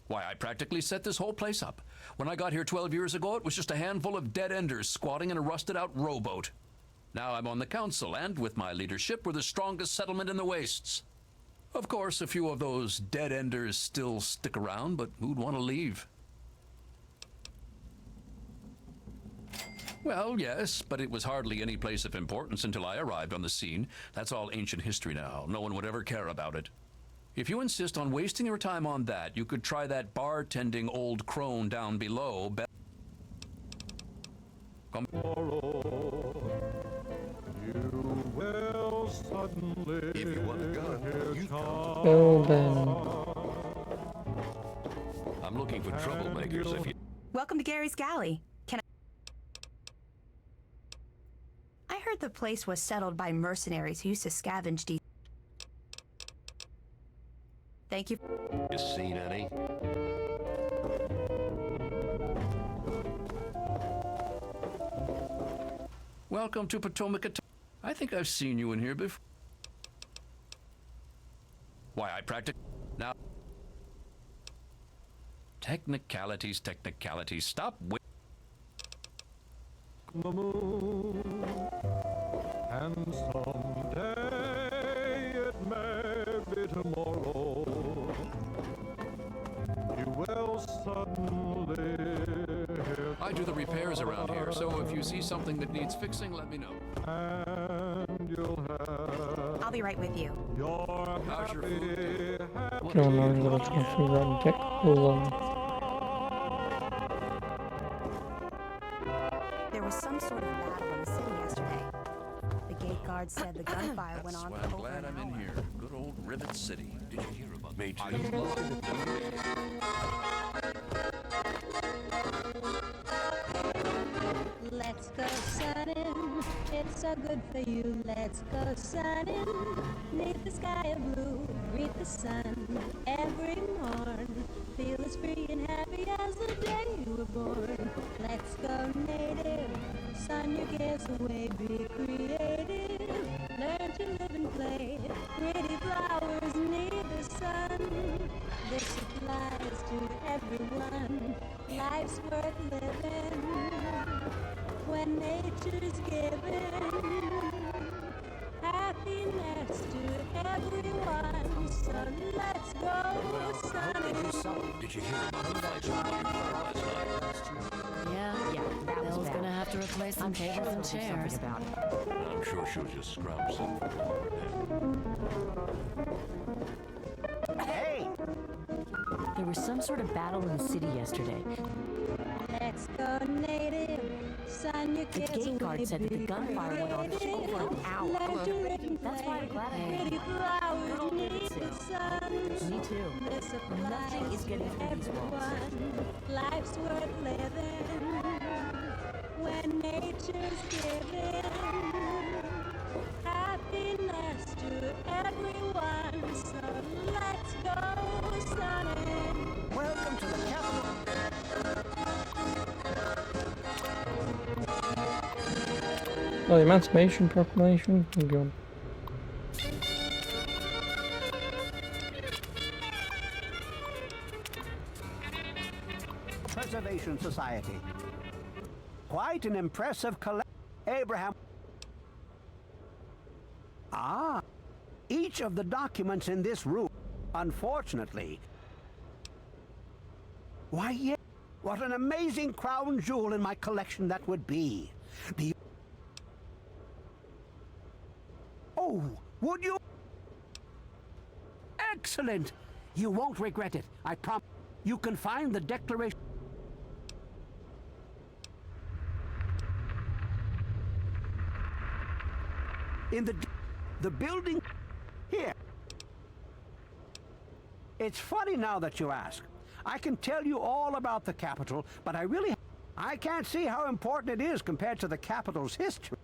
Why, I practically set this whole place up. When I got here 12 years ago, it was just a handful of dead-enders squatting in a rusted-out rowboat. Now I'm on the council, and with my leadership, we're the strongest settlement in the wastes. Of course, a few of those dead-enders still stick around, but who'd want to leave? Well, yes, but it was hardly any place of importance until I arrived on the scene. That's all ancient history now. No one would ever care about it. If you insist on wasting your time on that, you could try that bartending old crone down below. Come. You will suddenly If you want a gun, you Go, Ben. I'm looking for troublemakers if you... Welcome to Gary's Galley. Can I heard the place was settled by mercenaries who used to scavenge these. Thank you. You seen any? Welcome to Potomac. I think I've seen you in here before. Why, I practice now. Technicalities, technicalities. Stop. the moon, and someday it may be tomorrow. You will suddenly hear I do the repairs around here, so if you see something that needs fixing, let me know. and you'll have I'll be right with you. your How's your happy, happy Don't know little country run tech. There was some sort of battle in the city yesterday. The gate guard said the gunfire went on Well, for I'm over glad an I'm in hour. here. Good old Rivet City. Did you hear about Me too. I love it. Let's go sunning, it's so good for you. Let's go sunning, neath the sky of blue. Greet the sun every morn. Feel as free and happy as the day you were born. Let's go native, sun your cares away. Be creative, learn to live and play. Pretty flowers need the sun. This applies to everyone. Life's worth living when nature's giving happiness to everyone. So let's go sunny. Did you hear about the fights on last night? Yeah, that was Bill's bad. gonna have to replace some tables and chairs. About it. I'm sure she'll just scrub something over Hey! There was some sort of battle in the city yesterday. Let's go native, sun your The cares gate guard away. said that the Be gunfire went on for creative, over an hour. learn to live and That's why I'm play. glad I Pretty flowers need the sun. Me too. This applies Nothing is getting to through these walls. everyone. Life's worth living when nature's giving happiness to everyone. So let's go sunny. Welcome to the capital. Oh, the Emancipation Proclamation? Oh, God. Preservation Society. Quite an impressive collection. Abraham. Ah, each of the documents in this room, unfortunately. Why, yeah, what an amazing crown jewel in my collection that would be. Oh, would you? Excellent! You won't regret it, I promise. You can find the Declaration. In the building here. It's funny now that you ask. I can tell you all about the Capitol, but I can't see how important it is compared to the Capitol's history.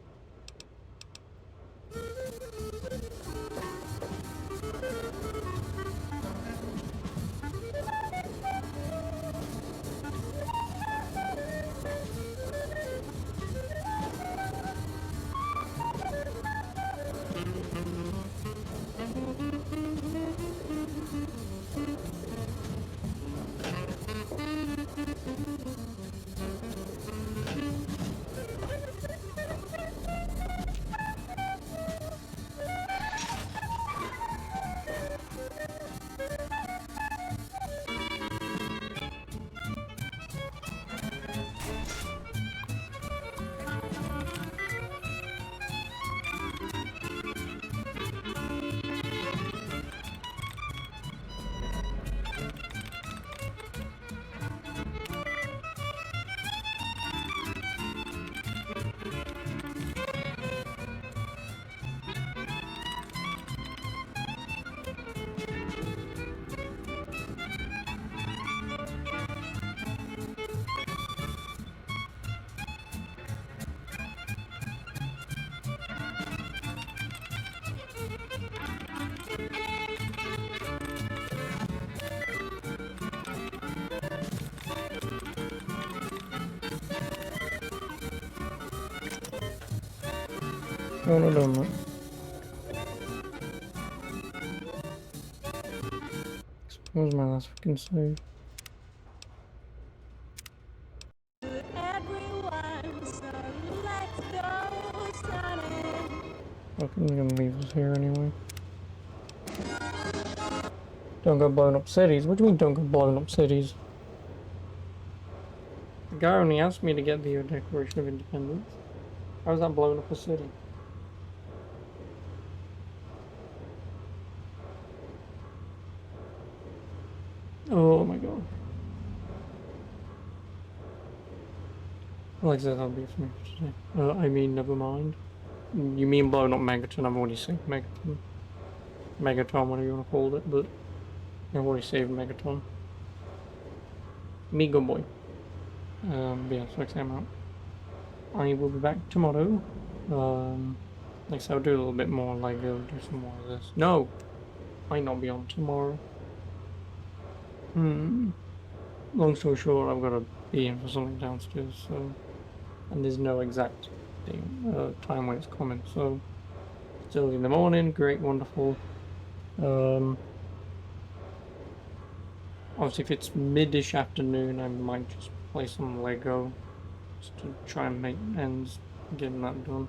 No, no, no, no. What was my last fucking save? Everyone, so let's go sunny. Fucking gonna leave us here anyway. Don't go blowing up cities. What do you mean don't go blowing up cities? The guy only asked me to get the Declaration of Independence. How is that blowing up a city? Oh my god. Like I said, that'll be for me for today. I mean, never mind. You mean blowing up Megaton? I've already saved Megaton. Megaton, whatever you want to call it, but I've already saved Megaton. Me good boy. But yeah, so I'm out. I will be back tomorrow. Like I said, I'll do a little bit more Lego, do some more of this. No! Might not be on tomorrow. Long story short, I've got to be in for something downstairs, so... And there's no exact thing, time when it's coming, so... It's early in the morning, great, wonderful. Obviously if it's mid-ish afternoon, I might just play some Lego. Just to try and make ends, getting that done.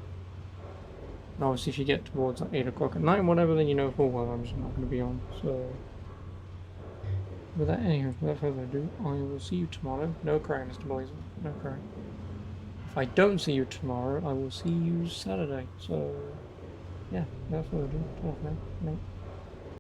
And obviously if you get towards like 8 o'clock at night and whatever, then you know full well I'm just not going to be on, so... Without further ado, I will see you tomorrow. No crying, Mr. Blazer. No crying. If I don't see you tomorrow, I will see you Saturday. So, yeah, without further ado, talk now. No.